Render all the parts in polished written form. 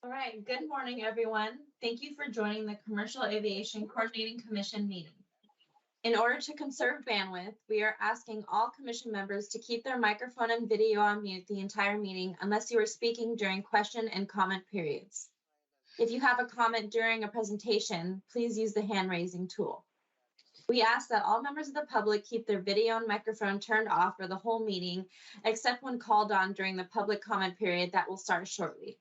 All right, good morning, everyone. Thank you for joining the Commercial Aviation Coordinating Commission meeting. In order to conserve bandwidth, we are asking all commission members to keep their microphone and video on mute the entire meeting unless you are speaking during question and comment periods. If you have a comment during a presentation, please use the hand raising tool. We ask that all members of the public keep their video and microphone turned off for the whole meeting, except when called on during the public comment period that will start shortly.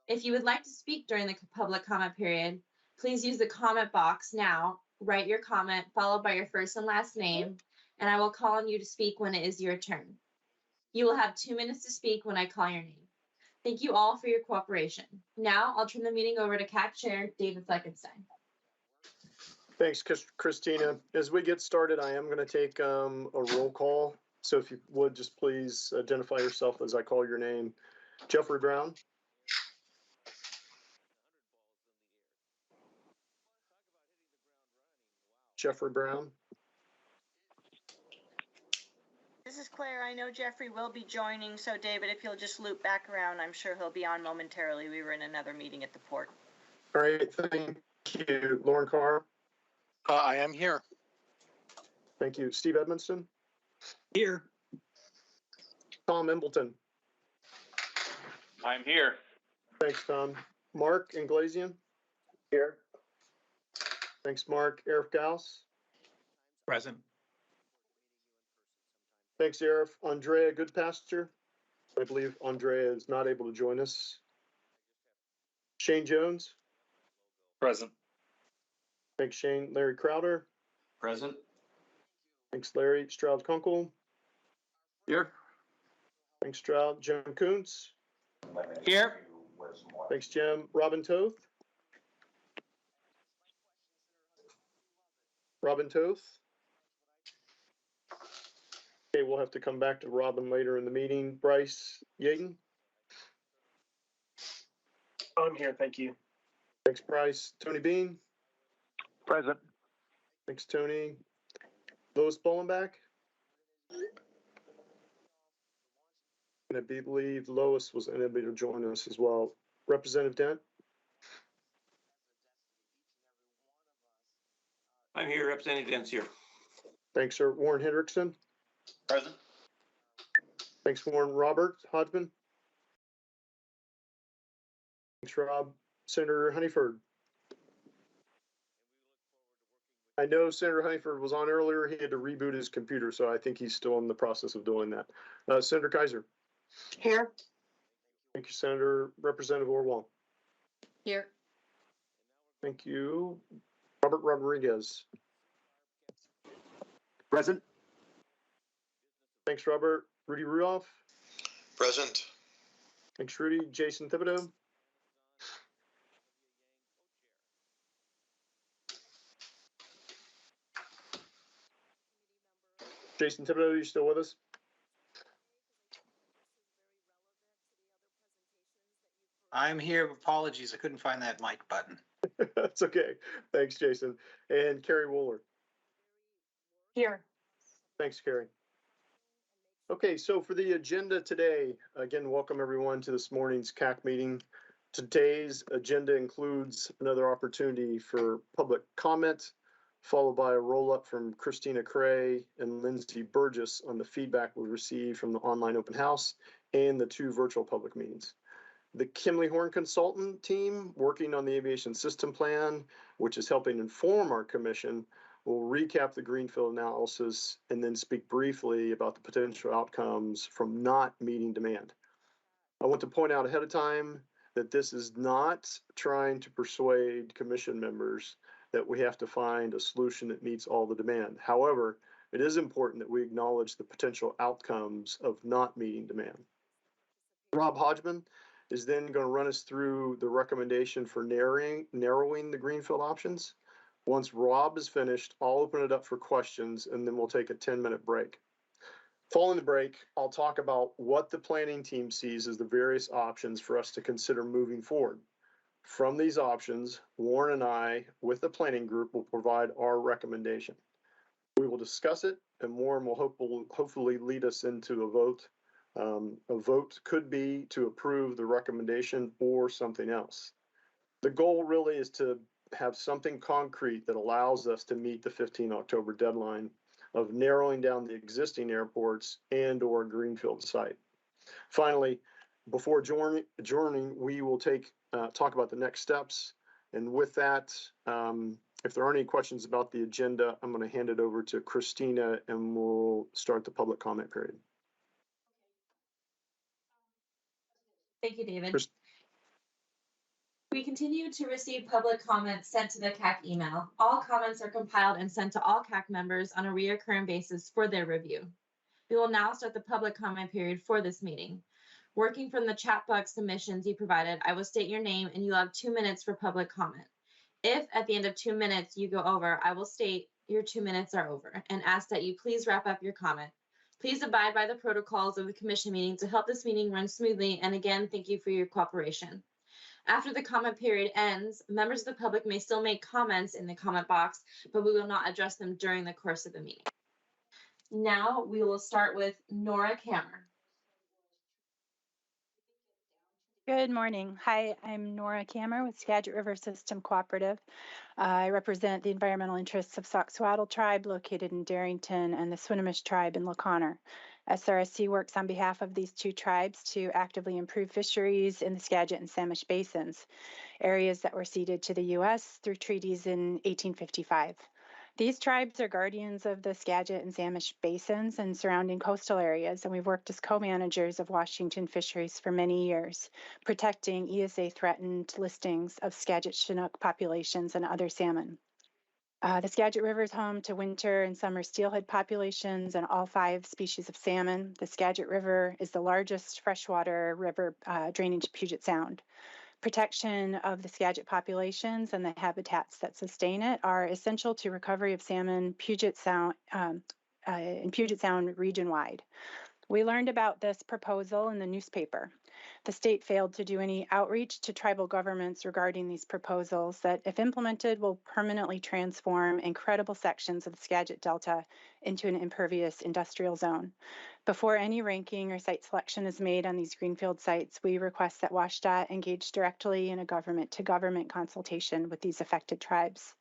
If you would like to speak during the public comment period, please use the comment box now, write your comment followed by your first and last name, and I will call on you to speak when it is your turn. You will have 2 minutes to speak when I call your name. Thank you all for your cooperation. Now I'll turn the meeting over to Cacc Chair David Fleckenstein. Thanks, Christina. As we get started, I am going to take a roll call. So if you would just please identify yourself as I call your name. Jeffrey Brown. Jeffrey Brown. This is Claire. I know Jeffrey will be joining, so David, if you'll just loop back around, I'm sure he'll be on momentarily. We were in another meeting at the port. All right, thank you. Lauren Carr. I am here. Thank you. Steve Edmonston. Here. Tom Embleton. I'm here. Thanks, Tom. Mark Inglesian. Here. Thanks, Mark. Eric Gauss. Present. Thanks, Eric. Andrea Goodpasture. I believe Andrea is not able to join us. Shane Jones. Present. Thanks, Shane. Larry Crowder. Present. Thanks, Larry. Stroud Kunkel. Here. Thanks, Stroud. Jim Kuntz. Here. Thanks, Jim. Robin Toth. Robin Toth. Okay, we'll have to come back to Robin later in the meeting. Bryce Yaden. I'm here, thank you. Thanks, Bryce. Tony Bean. Present. Thanks, Tony. Lois Bollenbach. And I believe Lois was unable to join us as well. Representative Dent. I'm here. Representative Dent's here. Thanks, sir. Warren Hendrickson. Present. Thanks, Warren. Robert Hodgman. Thanks, Rob. Senator Honeyford. I know Senator Honeyford was on earlier. He had to reboot his computer, so I think he's still in the process of doing that. Senator Kaiser. Here. Thank you, Senator. Representative Orwell. Here. Thank you. Robert Rodriguez. Present. Thanks, Robert. Rudy Rudolph. Present. Thanks, Rudy. Jason Thibodeau. Jason Thibodeau, you still with us? I'm here. Apologies, I couldn't find that mic button. That's okay. Thanks, Jason. And Carrie Wooler. Here. Thanks, Carrie. Okay, so for the agenda today, again, welcome everyone to this morning's CAC meeting. Today's agenda includes another opportunity for public comment, followed by a roll-up from Christina Cray and Lindsay Burgess on the feedback we received from the online open house and the 2 virtual public meetings. The Kimley Horn consultant team working on the aviation system plan, which is helping inform our commission, will recap the Greenfield analysis and then speak briefly about the potential outcomes from not meeting demand. I want to point out ahead of time that this is not trying to persuade commission members that we have to find a solution that meets all the demand. However, it is important that we acknowledge the potential outcomes of not meeting demand. Rob Hodgman is then going to run us through the recommendation for narrowing the Greenfield options. Once Rob is finished, I'll open it up for questions and then we'll take a 10-minute break. Following the break, I'll talk about what the planning team sees as the various options for us to consider moving forward. From these options, Warren and I, with the planning group, will provide our recommendation. We will discuss it and Warren will hopefully lead us into a vote A vote could be to approve the recommendation or something else. The goal really is to have something concrete that allows us to meet the 15 October deadline of narrowing down the existing airports and or Greenfield site. Finally, before adjourning, we will talk about the next steps. And with that, if there are any questions about the agenda, I'm going to hand it over to Christina and we'll start the public comment period. Thank you, David. We continue to receive public comments sent to the Cacc email. All comments are compiled and sent to all Cacc members on a recurring basis for their review. We will now start the public comment period for this meeting. Working from the chat box submissions you provided, I will state your name and you'll have 2 minutes for public comment. If at the end of 2 minutes you go over, I will state your 2 minutes are over and ask that you please wrap up your comment. Please abide by the protocols of the commission meeting to help this meeting run smoothly. And again, thank you for your cooperation. After the comment period ends, members of the public may still make comments in the comment box, but we will not address them during the course of the meeting. Now we will start with Nora Kammer. Good morning. Hi, I'm Nora Kammer with Skagit River System Cooperative. I represent the environmental interests of Soxhawtl Tribe located in Darrington and the Swinomish Tribe in Lackawanna. SRSC works on behalf of these two tribes to actively improve fisheries in the Skagit and Samish basins, areas that were ceded to the U.S. through treaties in 1855. These tribes are guardians of the Skagit and Samish basins and surrounding coastal areas, and we've worked as co-managers of Washington fisheries for many years, protecting ESA-threatened listings of Skagit Chinook populations and other salmon. The Skagit River is home to winter and summer steelhead populations and all 5 species of salmon. The Skagit River is the largest freshwater river draining to Puget Sound. Protection of the Skagit populations and the habitats that sustain it are essential to recovery of salmon Puget Sound in Puget Sound region-wide. We learned about this proposal in the newspaper. The state failed to do any outreach to tribal governments regarding these proposals that, if implemented, will permanently transform incredible sections of the Skagit Delta into an impervious industrial zone. Before any ranking or site selection is made on these Greenfield sites, we request that WSDOT engage directly in a government-to-government consultation with these affected tribes.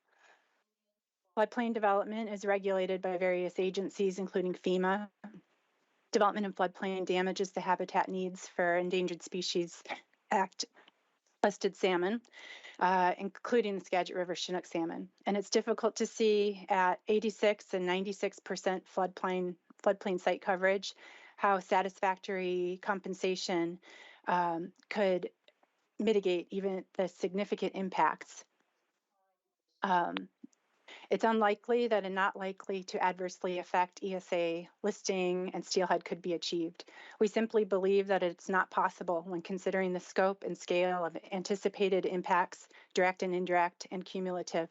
Floodplain development is regulated by various agencies, including FEMA. Development in floodplain damages the Habitat Needs for Endangered Species Act listed salmon, including the Skagit River Chinook salmon. And it's difficult to see at 86 and 96% floodplain site coverage how satisfactory compensation could mitigate even the significant impacts. It's unlikely that and not likely to adversely affect ESA listing and steelhead could be achieved. We simply believe that it's not possible when considering the scope and scale of anticipated impacts, direct and indirect and cumulative,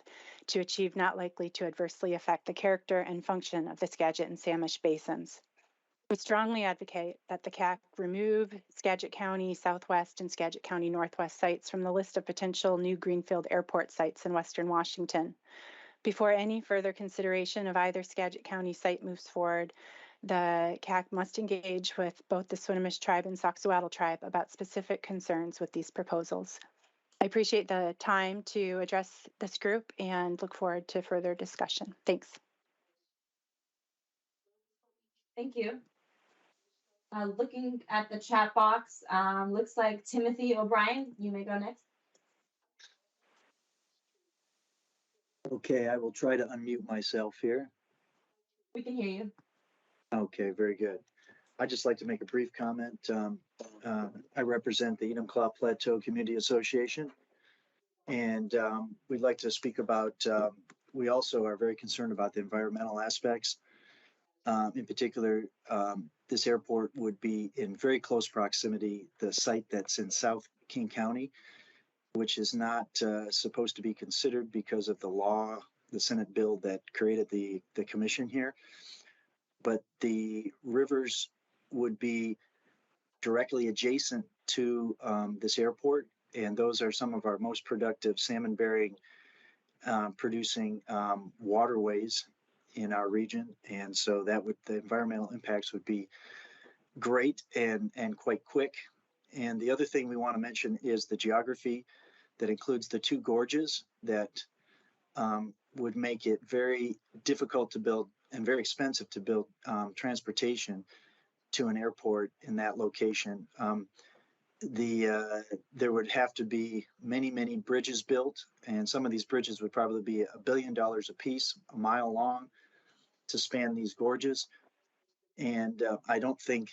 to achieve not likely to adversely affect the character and function of the Skagit and Samish basins. We strongly advocate that the Cacc remove Skagit County Southwest and Skagit County Northwest sites from the list of potential new Greenfield airport sites in Western Washington. Before any further consideration of either Skagit County site moves forward, the Cacc must engage with both the Swinomish Tribe and Soxhawtl Tribe about specific concerns with these proposals. I appreciate the time to address this group and look forward to further discussion. Thanks. Thank you. Looking at the chat box, looks like Timothy O'Brien, you may go next. Okay, I will try to unmute myself here. We can hear you. Okay, very good. I'd just like to make a brief comment. I represent the Enumclaw Plateau Community Association, and we'd like to speak about, we also are very concerned about the environmental aspects. In particular, this airport would be in very close proximity, the site that's in South King County, which is not supposed to be considered because of the law, the Senate bill that created the commission here. But the rivers would be directly adjacent to this airport, and those are some of our most productive salmon-bearing producing waterways in our region. And so that would, the environmental impacts would be great and quite quick. And the other thing we want to mention is the geography that includes the two gorges that would make it very difficult to build and very expensive to build transportation to an airport in that location. There would have to be many bridges built, and some of these bridges would probably be $1 billion a piece, a mile long, to span these gorges. And I don't think,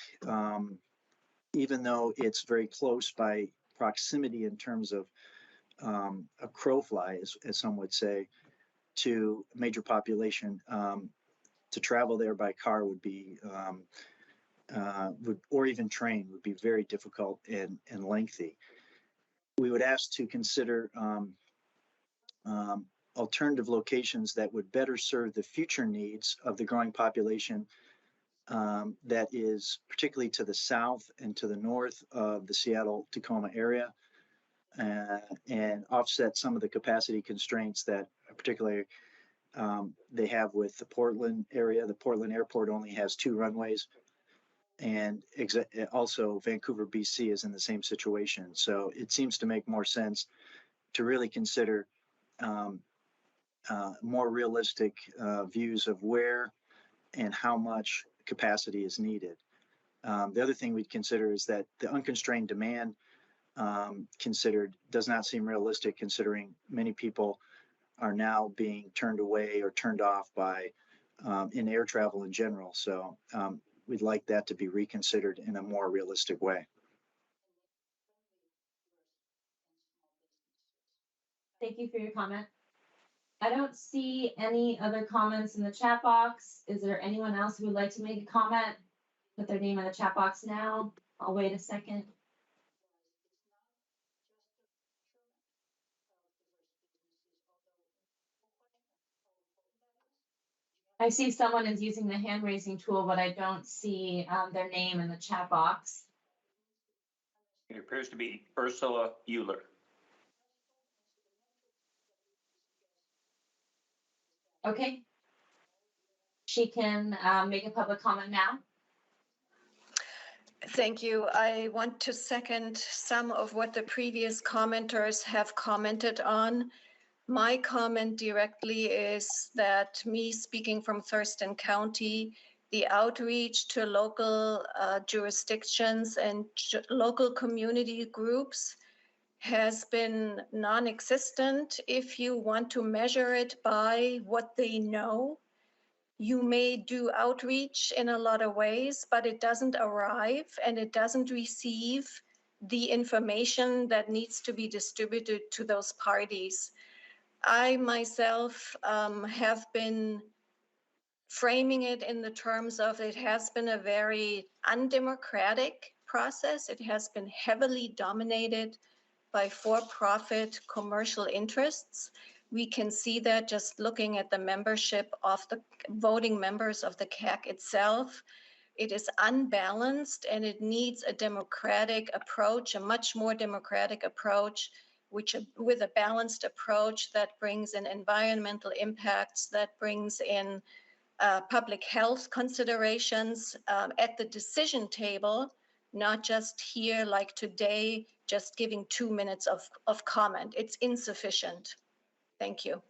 even though it's very close by proximity in terms of a crow fly, as some would say, to major population, to travel there by car would be, or even train would be very difficult and lengthy. We would ask to consider alternative locations that would better serve the future needs of the growing population that is particularly to the south and to the north of the Seattle-Tacoma area, and offset some of the capacity constraints that particularly they have with the Portland area. The Portland airport only has 2 runways, and also Vancouver, BC is in the same situation. So it seems to make more sense to really consider more realistic views of where and how much capacity is needed. The other thing we'd consider is that the unconstrained demand considered does not seem realistic, considering many people are now being turned away or turned off by in air travel in general. So we'd like that to be reconsidered in a more realistic way. Thank you for your comment. I don't see any other comments in the chat box. Is there anyone else who would like to make a comment? Put their name in the chat box now. I'll wait a second. I see someone is using the hand raising tool, but I don't see their name in the chat box. It appears to be Ursula Euler. Okay. She can make a public comment now. Thank you. I want to second some of what the previous commenters have commented on. My comment directly is that me speaking from Thurston County, the outreach to local jurisdictions and local community groups has been non-existent. If you want to measure it by what they know, you may do outreach in a lot of ways, but it doesn't arrive and it doesn't receive the information that needs to be distributed to those parties. I myself have been framing it in the terms of it has been a very undemocratic process. It has been heavily dominated by for-profit commercial interests. We can see that just looking at the membership of the voting members of the Cacc itself. It is unbalanced and it needs a democratic approach, a much more democratic approach, with a balanced approach that brings in environmental impacts, that brings in public health considerations at the decision table, not just here like today, just giving 2 minutes of comment. It's insufficient. Thank you.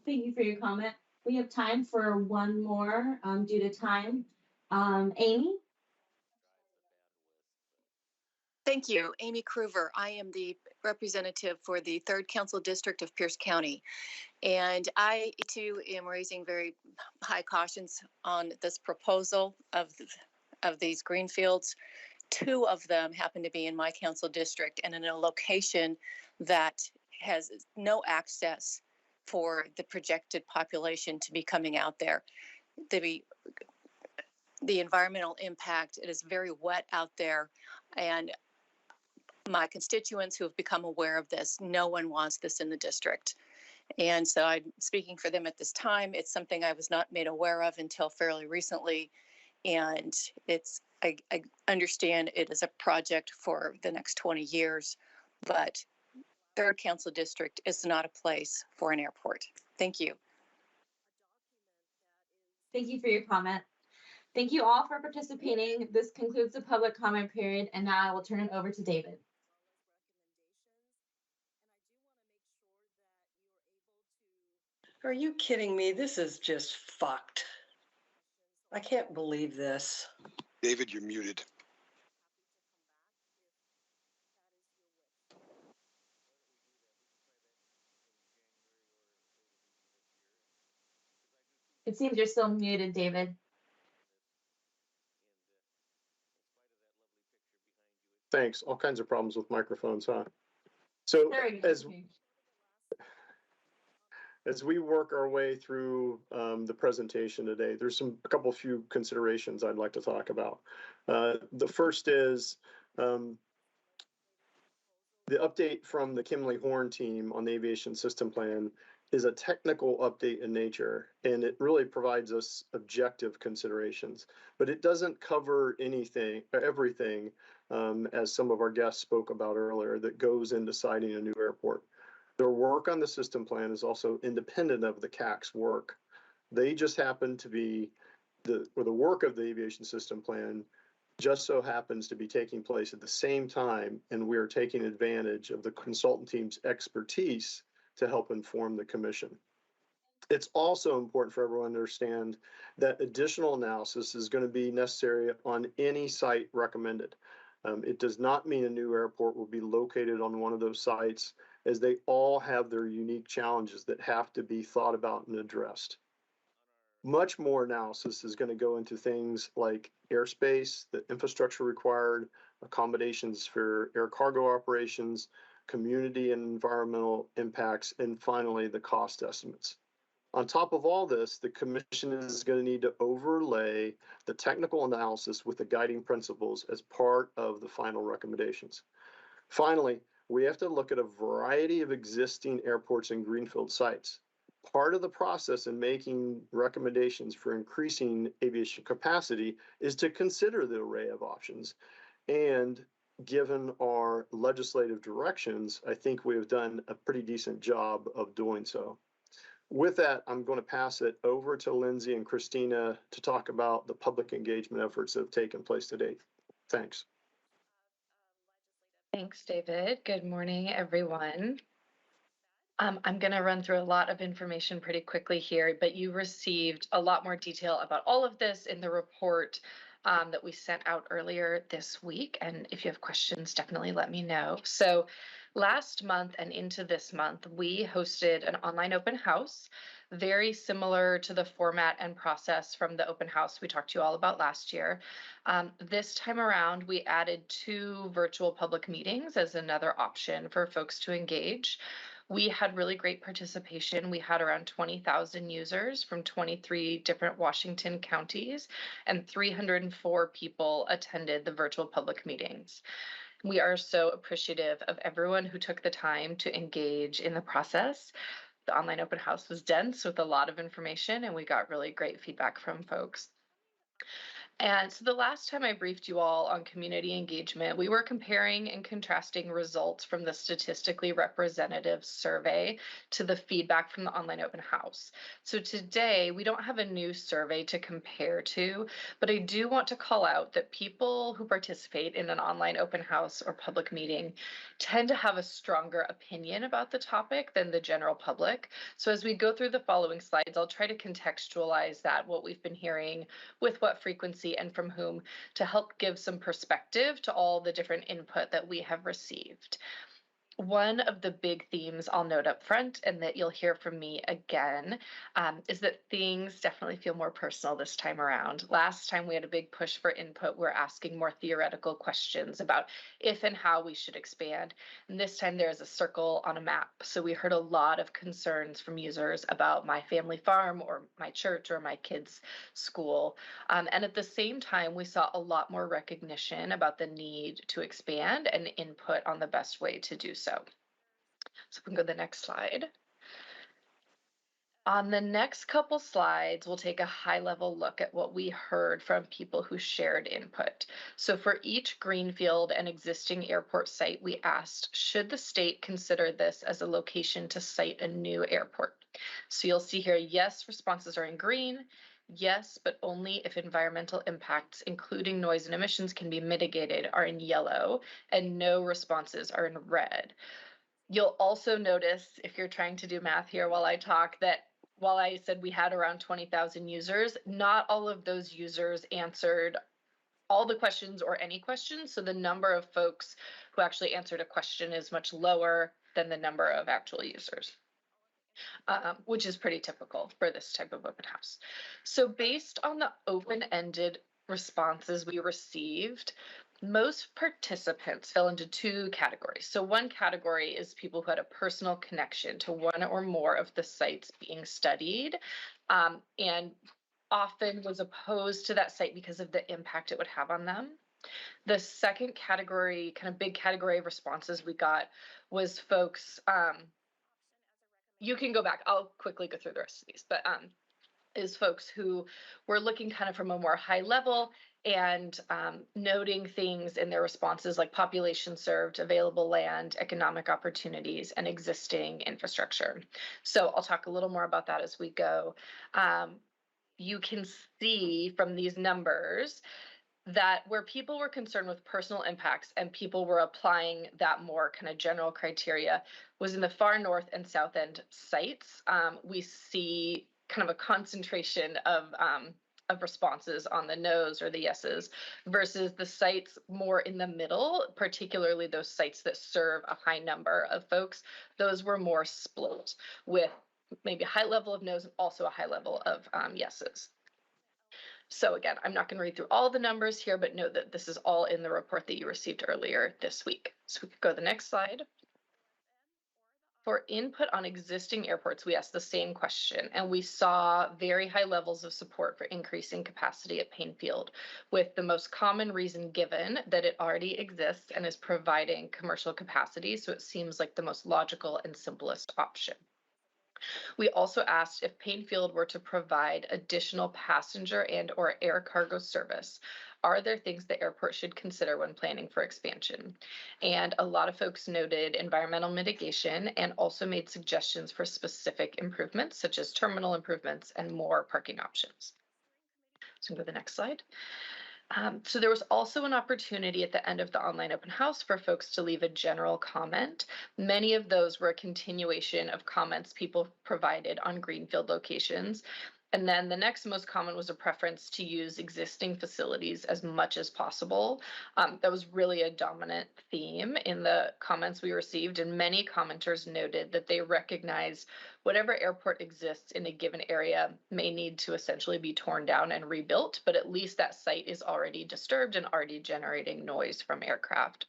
Thank you for your comment. We have time for one more due to time. Amy? Thank you. Amy Krueger. I am the representative for the 3rd Council District of Pierce County. And I, too, am raising very high cautions on this proposal of these greenfields. 2 of them happen to be in my council district and in a location that has no access for the projected population to be coming out there. The environmental impact, it is very wet out there, and my constituents who have become aware of this, no one wants this in the district. And so I'm speaking for them at this time. It's something I was not made aware of until fairly recently. And I understand it is a project for the next 20 years, but 3rd Council District is not a place for an airport. Thank you. Thank you for your comment. Thank you all for participating. This concludes the public comment period, and now I will turn it over to David. Are you kidding me? This is just fucked. I can't believe this. David, you're muted. It seems you're still muted, David. Thanks. All kinds of problems with microphones, huh? So There we go. as we work our way through the presentation today, there's a few considerations I'd like to talk about. The first is the update from the Kimley Horn team on the aviation system plan is a technical update in nature, and it really provides us objective considerations, but it doesn't cover everything, as some of our guests spoke about earlier, that goes into siting a new airport. Their work on the system plan is also independent of the Cacc's work. They just happen to be the work of the aviation system plan just so happens to be taking place at the same time, and we are taking advantage of the consultant team's expertise to help inform the commission. It's also important for everyone to understand that additional analysis is going to be necessary on any site recommended. It does not mean a new airport will be located on one of those sites, as they all have their unique challenges that have to be thought about and addressed. Much more analysis is going to go into things like airspace, the infrastructure required, accommodations for air cargo operations, community and environmental impacts, and finally, the cost estimates. On top of all this, the commission is going to need to overlay the technical analysis with the guiding principles as part of the final recommendations. Finally, we have to look at a variety of existing airports and greenfield sites. Part of the process in making recommendations for increasing aviation capacity is to consider the array of options. And given our legislative directions, I think we have done a pretty decent job of doing so. With that, I'm going to pass it over to Lindsay and Christina to talk about the public engagement efforts that have taken place to date. Thanks. Thanks, David. Good morning, everyone. I'm going to run through a lot of information pretty quickly here, but you received a lot more detail about all of this in the report that we sent out earlier this week. And if you have questions, definitely let me know. So last month and into this month, we hosted an online open house, very similar to the format and process from the open house we talked to you all about last year. This time around, we added 2 virtual public meetings as another option for folks to engage. We had really great participation. We had around 20,000 users from 23 different Washington counties, and 304 people attended the virtual public meetings. We are so appreciative of everyone who took the time to engage in the process. The online open house was dense with a lot of information, and we got really great feedback from folks. And so the last time I briefed you all on community engagement, we were comparing and contrasting results from the statistically representative survey to the feedback from the online open house. So today, we don't have a new survey to compare to, but I do want to call out that people who participate in an online open house or public meeting tend to have a stronger opinion about the topic than the general public. So as we go through the following slides, I'll try to contextualize that, what we've been hearing, with what frequency and from whom, to help give some perspective to all the different input that we have received. One of the big themes I'll note up front, and that you'll hear from me again, is that things definitely feel more personal this time around. Last time we had a big push for input. We're asking more theoretical questions about if and how we should expand. And this time there is a circle on a map. So we heard a lot of concerns from users about my family farm or my church or my kids' school. And at the same time, we saw a lot more recognition about the need to expand and input on the best way to do so. So we can go to the next slide. On the next couple slides, we'll take a high-level look at what we heard from people who shared input. So for each greenfield and existing airport site, we asked, should the state consider this as a location to site a new airport? So you'll see here, yes, responses are in green, Yes, but only if environmental impacts, including noise and emissions, can be mitigated, are in yellow, and no responses are in red. You'll also notice, if you're trying to do math here while I talk, that while I said we had around 20,000 users, not all of those users answered all the questions or any questions. So the number of folks who actually answered a question is much lower than the number of actual users, which is pretty typical for this type of open house. So based on the open-ended responses we received, most participants fell into two categories. So one category is people who had a personal connection to one or more of the sites being studied, and often was opposed to that site because of the impact it would have on them. The second category, kind of big category of responses we got, was folks, you can go back, I'll quickly go through the rest of these, but is folks who were looking kind of from a more high level and noting things in their responses like population served, available land, economic opportunities, and existing infrastructure. So I'll talk a little more about that as we go. You can see from these numbers that where people were concerned with personal impacts and people were applying that more kind of general criteria was in the far north and south end sites. We see kind of a concentration of responses on the no's or the yeses versus the sites more in the middle, particularly those sites that serve a high number of folks. Those were more split with maybe a high level of no's and also a high level of yeses. So again, I'm not going to read through all the numbers here, but note that this is all in the report that you received earlier this week. So we could go to the next slide. For input on existing airports, we asked the same question, and we saw very high levels of support for increasing capacity at Greenfield, with the most common reason given that it already exists and is providing commercial capacity, so it seems like the most logical and simplest option. We also asked if Greenfield were to provide additional passenger and or air cargo service, are there things the airport should consider when planning for expansion? And a lot of folks noted environmental mitigation and also made suggestions for specific improvements, such as terminal improvements and more parking options. So go to the next slide. So there was also an opportunity at the end of the online open house for folks to leave a general comment. Many of those were a continuation of comments people provided on Greenfield locations. And then the next most common was a preference to use existing facilities as much as possible. That was really a dominant theme in the comments we received, and many commenters noted that they recognize whatever airport exists in a given area may need to essentially be torn down and rebuilt, but at least that site is already disturbed and already generating noise from aircraft.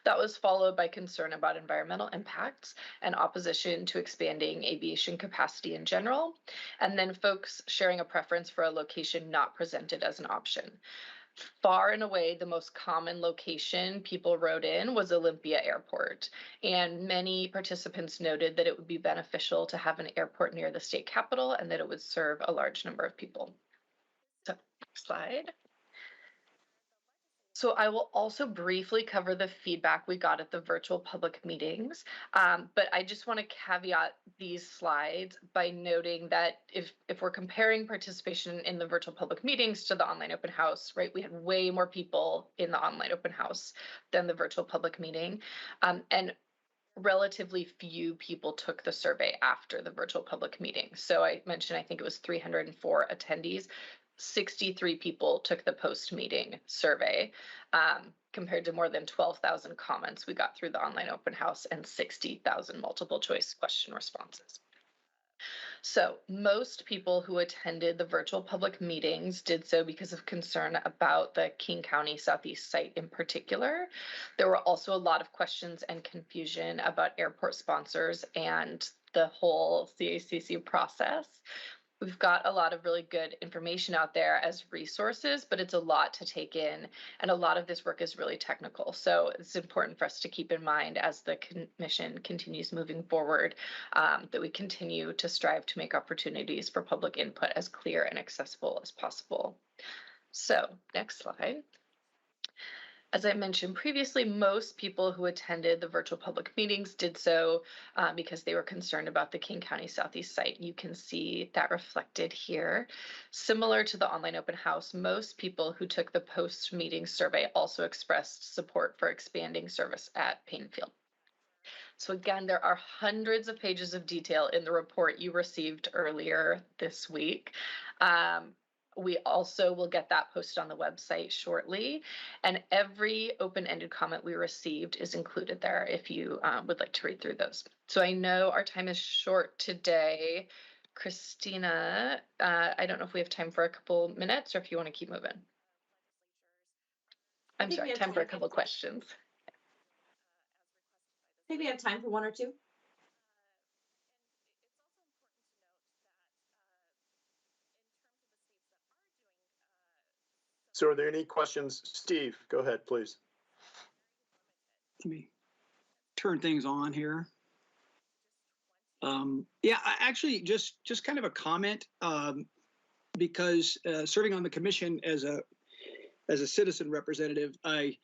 That was followed by concern about environmental impacts and opposition to expanding aviation capacity in general, and then folks sharing a preference for a location not presented as an option. Far and away, the most common location people wrote in was Olympia Airport, and many participants noted that it would be beneficial to have an airport near the state capitol and that it would serve a large number of people. So, next slide. So I will also briefly cover the feedback we got at the virtual public meetings, but I just want to caveat these slides by noting that if we're comparing participation in the virtual public meetings to the online open house, right, we had way more people in the online open house than the virtual public meeting, and relatively few people took the survey after the virtual public meeting. So I mentioned, I think it was 304 attendees. 63 people took the post-meeting survey, compared to more than 12,000 comments we got through the online open house and 60,000 multiple choice question responses. So most people who attended the virtual public meetings did so because of concern about the King County Southeast site in particular. There were also a lot of questions and confusion about airport sponsors and the whole CACC process. We've got a lot of really good information out there as resources, but it's a lot to take in, and a lot of this work is really technical. So it's important for us to keep in mind as the commission continues moving forward, that we continue to strive to make opportunities for public input as clear and accessible as possible. So next slide. As I mentioned previously, most people who attended the virtual public meetings did so because they were concerned about the King County Southeast site. You can see that reflected here. Similar to the online open house, most people who took the post-meeting survey also expressed support for expanding service at Painfield. So again, there are hundreds of pages of detail in the report you received earlier this week. We also will get that posted on the website shortly, and every open-ended comment we received is included there if you would like to read through those. So I know our time is short today. Christina, I don't know if we have time for a couple minutes or if you want to keep moving. I'm sorry, time for a couple questions. I think we have time for one or two. So are there any questions? Steve, go ahead, please. Let me turn things on here. Yeah, actually, just kind of a comment, because serving on the commission as a citizen representative, I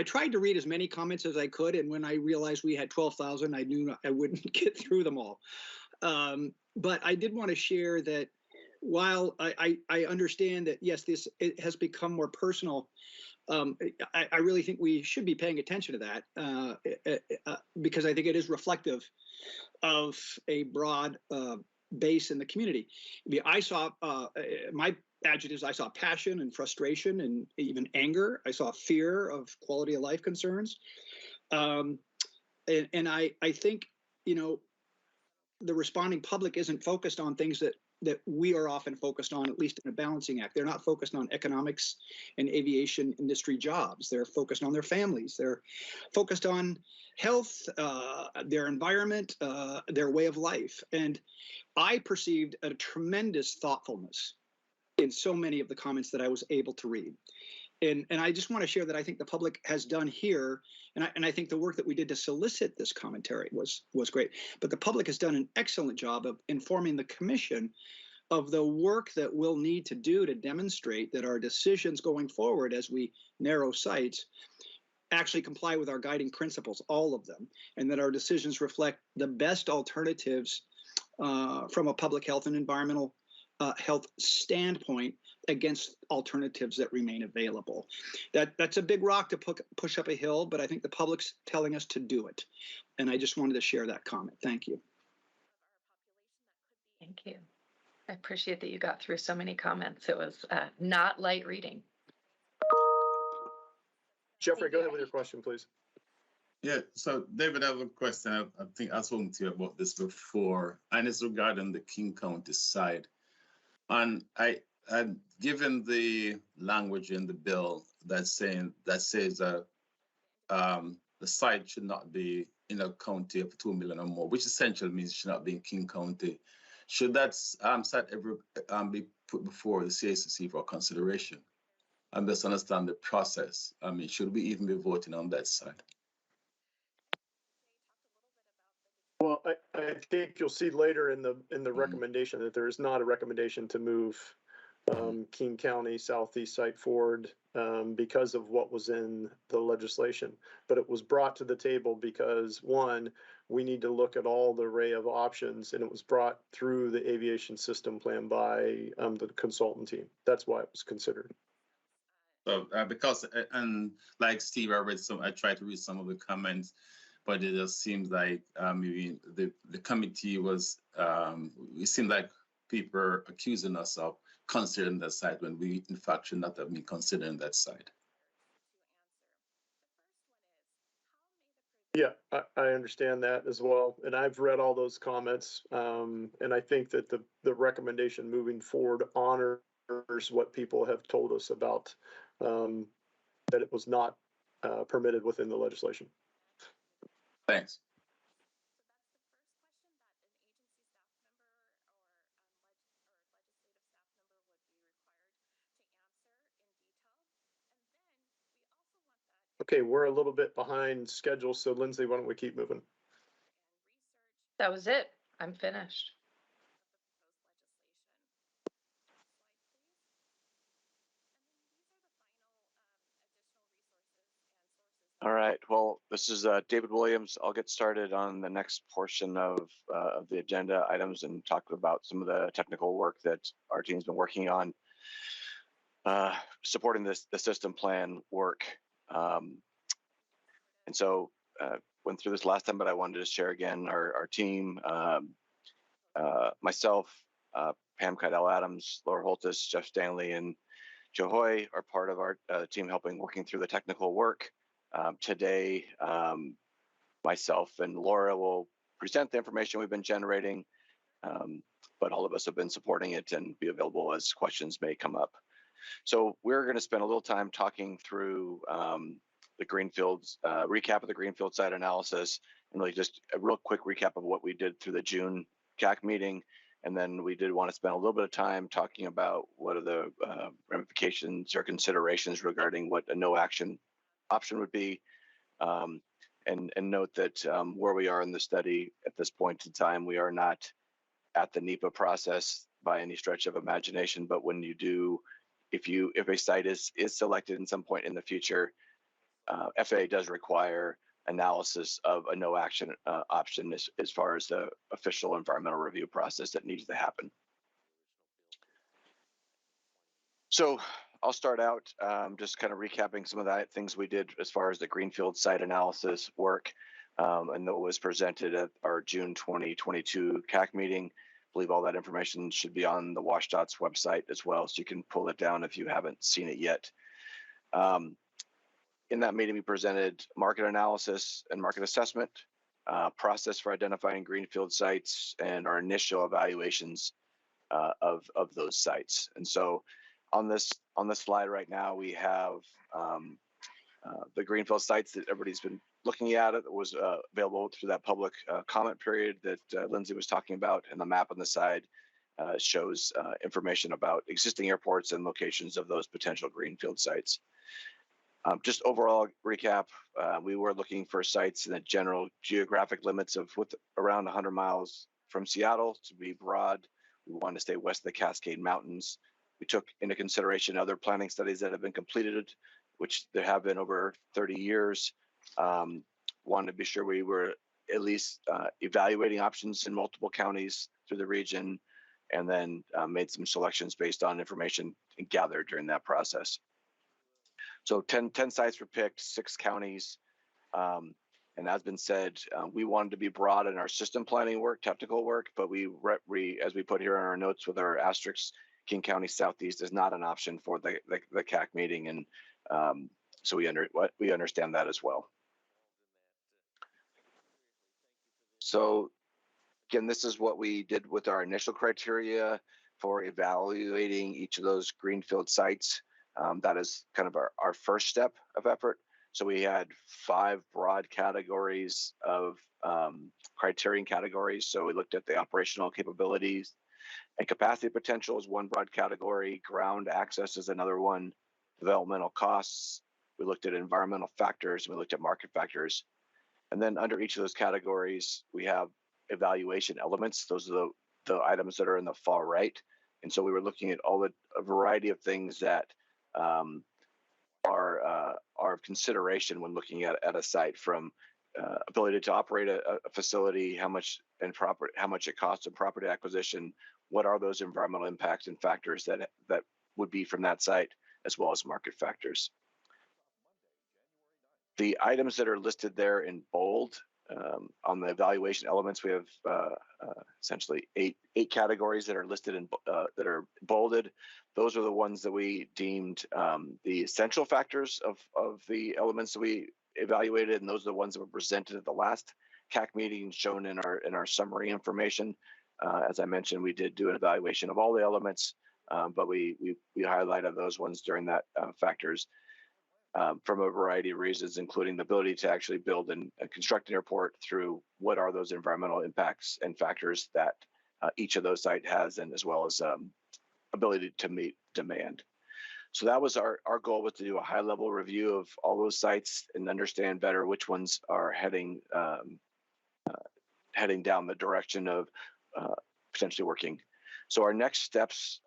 tried to read as many comments as I could, and when I realized we had 12,000, I knew I wouldn't get through them all. But I did want to share that while I understand that, yes, it has become more personal, I really think we should be paying attention to that because I think it is reflective of a broad base in the community. I mean, I saw my adjectives, I saw passion and frustration and even anger. I saw fear of quality of life concerns. And I think, you know, the responding public isn't focused on things that we are often focused on, at least in a balancing act. They're not focused on economics and aviation industry jobs. They're focused on their families. They're focused on health, their environment, their way of life. And I perceived a tremendous thoughtfulness in so many of the comments that I was able to read. And I just want to share that I think the public has done here, and I think the work that we did to solicit this commentary was great. But the public has done an excellent job of informing the commission of the work that we'll need to do to demonstrate that our decisions going forward as we narrow sites actually comply with our guiding principles, all of them, and that our decisions reflect the best alternatives from a public health and environmental health standpoint against alternatives that remain available. That's a big rock to push up a hill, but I think the public's telling us to do it. And I just wanted to share that comment. Thank you. Thank you. I appreciate that you got through so many comments. It was not light reading. Jeffrey, go ahead with your question, please. Yeah, so David, I have a question. I think I was talking to you about this before, and it's regarding the King County side. And given the language in the bill that says that the site should not be in a county of 2 million or more, which essentially means it should not be in King County. Should that site ever be put before the CACC for consideration? And just understand the process. I mean, should we even be voting on that side? Well, I think you'll see later in the recommendation that there is not a recommendation to move King County Southeast site forward because of what was in the legislation. But it was brought to the table because, one, we need to look at all the array of options, and it was brought through the aviation system plan by the consultant team. That's why it was considered. So because, and like Steve, I tried to read some of the comments, but it just seems like maybe the committee was, it seemed like people are accusing us of considering that side when we in fact should not have been considering that side. Yeah, I understand that as well. And I've read all those comments. And I think that the recommendation moving forward honors what people have told us about that it was not permitted within the legislation. Thanks. Okay, we're a little bit behind schedule, so Lindsay, why don't we keep moving? That was it. I'm finished. All right, well, this is David Williams. I'll get started on the next portion of the agenda items and talk about some of the technical work that our team's been working on, supporting the system plan work. And so went through this last time, but I wanted to share again our team, myself, Pam Kydell-Adams, Laura Holtis, Jeff Stanley, and Joe Hoy are part of our team working through the technical work. Today, myself and Laura will present the information we've been generating, but all of us have been supporting it and be available as questions may come up. So we're going to spend a little time talking through the Greenfield's recap of the Greenfield site analysis, and really just a real quick recap of what we did through the June Cacc meeting. And then we did want to spend a little bit of time talking about what are the ramifications or considerations regarding what a no action option would be, and note that where we are in the study at this point in time, we are not at the NEPA process by any stretch of imagination. But when you do, if a site is selected in some point in the future, FAA does require analysis of a no action option as far as the official environmental review process that needs to happen. So I'll start out just kind of recapping some of the things we did as far as the Greenfield site analysis work, and that was presented at our June 2022 Cacc meeting. I believe all that information should be on the WashDOT's website as well, so you can pull it down if you haven't seen it yet. In that meeting, we presented market analysis and market assessment, process for identifying Greenfield sites, and our initial evaluations of those sites. And so on this slide right now, we have the Greenfield sites that everybody's been looking at. It was available through that public comment period that Lindsay was talking about, and the map on the side shows information about existing airports and locations of those potential Greenfield sites. Just overall recap, we were looking for sites in the general geographic limits of around 100 miles from Seattle to be broad. We wanted to stay west of the Cascade Mountains. We took into consideration other planning studies that have been completed, which there have been over 30 years. Wanted to be sure we were at least evaluating options in multiple counties through the region, and then made some selections based on information gathered during that process. So 10 sites were picked, 6 counties. And as been said, we wanted to be broad in our system planning work, technical work, but as we put here in our notes with our asterisks, King County Southeast is not an option for the Cacc meeting. And so we understand that as well. So again, this is what we did with our initial criteria for evaluating each of those Greenfield sites. That is kind of our first step of effort. So we had 5 broad categories of criterion categories. So we looked at the operational capabilities and capacity potential is one broad category. Ground access is another one. Developmental costs. We looked at environmental factors. And we looked at market factors. And then under each of those categories, we have evaluation elements. Those are the items that are in the far right. And so we were looking at a variety of things that are of consideration when looking at a site, from ability to operate a facility, how much it costs in property acquisition, what are those environmental impacts and factors that would be from that site, as well as market factors. The items that are listed there in bold on the evaluation elements, we have essentially eight categories that are listed in that are bolded. Those are the ones that we deemed the essential factors of the elements that we evaluated, and those are the ones that were presented at the last Cacc meeting, shown in our summary information. As I mentioned, we did do an evaluation of all the elements, but we highlighted those ones during that factors. From a variety of reasons, including the ability to actually build and construct an airport, through what are those environmental impacts and factors that each of those sites has, and as well as ability to meet demand. So that was our goal, was to do a high level review of all those sites and understand better which ones are heading down the direction of potentially working. So our next steps,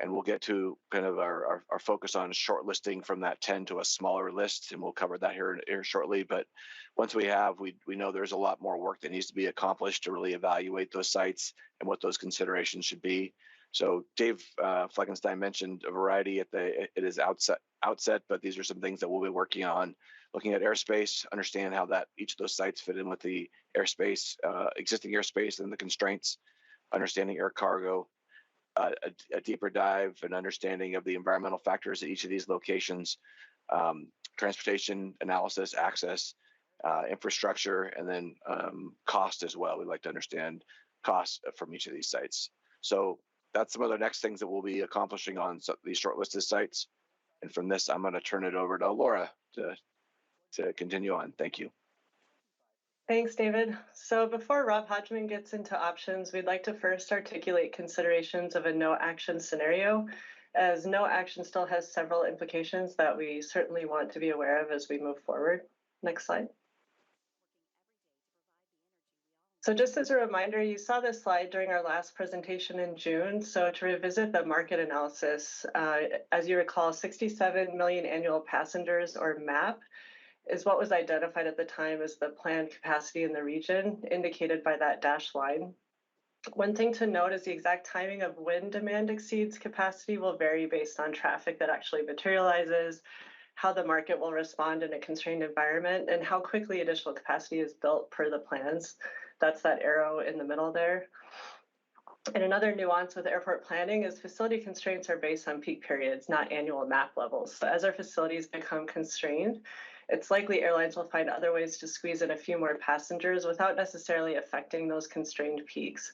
and we'll get to kind of our focus on shortlisting from that 10 to a smaller list, and we'll cover that here shortly. But once we have, we know there's a lot more work that needs to be accomplished to really evaluate those sites and what those considerations should be. So Dave Fleckenstein mentioned a variety at his outset, but these are some things that we'll be working on, looking at airspace, understand how that each of those sites fit in with the airspace, existing airspace and the constraints, understanding air cargo, a deeper dive and understanding of the environmental factors at each of these locations, transportation analysis, access, infrastructure, and then cost as well. We'd like to understand costs from each of these sites. So that's some of the next things that we'll be accomplishing on these shortlisted sites. And from this, I'm going to turn it over to Laura to continue on. Thank you. Thanks, David. So before Rob Hodgman gets into options, we'd like to first articulate considerations of a no action scenario, as no action still has several implications that we certainly want to be aware of as we move forward. Next slide. So just as a reminder, you saw this slide during our last presentation in June. So to revisit the market analysis, as you recall, 67 million annual passengers, or MAP, is what was identified at the time as the planned capacity in the region, indicated by that dashed line. One thing to note is the exact timing of when demand exceeds capacity will vary based on traffic that actually materializes, how the market will respond in a constrained environment, and how quickly additional capacity is built per the plans. That's that arrow in the middle there. And another nuance with airport planning is facility constraints are based on peak periods, not annual MAP levels. So as our facilities become constrained, it's likely airlines will find other ways to squeeze in a few more passengers without necessarily affecting those constrained peaks.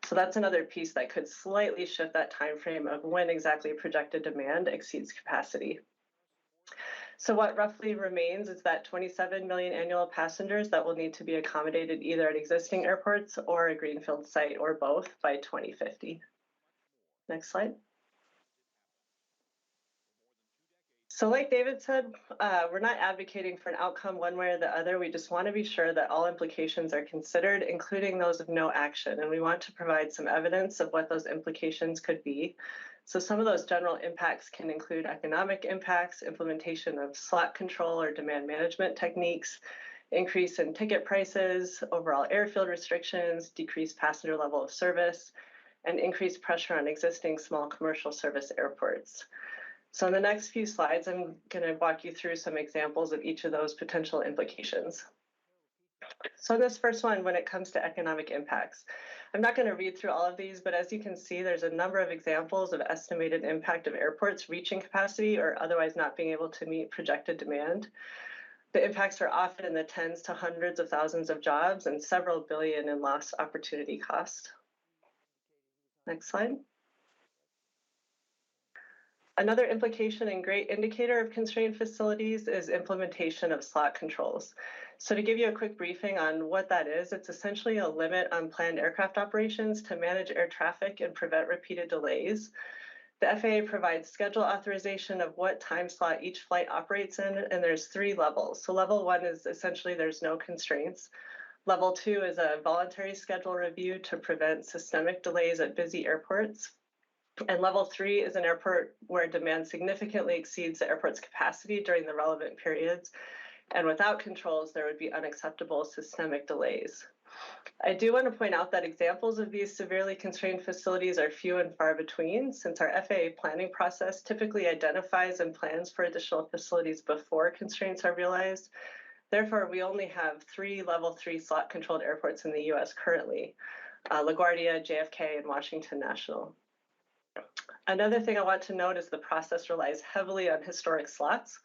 So that's another piece that could slightly shift that time frame of when exactly projected demand exceeds capacity. So what roughly remains is that 27 million annual passengers that will need to be accommodated either at existing airports or a greenfield site, or both, by 2050. Next slide. So like David said, we're not advocating for an outcome one way or the other. We just want to be sure that all implications are considered, including those of no action. And we want to provide some evidence of what those implications could be. So some of those general impacts can include economic impacts, implementation of slot control or demand management techniques, increase in ticket prices, overall airfield restrictions, decreased passenger level of service, and increased pressure on existing small commercial service airports. So in the next few slides, I'm going to walk you through some examples of each of those potential implications. So this first one, when it comes to economic impacts, I'm not going to read through all of these, but as you can see, there's a number of examples of estimated impact of airports reaching capacity or otherwise not being able to meet projected demand. The impacts are often in the tens to hundreds of thousands of jobs and several billion in lost opportunity cost. Next slide. Another implication and great indicator of constrained facilities is implementation of slot controls. So to give you a quick briefing on what that is, it's essentially a limit on planned aircraft operations to manage air traffic and prevent repeated delays. The FAA provides schedule authorization of what time slot each flight operates in, and there's 3 levels. So level 1 is essentially there's no constraints. Level 2 is a voluntary schedule review to prevent systemic delays at busy airports. And level 3 is an airport where demand significantly exceeds the airport's capacity during the relevant periods. And without controls, there would be unacceptable systemic delays. I do want to point out that examples of these severely constrained facilities are few and far between, since our FAA planning process typically identifies and plans for additional facilities before constraints are realized. Therefore, we only have 3 level 3 slot controlled airports in the US currently, LaGuardia, JFK, and Washington National. Another thing I want to note is the process relies heavily on historic slots,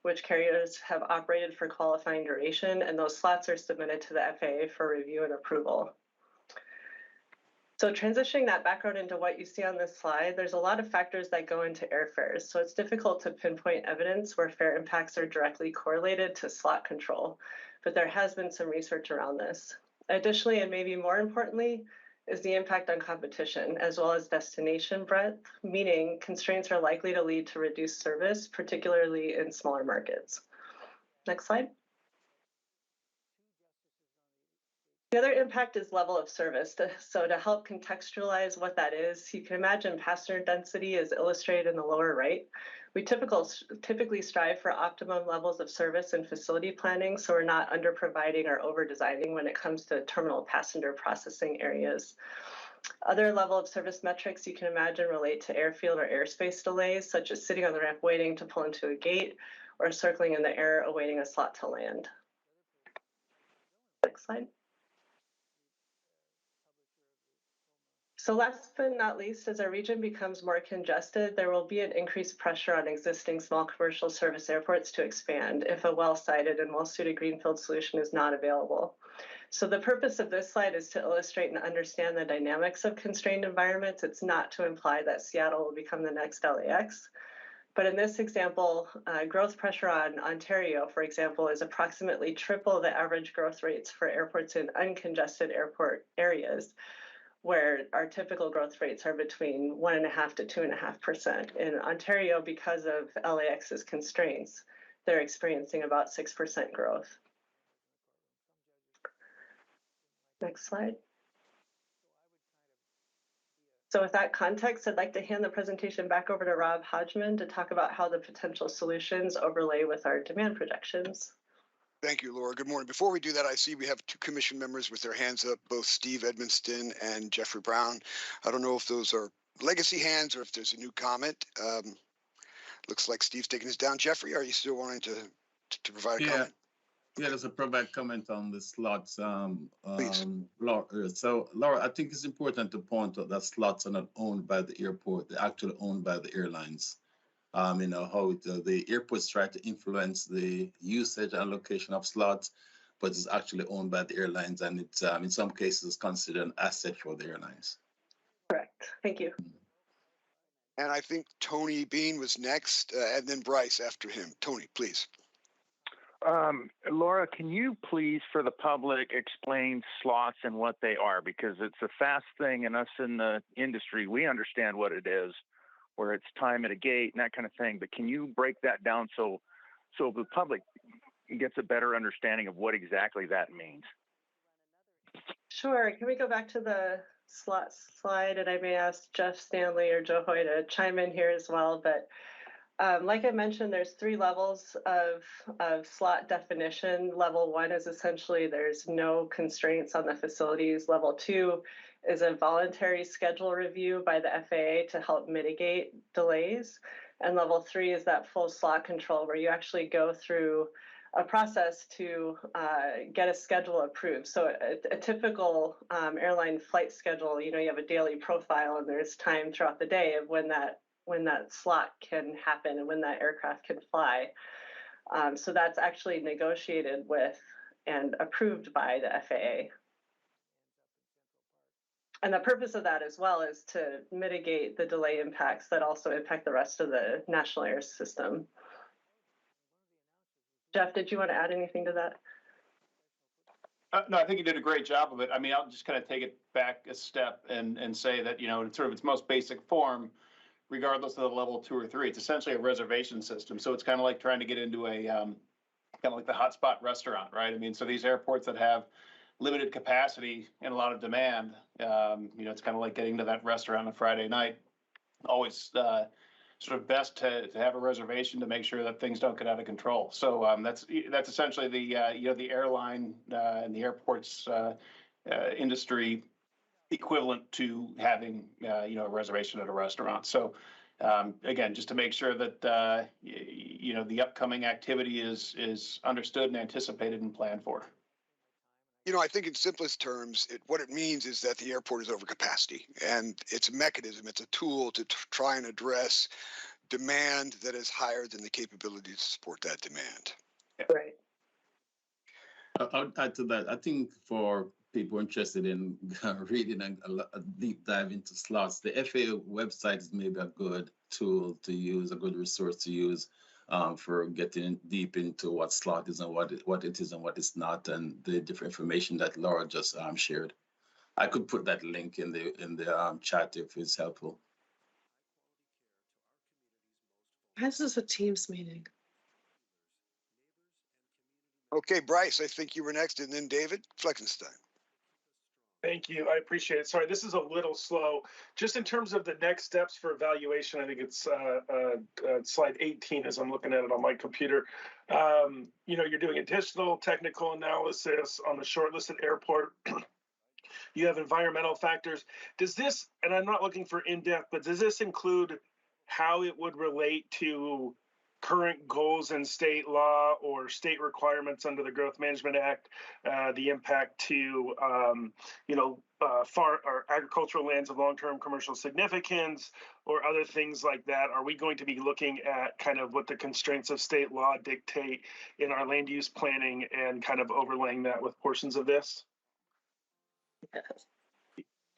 which carriers have operated for qualifying duration, and those slots are submitted to the FAA for review and approval. So transitioning that background into what you see on this slide, there's a lot of factors that go into airfares, so it's difficult to pinpoint evidence where fare impacts are directly correlated to slot control, but there has been some research around this. Additionally, and maybe more importantly, is the impact on competition, as well as destination breadth, meaning constraints are likely to lead to reduced service, particularly in smaller markets. Next slide. The other impact is level of service. So to help contextualize what that is, you can imagine passenger density is illustrated in the lower right. We typically strive for optimum levels of service and facility planning, so we're not under-providing or over-designing when it comes to terminal passenger processing areas. Other level of service metrics you can imagine relate to airfield or airspace delays, such as sitting on the ramp waiting to pull into a gate or circling in the air awaiting a slot to land. Next slide. So last but not least, as our region becomes more congested, there will be an increased pressure on existing small commercial service airports to expand if a well-sited and well-suited greenfield solution is not available. So the purpose of this slide is to illustrate and understand the dynamics of constrained environments. It's not to imply that Seattle will become the next LAX. But in this example, growth pressure on Ontario, for example, is approximately triple the average growth rates for airports in uncongested airport areas, where our typical growth rates are between 1.5% to 2.5%. In Ontario, because of LAX's constraints, they're experiencing about 6% growth. Next slide. So with that context, I'd like to hand the presentation back over to Rob Hodgman to talk about how the potential solutions overlay with our demand projections. Thank you, Laura. Good morning. Before we do that, I see we have two commission members with their hands up, both Steve Edmonston and Jeffrey Brown. I don't know if those are legacy hands or if there's a new comment. Looks like Steve's taking us down. Jeffrey, are you still wanting to provide a comment? Yeah, there's a provide comment on the slots. Please. Laura, so Laura, I think it's important to point out that slots are not owned by the airport. They're actually owned by the airlines. You know, how the airports try to influence the usage and allocation of slots, but it's actually owned by the airlines, and it's in some cases considered an asset for the airlines. Correct. Thank you. And I think Tony Bean was next, and then Bryce after him. Tony, please. Laura, can you please, for the public, explain slots and what they are? Because it's a fast thing, and us in the industry, we understand what it is, where it's time at a gate and that kind of thing. But can you break that down so the public gets a better understanding of what exactly that means? Sure. Can we go back to the slots slide? And I may ask Jeff Stanley or Joe Hoy to chime in here as well. But like I mentioned, there's 3 levels of slot definition. Level 1 is essentially there's no constraints on the facilities. Level 2 is a voluntary schedule review by the FAA to help mitigate delays. And level 3 is that full slot control where you actually go through a process to get a schedule approved. So a typical airline flight schedule, you know, you have a daily profile and there's time throughout the day of when that slot can happen and when that aircraft can fly. So that's actually negotiated with and approved by the FAA. And the purpose of that as well is to mitigate the delay impacts that also impact the rest of the national air system. Jeff, did you want to add anything to that? No, I think you did a great job of it. I mean, I'll just kind of take it back a step and say that, you know, in sort of its most basic form, regardless of the level 2 or 3, it's essentially a reservation system. So it's kind of like trying to get into a kind of like the hotspot restaurant, right? I mean, so these airports that have limited capacity and a lot of demand, you know, it's kind of like getting to that restaurant on a Friday night. Always sort of best to have a reservation to make sure that things don't get out of control. So that's essentially the you know, the airline and the airports industry equivalent to having you know, a reservation at a restaurant. So again, just to make sure that you know, the upcoming activity is understood and anticipated and planned for. You know, I think in simplest terms, what it means is that the airport is over capacity, and it's a mechanism, it's a tool to try and address demand that is higher than the capability to support that demand. Right. I'll add to that. I think for people interested in reading a deep dive into slots, the FAA website is maybe a good tool to use, a good resource to use for getting deep into what slot is and what it is and what it's not, and the different information that Laura just shared. I could put that link in the chat if it's helpful. This is a Teams meeting. Okay, Bryce, I think you were next, and then David Fleckenstein. Thank you. I appreciate it. Sorry, this is a little slow. Just in terms of the next steps for evaluation, I think it's slide 18 as I'm looking at it on my computer. You know, you're doing additional technical analysis on the shortlisted airport. You have environmental factors. Does this, and I'm not looking for in-depth, but does this include how it would relate to current goals in state law or state requirements under the Growth Management Act, the impact to, you know, farm or agricultural lands of long-term commercial significance or other things like that? Are we going to be looking at kind of what the constraints of state law dictate in our land use planning and kind of overlaying that with portions of this?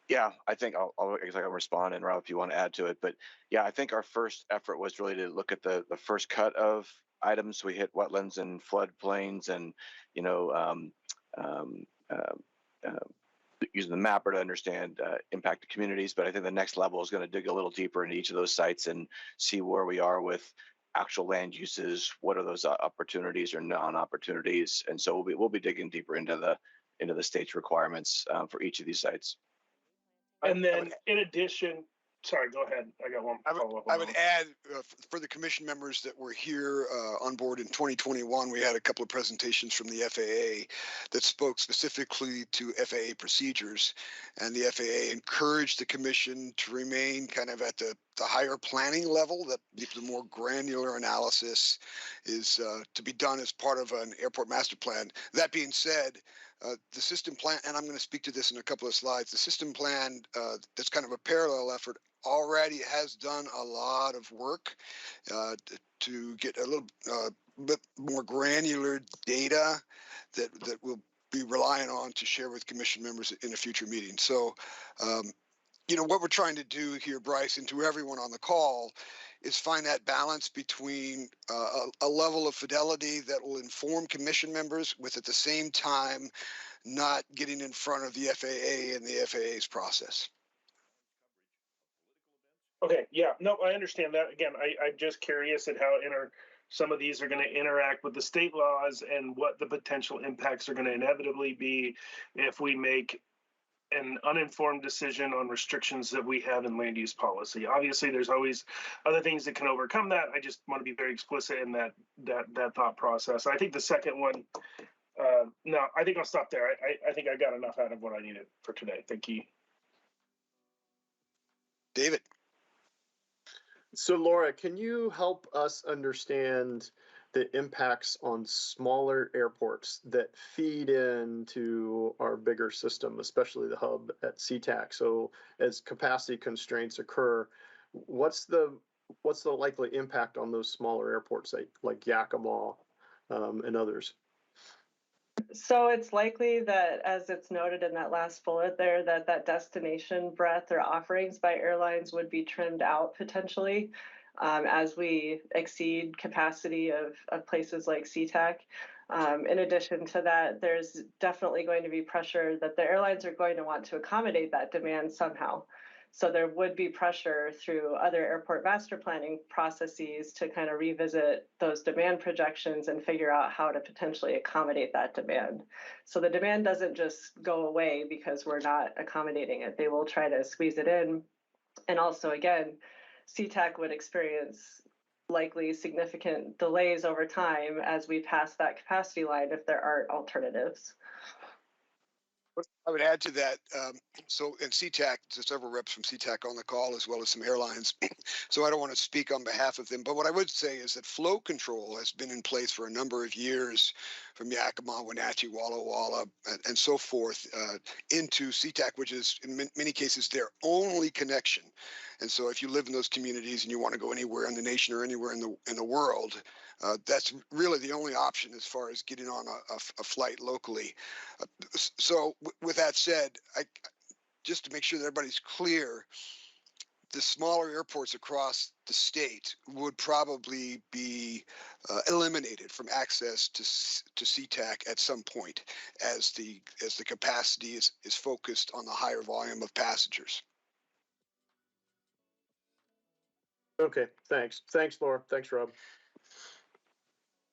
Yeah, I think I'll respond, and Rob, if you want to add to it. But yeah, I think our first effort was really to look at the first cut of items. We hit wetlands and floodplains, and you know, using the mapper to understand impact to communities. But I think the next level is going to dig a little deeper into each of those sites and see where we are with actual land uses. What are those opportunities or non-opportunities? And so we'll be digging deeper into the state's requirements for each of these sites. And then in addition, sorry, go ahead. I got one follow-up. I would add for the commission members that were here on board in 2021, we had a couple of presentations from the FAA that spoke specifically to FAA procedures, and the FAA encouraged the commission to remain kind of at the higher planning level, that the more granular analysis is to be done as part of an airport master plan. That being said, the system plan, and I'm going to speak to this in a couple of slides, the system plan that's kind of a parallel effort already has done a lot of work to get a little bit more granular data that we'll be relying on to share with commission members in a future meeting. So, you know, what we're trying to do here, Bryce, and to everyone on the call, is find that balance between a level of fidelity that will inform commission members with, at the same time, not getting in front of the FAA and the FAA's process. Okay, yeah, no, I understand that. Again, I'm just curious at how some of these are going to interact with the state laws and what the potential impacts are going to inevitably be if we make an uninformed decision on restrictions that we have in land use policy. Obviously, there's always other things that can overcome that. I just want to be very explicit in that thought process. I think the second one, no, I think I'll stop there. I think I got enough out of what I needed for today. Thank you. David. So Laura, can you help us understand the impacts on smaller airports that feed into our bigger system, especially the hub at Cacc? So as capacity constraints occur, what's the likely impact on those smaller airports like Yakima and others? So it's likely that, as it's noted in that last bullet there, that destination breadth or offerings by airlines would be trimmed out potentially as we exceed capacity of places like Cacc. In addition to that, there's definitely going to be pressure that the airlines are going to want to accommodate that demand somehow. So there would be pressure through other airport master planning processes to kind of revisit those demand projections and figure out how to potentially accommodate that demand. So the demand doesn't just go away because we're not accommodating it. They will try to squeeze it in. And also, again, Cacc would experience likely significant delays over time as we pass that capacity line if there aren't alternatives. I would add to that. So in Cacc, there's several reps from Cacc on the call, as well as some airlines. So I don't want to speak on behalf of them. But what I would say is that flow control has been in place for a number of years, from Yakima, Wenatchee, Walla Walla, and so forth, into Cacc, which is in many cases their only connection. And so if you live in those communities and you want to go anywhere in the nation or anywhere in the world, that's really the only option as far as getting on a flight locally. So with that said, just to make sure that everybody's clear, the smaller airports across the state would probably be eliminated from access to Cacc at some point as the capacity is focused on the higher volume of passengers. Okay, thanks. Thanks, Laura. Thanks, Rob.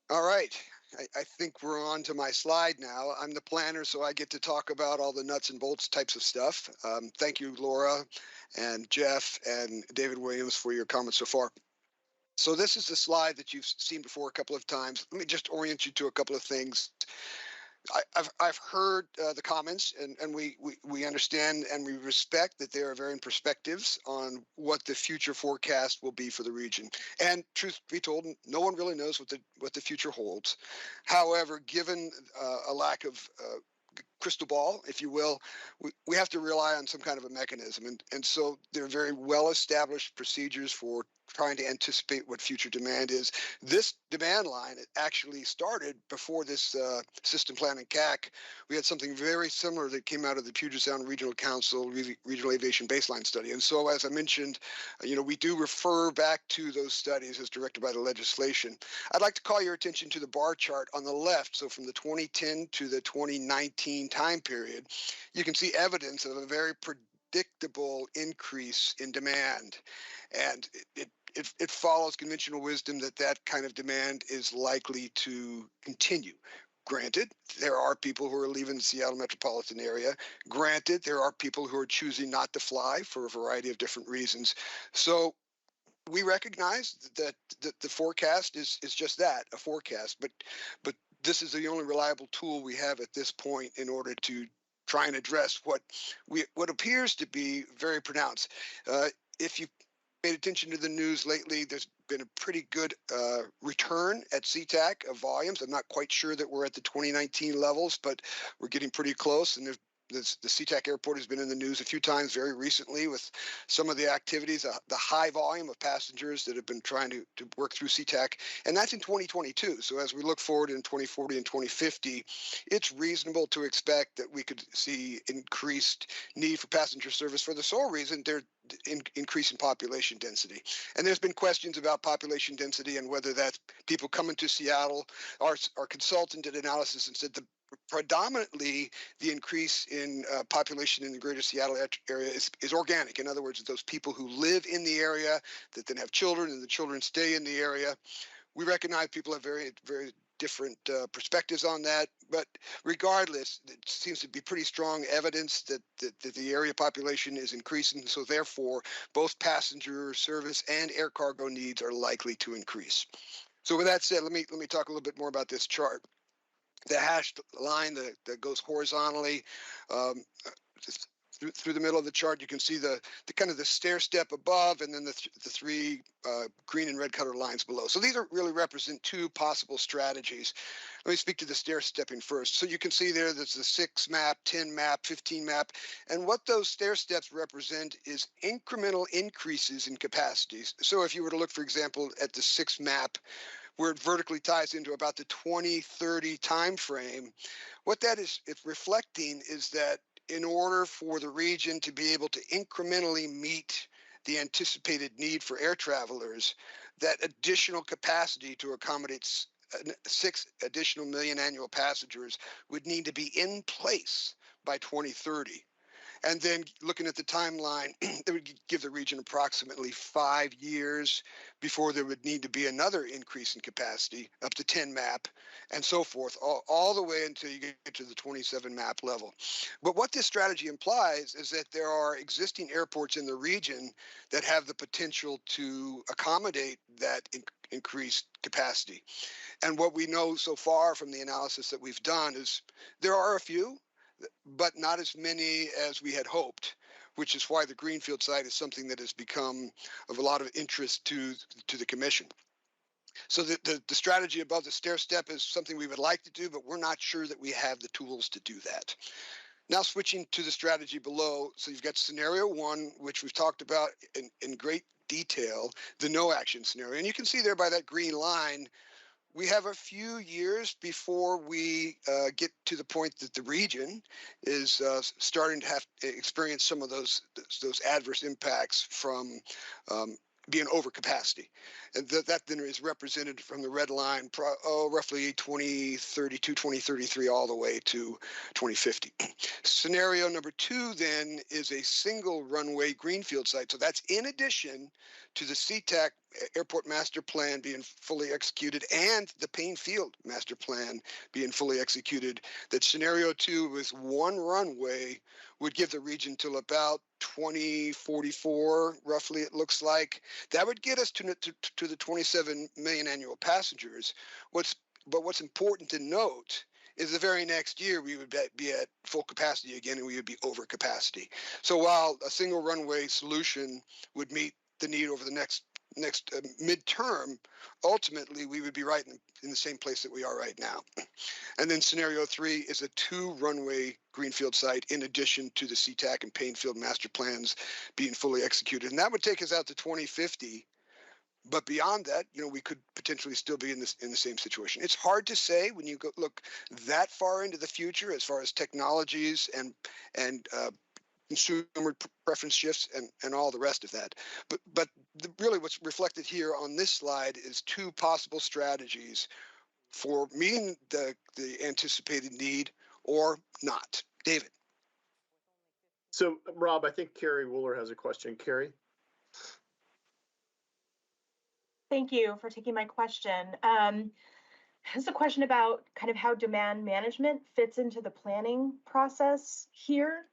All right. I think we're on to my slide now. I'm the planner, so I get to talk about all the nuts and bolts types of stuff. Thank you, Laura and Jeff and David Williams for your comments so far. So this is the slide that you've seen before a couple of times. Let me just orient you to a couple of things. I've heard the comments, and we understand and we respect that there are varying perspectives on what the future forecast will be for the region. And truth be told, no one really knows what the future holds. However, given a lack of crystal ball, if you will, we have to rely on some kind of a mechanism. And so there are very well-established procedures for trying to anticipate what future demand is. This demand line actually started before this system plan in Cacc. We had something very similar that came out of the Puget Sound Regional Council Regional Aviation Baseline Study. And so, as I mentioned, we do refer back to those studies as directed by the legislation. I'd like to call your attention to the bar chart on the left. So from the 2010 to the 2019 time period, you can see evidence of a very predictable increase in demand. And it follows conventional wisdom that kind of demand is likely to continue. Granted, there are people who are leaving the Seattle metropolitan area. Granted, there are people who are choosing not to fly for a variety of different reasons. So we recognize that the forecast is just that, a forecast. But this is the only reliable tool we have at this point in order to try and address what appears to be very pronounced. If you paid attention to the news lately, there's been a pretty good return at Cacc of volumes. I'm not quite sure that we're at the 2019 levels, but we're getting pretty close. And the Cacc airport has been in the news a few times very recently with some of the activities, the high volume of passengers that have been trying to work through Cacc. And that's in 2022. So as we look forward in 2040 and 2050, it's reasonable to expect that we could see increased need for passenger service for the sole reason they're increase in population density. And there's been questions about population density and whether that's people coming to Seattle. Our consultant did analysis and said that predominantly the increase in population in the greater Seattle area is organic. In other words, those people who live in the area that then have children and the children stay in the area. We recognize people have very, very different perspectives on that, but regardless, it seems to be pretty strong evidence that the area population is increasing. So therefore, both passenger service and air cargo needs are likely to increase. So with that said, let me talk a little bit more about this chart. The hashed line that goes horizontally through the middle of the chart, you can see the kind of the stair step above, and then the three green and red colored lines below. So these really represent two possible strategies. Let me speak to the stair stepping first. So you can see there that's the 6 map, 10 map, 15 map, and what those stair steps represent is incremental increases in capacities. So if you were to look, for example, at the 6 map, where it vertically ties into about the 2030 timeframe, what that is reflecting is that in order for the region to be able to incrementally meet the anticipated need for air travelers, that additional capacity to accommodate 6 additional million annual passengers would need to be in place by 2030. And then looking at the timeline, it would give the region approximately 5 years before there would need to be another increase in capacity up to 10 map and so forth, all the way until you get to the 27 map level. But what this strategy implies is that there are existing airports in the region that have the potential to accommodate that increased capacity. And what we know so far from the analysis that we've done is there are a few, but not as many as we had hoped, which is why the Greenfield site is something that has become of a lot of interest to the commission. So the strategy above the stair step is something we would like to do, but we're not sure that we have the tools to do that. Now switching to the strategy below, so you've got scenario 1, which we've talked about in great detail, the no action scenario. And you can see there by that green line, we have a few years before we get to the point that the region is starting to have to experience some of those adverse impacts from being over capacity. And that then is represented from the red line, roughly 2032, 2033, all the way to 2050. Scenario number 2 then is a single runway greenfield site. So that's in addition to the Cacc Airport Master Plan being fully executed and the Payne Field Master Plan being fully executed, that scenario 2 with one runway would give the region till about 2044, roughly, it looks like. That would get us to the 27 million annual passengers. But what's important to note is the very next year we would be at full capacity again, and we would be over capacity. So while a single runway solution would meet the need over the next midterm, ultimately we would be right in the same place that we are right now. And then scenario 3 is a 2-runway Greenfield site in addition to the Cacc and Payne Field master plans being fully executed. And that would take us out to 2050. But beyond that, we could potentially still be in the same situation. It's hard to say when you look that far into the future as far as technologies and consumer preference shifts and all the rest of that. But really what's reflected here on this slide is 2 possible strategies for meeting the anticipated need or not. David. So Rob, I think Carrie Wooler has a question. Carrie? Thank you for taking my question. This is a question about kind of how demand management fits into the planning process here.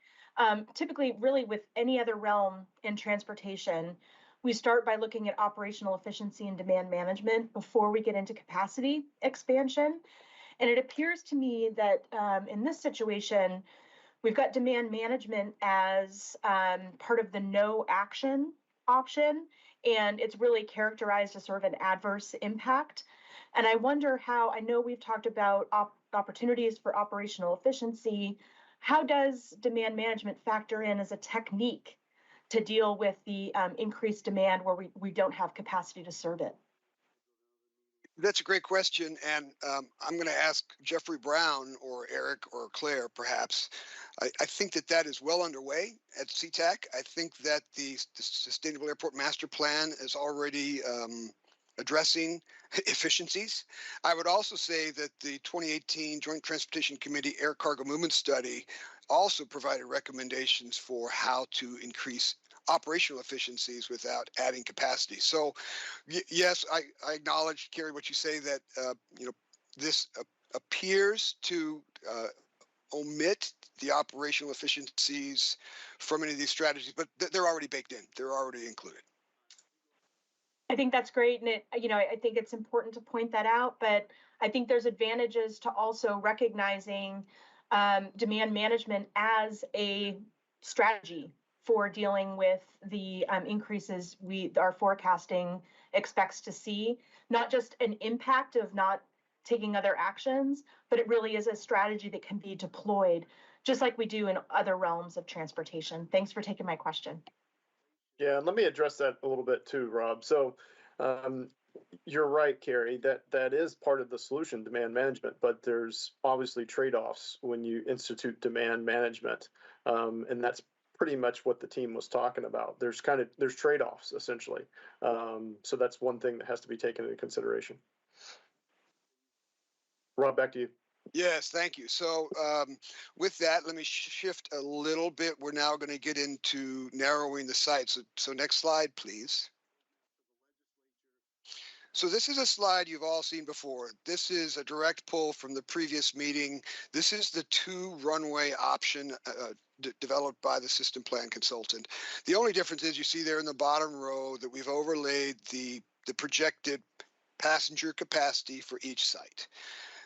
Typically, really with any other realm in transportation, we start by looking at operational efficiency and demand management before we get into capacity expansion. And it appears to me that in this situation, we've got demand management as part of the no action option, and it's really characterized as sort of an adverse impact. And I wonder how, I know we've talked about opportunities for operational efficiency. How does demand management factor in as a technique to deal with the increased demand where we don't have capacity to serve it? That's a great question, and I'm going to ask Jeffrey Brown or Eric or Claire, perhaps. I think that is well underway at Cacc. I think that the Sustainable Airport Master Plan is already addressing efficiencies. I would also say that the 2018 Joint Transportation Committee Air Cargo Movement Study also provided recommendations for how to increase operational efficiencies without adding capacity. So yes, I acknowledge, Carrie, what you say that this appears to omit the operational efficiencies from any of these strategies, but they're already baked in. They're already included. I think that's great, and I think it's important to point that out. But I think there's advantages to also recognizing demand management as a strategy for dealing with the increases our forecasting expects to see. Not just an impact of not taking other actions, but it really is a strategy that can be deployed, just like we do in other realms of transportation. Thanks for taking my question. Yeah, let me address that a little bit too, Rob. So you're right, Carrie, that is part of the solution, demand management, but there's obviously trade-offs when you institute demand management. And that's pretty much what the team was talking about. There's trade-offs essentially. So that's one thing that has to be taken into consideration. Rob, back to you. Yes, thank you. So with that, let me shift a little bit. We're now going to get into narrowing the sites. So next slide, please. So this is a slide you've all seen before. This is a direct pull from the previous meeting. This is the 2-runway option developed by the system plan consultant. The only difference is you see there in the bottom row that we've overlaid the projected passenger capacity for each site.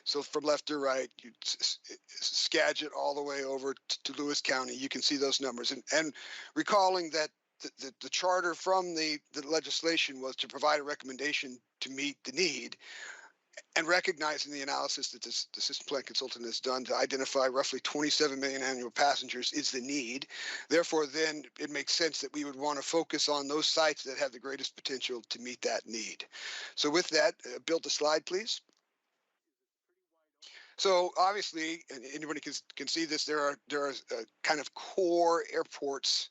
So from left to right, you sketch it all the way over to Lewis County. You can see those numbers. And recalling that the charter from the legislation was to provide a recommendation to meet the need, and recognizing the analysis that the system plan consultant has done to identify roughly 27 million annual passengers is the need. Therefore, then it makes sense that we would want to focus on those sites that have the greatest potential to meet that need. So with that, build a slide, please. So obviously, and anybody can see this, there are kind of core airports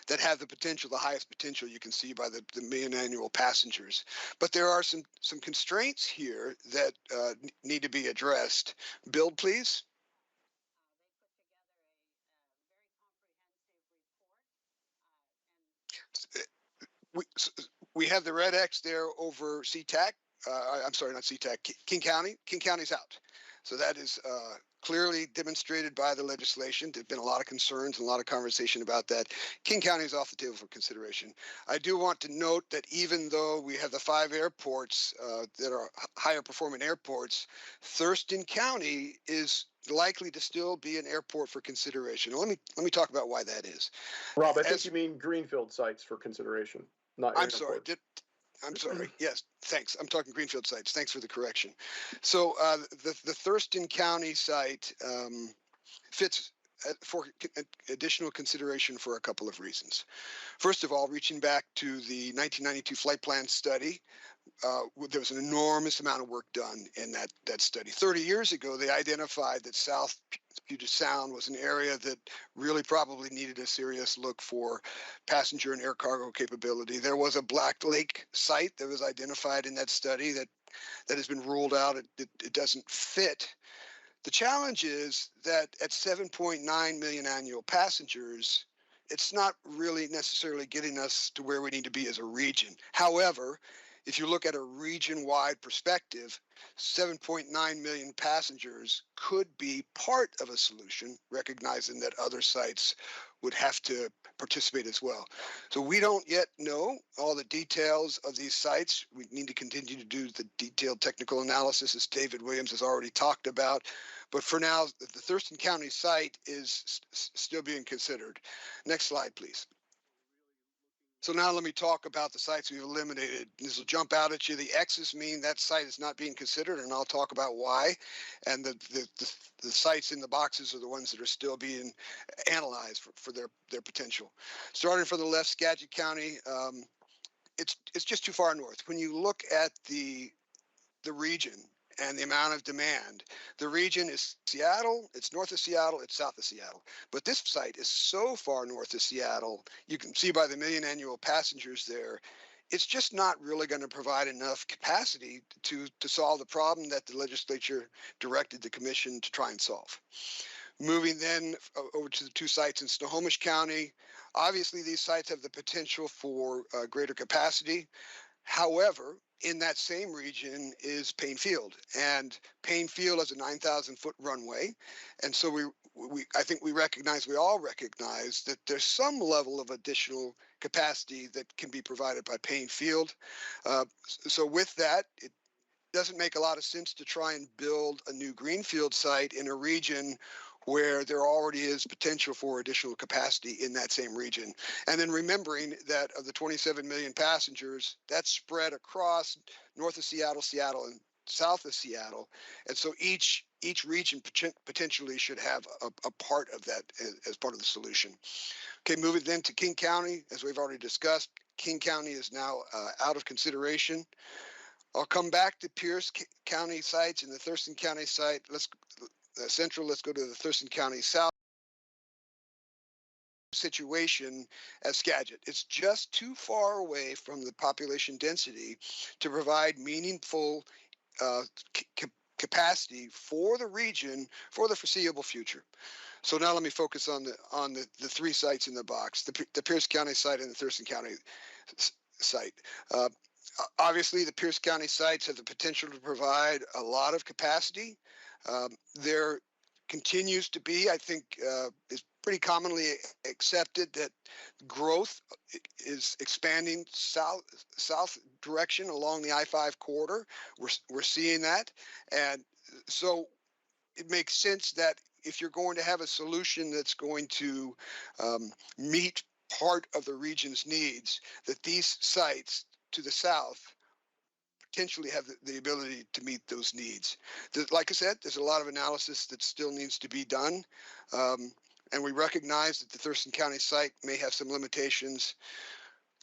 that have the potential, the highest potential you can see by the million annual passengers. But there are some constraints here that need to be addressed. Build, please. we have the red X there over CTAC. I'm sorry, not CTAC, King County. King County's out. So that is clearly demonstrated by the legislation. There've been a lot of concerns and a lot of conversation about that. King County is off the table for consideration. I do want to note that even though we have the 5 airports that are higher performing airports, Thurston County is likely to still be an airport for consideration. Let me talk about why that is. Rob, I think you mean Greenfield Sites for consideration, not I'm airports. sorry. I'm sorry. Yes, thanks. I'm talking Greenfield Sites. Thanks for the correction. So the Thurston County site fits for additional consideration for a couple of reasons. First of all, reaching back to the 1992 flight plan study, there was an enormous amount of work done in that study. 30 years ago, they identified that South Puget Sound was an area that really probably needed a serious look for passenger and air cargo capability. There was a Black Lake site that was identified in that study that has been ruled out. It doesn't fit. The challenge is that at 7.9 million annual passengers, it's not really necessarily getting us to where we need to be as a region. However, if you look at a region-wide perspective, 7.9 million passengers could be part of a solution, recognizing that other sites would have to participate as well. So we don't yet know all the details of these sites. We need to continue to do the detailed technical analysis, as David Williams has already talked about. But for now, the Thurston County site is still being considered. Next slide, please. So now let me talk about the sites we've eliminated. This will jump out at you. The X's mean that site is not being considered, and I'll talk about why. And the sites in the boxes are the ones that are still being analyzed for their potential. Starting from the left, Skagit County, it's just too far north. When you look at the region and the amount of demand, the region is Seattle, it's north of Seattle, it's south of Seattle. But this site is so far north of Seattle, you can see by the million annual passengers there, it's just not really going to provide enough capacity to solve the problem that the legislature directed the commission to try and solve. Moving then over to the 2 sites in Snohomish County, obviously these sites have the potential for greater capacity. However, in that same region is Payne Field, and Payne Field has a 9,000-foot runway, and so I think we all recognize that there's some level of additional capacity that can be provided by Payne Field. So with that, it doesn't make a lot of sense to try and build a new greenfield site in a region where there already is potential for additional capacity in that same region. And then remembering that of the 27 million passengers, that's spread across north of Seattle, Seattle, and south of Seattle. And so each region potentially should have a part of that as part of the solution. Okay, moving then to King County, as we've already discussed, King County is now out of consideration. I'll come back to Pierce County sites and the Thurston County site. Central, let's go to the Thurston County South situation as Skagit. It's just too far away from the population density to provide meaningful capacity for the region for the foreseeable future. So now let me focus on the 3 sites in the box, the Pierce County site and the Thurston County site. Obviously, the Pierce County sites have the potential to provide a lot of capacity. There continues to be, I think, is pretty commonly accepted that growth is expanding south direction along the I-5 corridor. We're seeing that, and so it makes sense that if you're going to have a solution that's going to meet part of the region's needs, that these sites to the south potentially have the ability to meet those needs. Like I said, there's a lot of analysis that still needs to be done. And we recognize that the Thurston County site may have some limitations.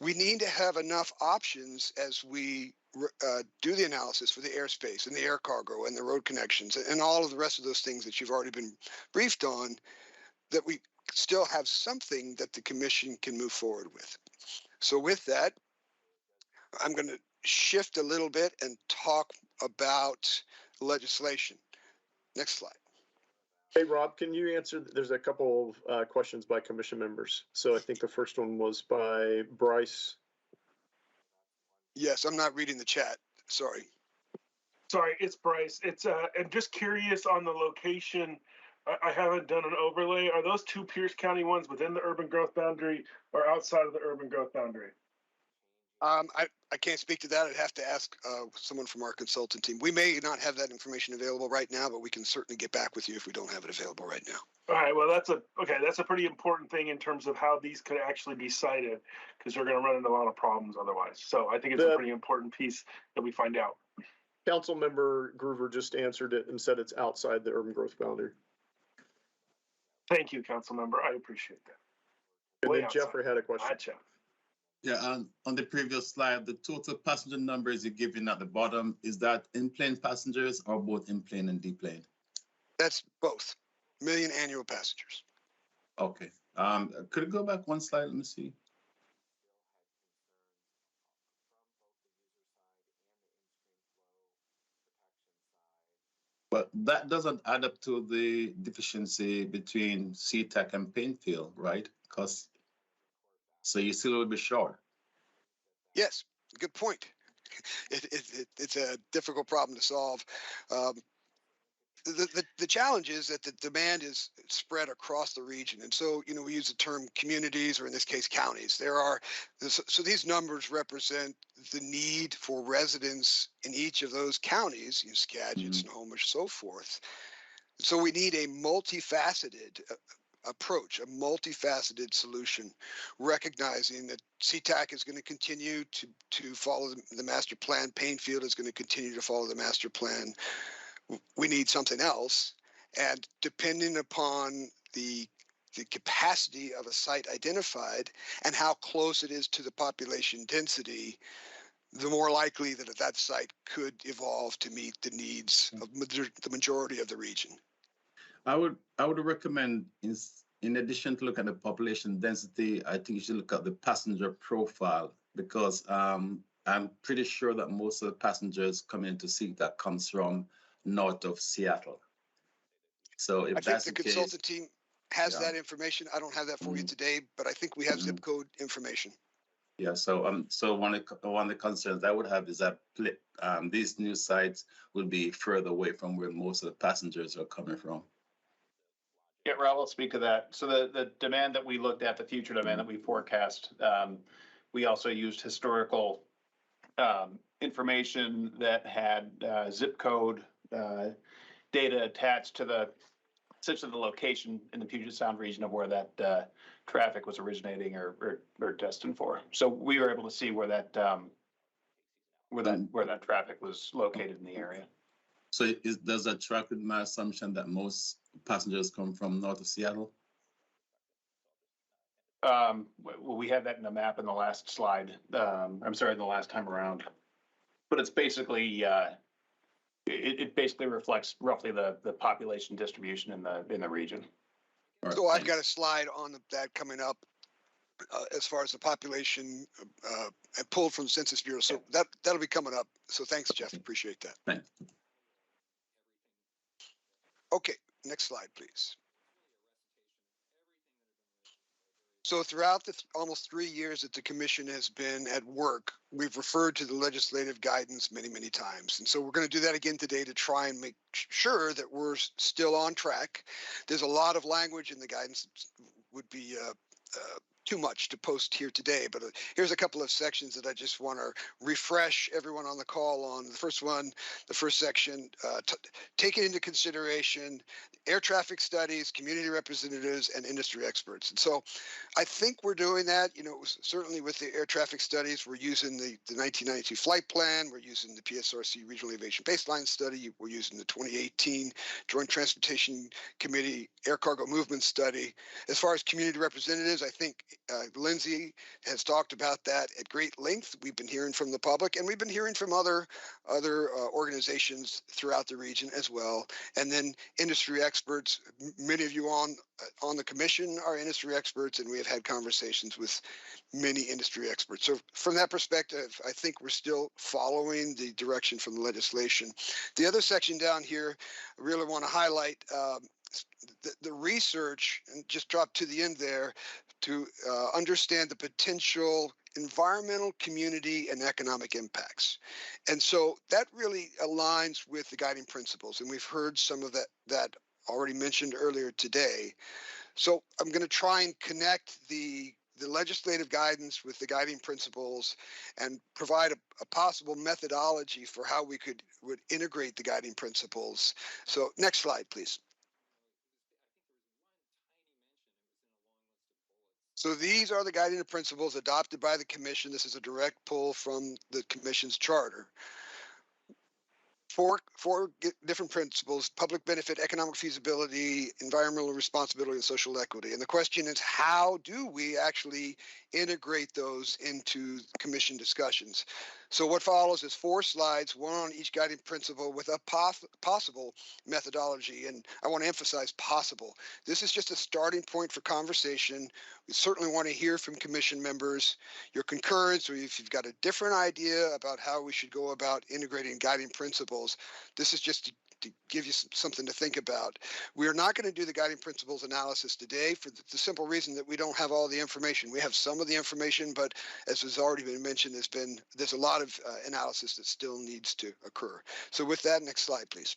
We need to have enough options as we do the analysis for the airspace and the air cargo and the road connections and all of the rest of those things that you've already been briefed on, that we still have something that the commission can move forward with. So with that, I'm going to shift a little bit and talk about legislation. Next slide. Hey, Rob, can you answer? There's a couple of questions by commission members. So I think the first one was by Bryce. Yes, I'm not reading the chat. Sorry. Sorry, it's Bryce. It's I'm just curious on the location. I haven't done an overlay. Are those two Pierce County ones within the urban growth boundary or outside of the urban growth boundary? I can't speak to that. I'd have to ask someone from our consultant team. We may not have that information available right now, but we can certainly get back with you if we don't have it available right now. All right. Well, that's a pretty important thing in terms of how these could actually be cited, because we're going to run into a lot of problems otherwise. So I think it's a pretty important piece that we find out. Councilmember Groover just answered it and said it's outside the urban growth boundary. Thank you, Councilmember. I appreciate that. And then Jeffrey had a question. Gotcha. Yeah, on the previous slide, the total passenger numbers you're giving at the bottom, is that in-plane passengers or both in-plane and deplane? That's both. Million annual passengers. Okay. Could it go back one slide? Let me see. But that doesn't add up to the deficiency between Cacc and Painfield, right? Because so you still will be short. Yes, good point. It's a difficult problem to solve. The challenge is that the demand is spread across the region. And so, we use the term communities, or in this case, counties. So these numbers represent the need for residents in each of those counties, Skagit, Snohomish, so forth. So we need a multifaceted approach, a multifaceted solution, recognizing that Cacc is going to continue to follow the master plan. Painfield is going to continue to follow the master plan. We need something else, and depending upon the capacity of a site identified and how close it is to the population density, the more likely that site could evolve to meet the needs of the majority of the region. I would recommend, in addition to look at the population density, I think you should look at the passenger profile, because I'm pretty sure that most of the passengers coming to Cacc comes from north of Seattle. So if that's the case, I think the consultant team has that information. I don't have that for you today, but I think we have zip code information. Yeah. So one of the concerns I would have is that these new sites will be further away from where most of the passengers are coming from. Yeah, Rob, I'll speak to that. So the demand that we looked at, the future demand that we forecast, we also used historical information that had zip code data attached to essentially the location in the Puget Sound region of where that traffic was originating or destined for. So we were able to see where that traffic was located in the area. So does that track with my assumption that most passengers come from north of Seattle? Well, we had that in the map in the last slide. I'm sorry, the last time around. But it's basically it basically reflects roughly the population distribution in the region. Right, so I've got a slide on that coming up as far as the population pulled from the Census Bureau. So that'll be coming up. So thanks, Jeff. Appreciate that. Thanks. Okay, next slide, please. So throughout the almost 3 years that the commission has been at work, we've referred to the legislative guidance many, many times. And so we're going to do that again today to try and make sure that we're still on track. There's a lot of language in the guidance that would be too much to post here today, but here's a couple of sections that I just want to refresh everyone on the call on. The first section, taking into consideration air traffic studies, community representatives, and industry experts. And so I think we're doing that. It was certainly with the air traffic studies, we're using the 1992 flight plan, we're using the PSRC Regional Aviation Baseline Study, we're using the 2018 Joint Transportation Committee Air Cargo Movement Study. As far as community representatives, I think Lindsay has talked about that at great length. We've been hearing from the public, and we've been hearing from other organizations throughout the region as well. And then industry experts. Many of you on the commission are industry experts, and we have had conversations with many industry experts. So from that perspective, I think we're still following the direction from the legislation. The other section down here, I really want to highlight the research, and just drop to the end there, to understand the potential environmental, community, and economic impacts. And so that really aligns with the guiding principles. And we've heard some of that already mentioned earlier today. So I'm going to try and connect the legislative guidance with the guiding principles and provide a possible methodology for how we would integrate the guiding principles. So next slide, please. So these are the guiding principles adopted by the commission. This is a direct pull from the commission's charter. Four different principles: public benefit, economic feasibility, environmental responsibility, and social equity. And the question is, how do we actually integrate those into commission discussions? So what follows is 4 slides, one on each guiding principle with a possible methodology. And I want to emphasize possible. This is just a starting point for conversation. We certainly want to hear from commission members, your concurrence, or if you've got a different idea about how we should go about integrating guiding principles. This is just to give you something to think about. We are not going to do the guiding principles analysis today for the simple reason that we don't have all the information. We have some of the information, but as has already been mentioned, there's a lot of analysis that still needs to occur. So with that, next slide, please.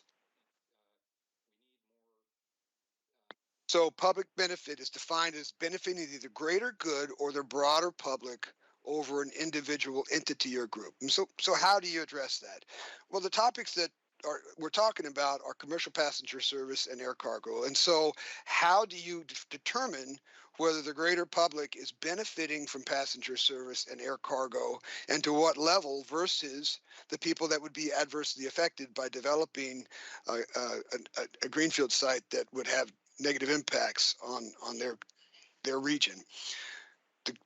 So public benefit is defined as benefiting the greater good or the broader public over an individual entity or group. And so how do you address that? Well, the topics that we're talking about are commercial passenger service and air cargo. And so how do you determine whether the greater public is benefiting from passenger service and air cargo, and to what level, versus the people that would be adversely affected by developing a greenfield site that would have negative impacts on their region?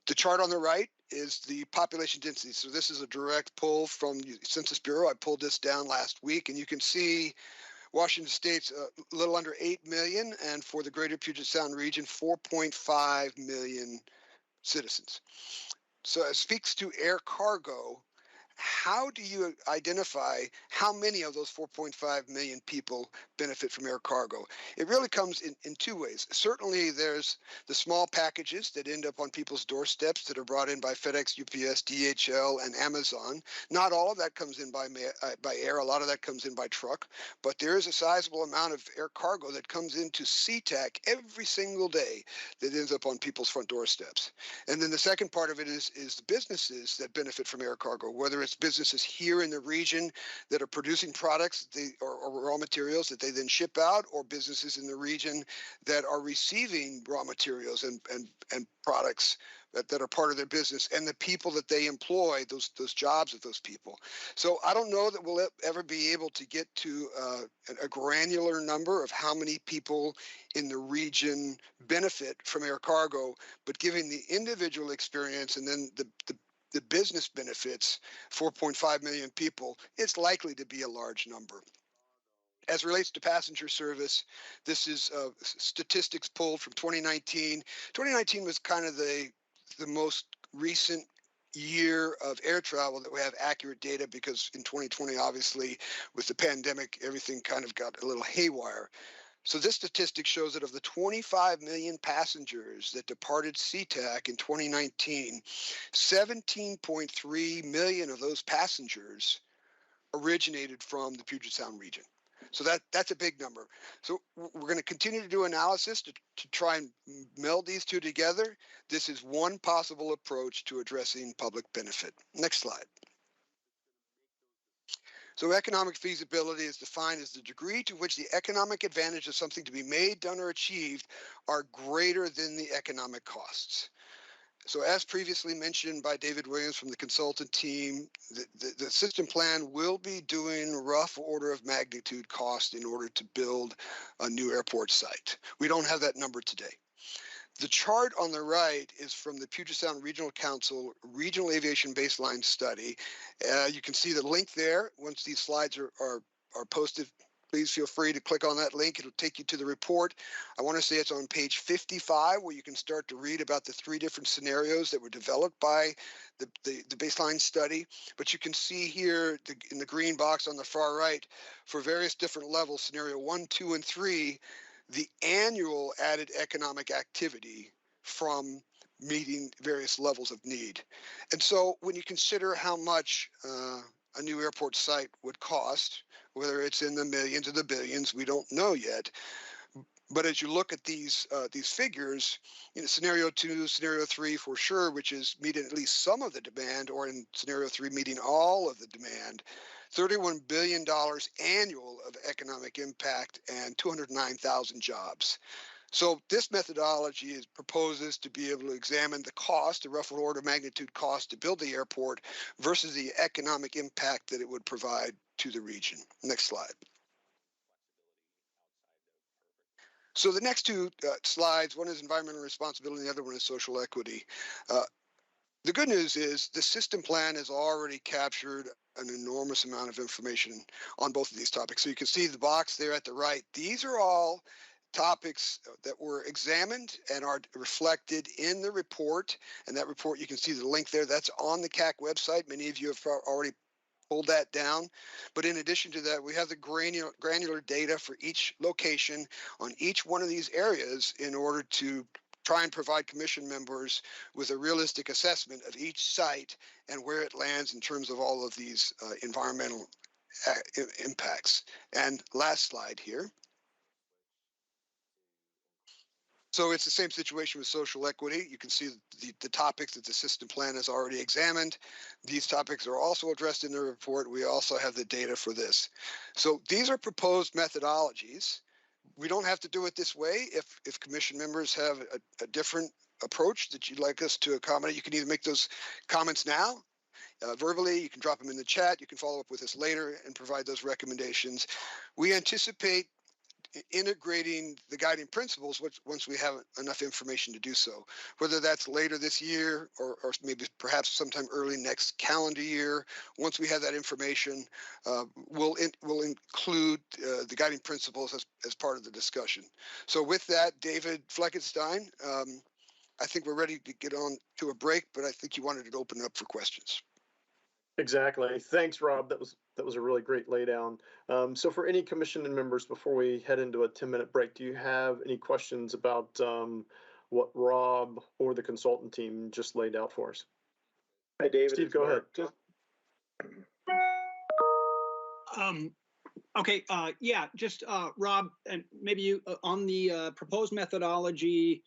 The chart on the right is the population density. So this is a direct pull from the Census Bureau. I pulled this down last week, and you can see Washington State's a little under 8 million, and for the greater Puget Sound region, 4.5 million citizens. So it speaks to air cargo. How do you identify how many of those 4.5 million people benefit from air cargo? It really comes in 2 ways. Certainly, there's the small packages that end up on people's doorsteps that are brought in by FedEx, UPS, DHL, and Amazon. Not all of that comes in by air. A lot of that comes in by truck. But there is a sizable amount of air cargo that comes into Cacc every single day that ends up on people's front doorsteps. And then the second part of it is the businesses that benefit from air cargo, whether it's businesses here in the region that are producing products or raw materials that they then ship out, or businesses in the region that are receiving raw materials and products that are part of their business, and the people that they employ, those jobs of those people. So I don't know that we'll ever be able to get to a granular number of how many people in the region benefit from air cargo, but given the individual experience and then the business benefits, 4.5 million people, it's likely to be a large number. As relates to passenger service, this is statistics pulled from 2019. 2019 was kind of the most recent year of air travel that we have accurate data, because in 2020, obviously, with the pandemic, everything kind of got a little haywire. So this statistic shows that of the 25 million passengers that departed Cacc in 2019, 17.3 million of those passengers originated from the Puget Sound region. So that's a big number. So we're going to continue to do analysis to try and meld these two together. This is one possible approach to addressing public benefit. Next slide. So economic feasibility is defined as the degree to which the economic advantage of something to be made, done, or achieved are greater than the economic costs. So as previously mentioned by David Williams from the consultant team, the system plan will be doing rough order of magnitude cost in order to build a new airport site. We don't have that number today. The chart on the right is from the Puget Sound Regional Council Regional Aviation Baseline Study. You can see the link there. Once these slides are posted, please feel free to click on that link. It'll take you to the report. I want to say it's on page 55, where you can start to read about the 3 different scenarios that were developed by the baseline study. But you can see here in the green box on the far right, for various different levels, scenario 1, 2, and 3, the annual added economic activity from meeting various levels of need. And so when you consider how much a new airport site would cost, whether it's in the millions or the billions, we don't know yet. But as you look at these figures, scenario 2, scenario 3 for sure, which is meeting at least some of the demand, or in scenario 3, meeting all of the demand, $31 billion annual of economic impact and 209,000 jobs. So this methodology proposes to be able to examine the cost, the rough order of magnitude cost to build the airport versus the economic impact that it would provide to the region. Next slide. So the next two slides, one is environmental responsibility, and the other one is social equity. The good news is the system plan has already captured an enormous amount of information on both of these topics. So you can see the box there at the right. These are all topics that were examined and are reflected in the report. And that report, you can see the link there. That's on the Cacc website. Many of you have already pulled that down. But in addition to that, we have the granular data for each location on each one of these areas in order to try and provide commission members with a realistic assessment of each site and where it lands in terms of all of these environmental impacts. And last slide here. So it's the same situation with social equity. You can see the topics that the system plan has already examined. These topics are also addressed in the report. We also have the data for this. So these are proposed methodologies. We don't have to do it this way. If commission members have a different approach that you'd like us to accommodate, you can either make those comments now, verbally, you can drop them in the chat, you can follow up with us later and provide those recommendations. We anticipate integrating the guiding principles once we have enough information to do so, whether that's later this year or maybe perhaps sometime early next calendar year. Once we have that information, we'll include the guiding principles as part of the discussion. So with that, David Fleckenstein, I think we're ready to get on to a break, but I think you wanted to open it up for questions. Exactly. Thanks, Rob. That was a really great laydown. So for any commission members, before we head into a 10-minute break, do you have any questions about what Rob or the consultant team just laid out for us? Hi, David. Steve, go ahead. Okay. Yeah, just Rob, and maybe you on the proposed methodology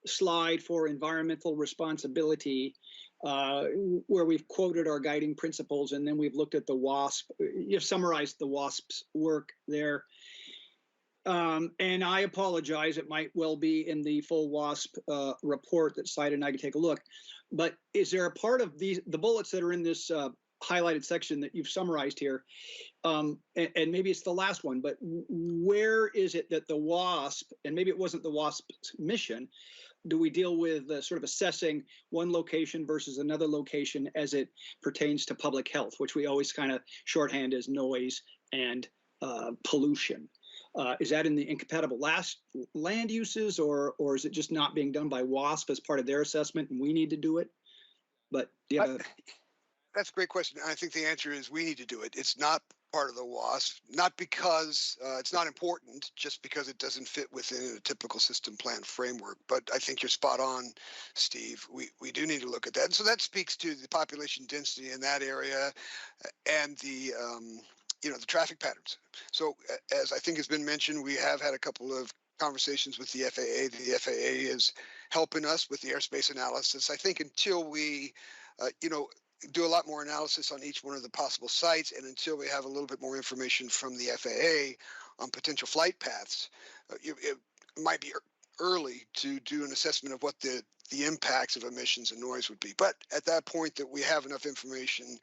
slide for environmental responsibility, where we've quoted our guiding principles, and then we've looked at the WASP. You've summarized the WASP's work there. And I apologize, it might well be in the full WASP report that Saida and I can take a look. But is there a part of the bullets that are in this highlighted section that you've summarized here, and maybe it's the last one, but where is it that the WASP, and maybe it wasn't the WASP's mission, do we deal with sort of assessing one location versus another location as it pertains to public health, which we always kind of shorthand as noise and pollution? Is that in the incompatible land uses, or is it just not being done by WASP as part of their assessment and we need to do it? But do you have That's a great question. I think the answer is we need to do it. It's not part of the WASP, not because it's not important, just because it doesn't fit within a typical system plan framework. But I think you're spot on, Steve. We do need to look at that. And so that speaks to the population density in that area and the the traffic patterns. So as I think has been mentioned, we have had a couple of conversations with the FAA. The FAA is helping us with the airspace analysis. I think until we, do a lot more analysis on each one of the possible sites, and until we have a little bit more information from the FAA on potential flight paths, it might be early to do an assessment of what the impacts of emissions and noise would be. But at that point that we have enough information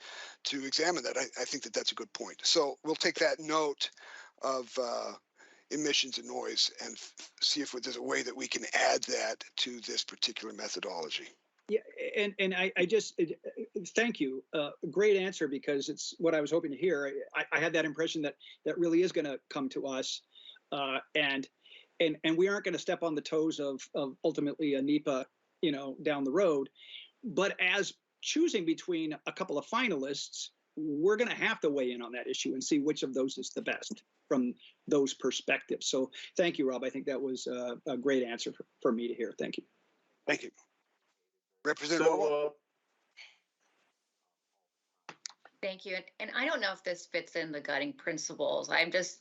to examine that, I think that that's a good point. So we'll take that note of emissions and noise and see if there's a way that we can add that to this particular methodology. Yeah, and I just thank you. Great answer, because it's what I was hoping to hear. I had that impression that really is going to come to us, and we aren't going to step on the toes of ultimately a NEPA, down the road. But as choosing between a couple of finalists, we're going to have to weigh in on that issue and see which of those is the best from those perspectives. So thank you, Rob. I think that was a great answer for me to hear. Thank you. Thank you. Representative Orwell? Thank you. And I don't know if this fits in the guiding principles. I'm just,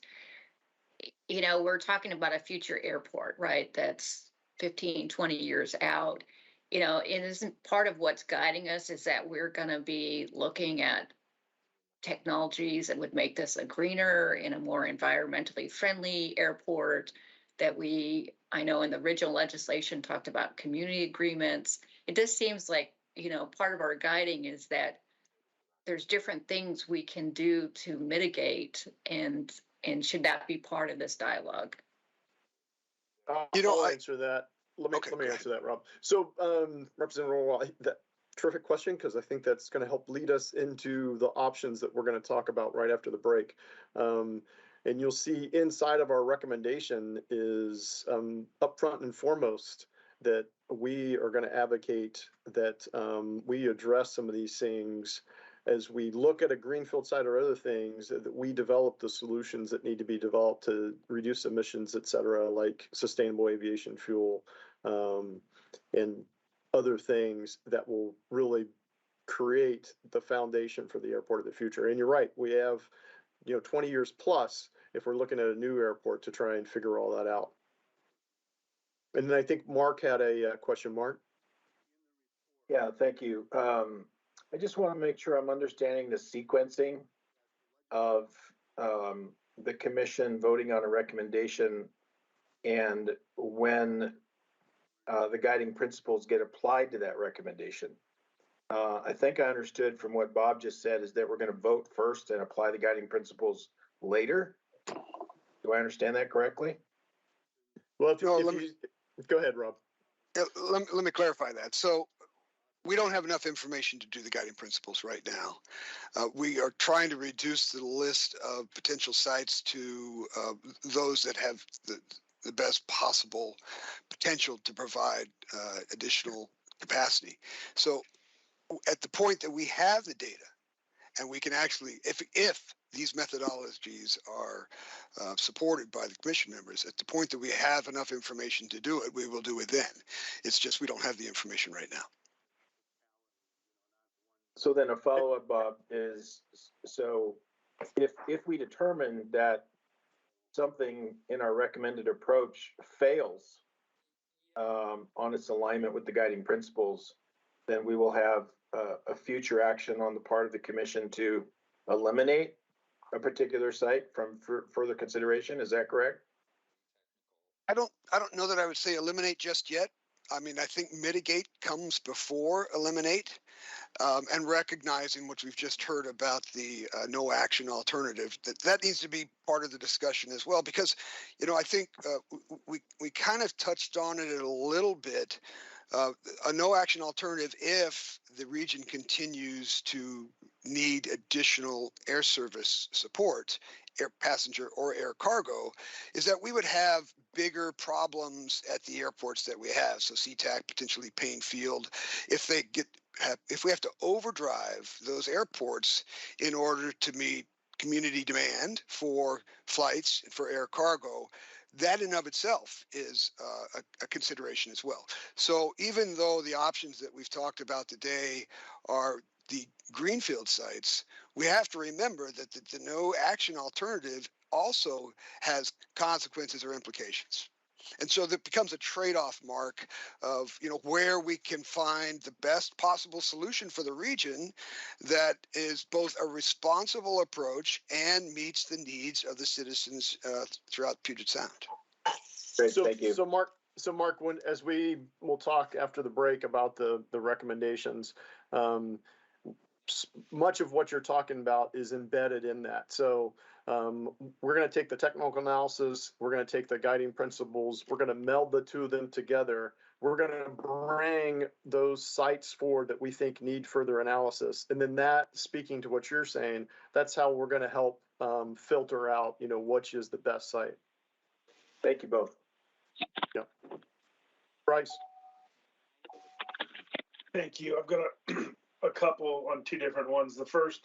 we're talking about a future airport, right? That's 15, 20 years out. It isn't part of what's guiding us is that we're going to be looking at technologies that would make this a greener and a more environmentally friendly airport that I know in the original legislation talked about community agreements. It just seems like, part of our guiding is that there's different things we can do to mitigate, and should that be part of this dialogue? I'll answer that. Let me answer that, Rob. So, Representative Orwell, that terrific question, because I think that's going to help lead us into the options that we're going to talk about right after the break. And you'll see inside of our recommendation is upfront and foremost that we are going to advocate that we address some of these things as we look at a greenfield site or other things, that we develop the solutions that need to be developed to reduce emissions, et cetera, like sustainable aviation fuel and other things that will really create the foundation for the airport of the future. And you're right, we have 20 years plus if we're looking at a new airport to try and figure all that out. And then I think Mark had a question. Mark? Yeah, thank you. I just want to make sure I'm understanding the sequencing of the commission voting on a recommendation and when the guiding principles get applied to that recommendation. I think I understood from what Bob just said is that we're going to vote first and apply the guiding principles later. Do I understand that correctly? Well, go ahead, Rob. Let me clarify that. So we don't have enough information to do the guiding principles right now. We are trying to reduce the list of potential sites to those that have the best possible potential to provide additional capacity. So at the point that we have the data and we can actually, if these methodologies are supported by the commission members, at the point that we have enough information to do it, we will do it then. It's just we don't have the information right now. So then a follow-up, Bob, is so if we determine that something in our recommended approach fails on its alignment with the guiding principles, then we will have a future action on the part of the commission to eliminate a particular site from further consideration. Is that correct? I don't know that I would say eliminate just yet. I mean, I think mitigate comes before eliminate, and recognizing what we've just heard about the no action alternative, that needs to be part of the discussion as well, because, I think we kind of touched on it a little bit. A no action alternative, if the region continues to need additional air service support, air passenger or air cargo, is that we would have bigger problems at the airports that we have. So SeaTac, potentially Payne Field, if we have to overdrive those airports in order to meet community demand for flights and for air cargo, that in of itself is a consideration as well. So even though the options that we've talked about today are the greenfield sites, we have to remember that the no action alternative also has consequences or implications. And so that becomes a trade-off, Mark, of where we can find the best possible solution for the region that is both a responsible approach and meets the needs of the citizens throughout Puget Sound. Great, thank you. So Mark, as we will talk after the break about the recommendations, much of what you're talking about is embedded in that. So we're going to take the technical analysis, we're going to take the guiding principles, we're going to meld the two of them together. We're going to bring those sites forward that we think need further analysis. And then that, speaking to what you're saying, that's how we're going to help filter out, which is the best site. Thank you both. Yeah. Bryce. Thank you. I've got a couple on two different ones. The first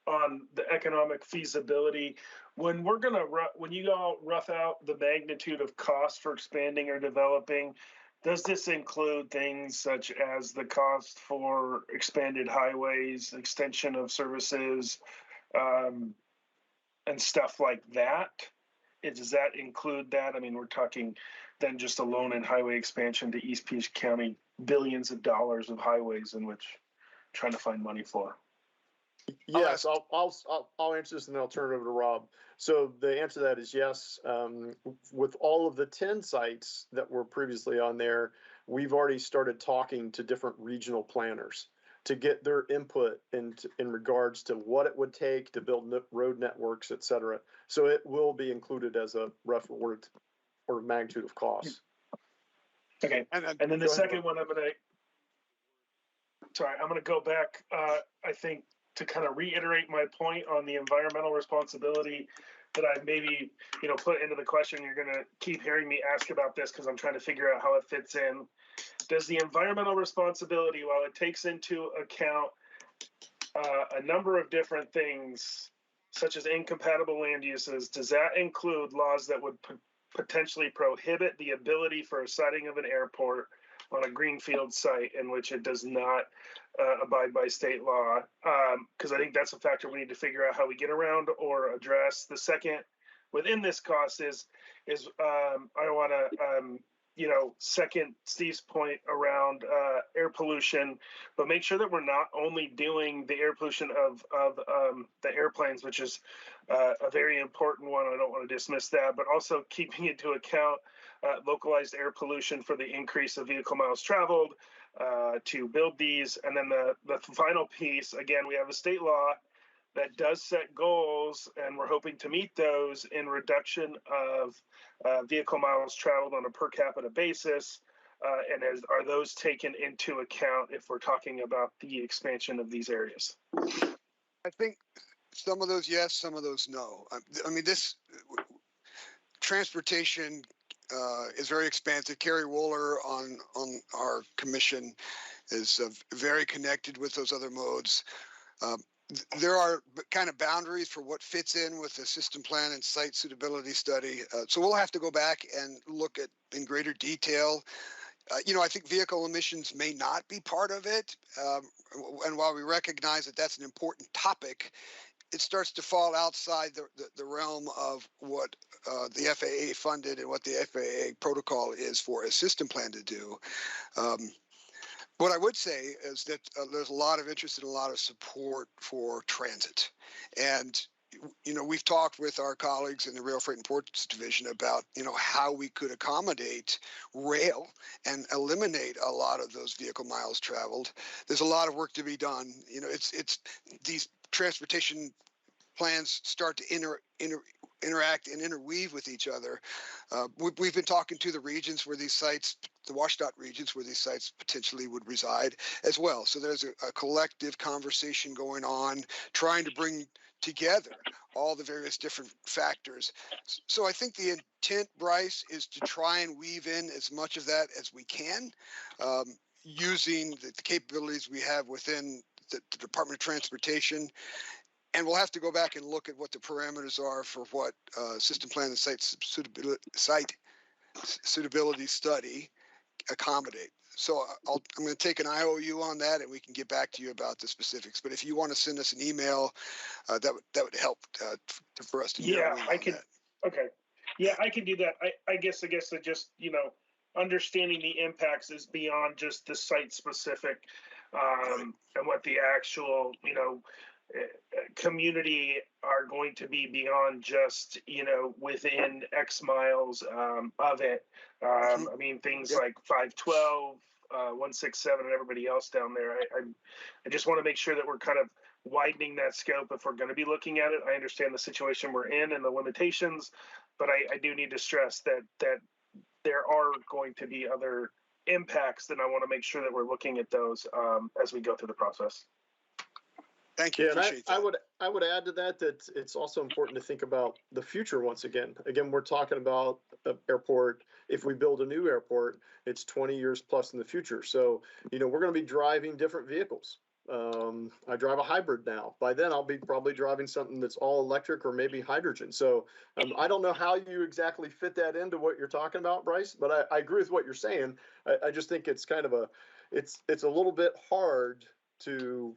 on the economic feasibility. When you all rough out the magnitude of cost for expanding or developing Does this include things such as the cost for expanded highways, extension of services, and stuff like that? Does that include that? I mean, we're talking then just alone in highway expansion to East Peach County, billions of dollars of highways in which trying to find money for. Yes, I'll answer this and then I'll turn it over to Rob. So the answer to that is yes. With all of the 10 sites that were previously on there, we've already started talking to different regional planners to get their input in regards to what it would take to build road networks, et cetera. So it will be included as a rough order of magnitude of costs. Okay, and then the second one, I'm gonna go back, I think, to kind of reiterate my point on the environmental responsibility that I maybe, put into the question. You're gonna keep hearing me ask about this because I'm trying to figure out how it fits in. Does the environmental responsibility, while it takes into account a number of different things, such as incompatible land uses, does that include laws that would potentially prohibit the ability for a siting of an airport on a greenfield site in which it does not abide by state law? Because I think that's a factor we need to figure out how we get around or address. The second within this cost is I want to second Steve's point around air pollution, but make sure that we're not only doing the air pollution of the airplanes, which is a very important one. I don't want to dismiss that, but also keeping into account localized air pollution for the increase of vehicle miles traveled to build these. And then the final piece, again, we have a state law that does set goals, and we're hoping to meet those in reduction of vehicle miles traveled on a per capita basis. And are those taken into account if we're talking about the expansion of these areas? I think some of those yes, some of those no. I mean, this transportation is very expansive. Kerry Wooler on our commission is very connected with those other modes. There are kind of boundaries for what fits in with the system plan and site suitability study. So we'll have to go back and look at in greater detail. I think vehicle emissions may not be part of it. And while we recognize that that's an important topic, it starts to fall outside the realm of what the FAA funded and what the FAA protocol is for a system plan to do. What I would say is that there's a lot of interest and a lot of support for transit. And, we've talked with our colleagues in the Rail Freight and Ports Division about, how we could accommodate rail and eliminate a lot of those vehicle miles traveled. There's a lot of work to be done. It's these transportation plans start to interact and interweave with each other. We've been talking to the regions where these sites, the WashDOT regions where these sites potentially would reside as well. So there's a collective conversation going on, trying to bring together all the various different factors. So I think the intent, Bryce, is to try and weave in as much of that as we can, using the capabilities we have within the Department of Transportation. And we'll have to go back and look at what the parameters are for what system plan and site suitability study accommodate. So I'm going to take an IOU on that, and we can get back to you about the specifics. But if you want to send us an email, that would help for us to know. Yeah, I can. Okay. Yeah, I can do that. I guess that just understanding the impacts is beyond just the site specific, and what the actual community are going to be beyond just within X miles of it. I mean, things like 512, 167, and everybody else down there. I just want to make sure that we're kind of widening that scope if we're going to be looking at it. I understand the situation we're in and the limitations, but I do need to stress that there are going to be other impacts, and I want to make sure that we're looking at those as we go through the process. Thank you. Yeah, and I would add to that it's also important to think about the future once again. Again, we're talking about an airport. If we build a new airport, it's 20 years plus in the future. So, we're going to be driving different vehicles. I drive a hybrid now. By then I'll be probably driving something that's all electric or maybe hydrogen. So I don't know how you exactly fit that into what you're talking about, Bryce, but I agree with what you're saying. I just think it's kind of it's a little bit hard to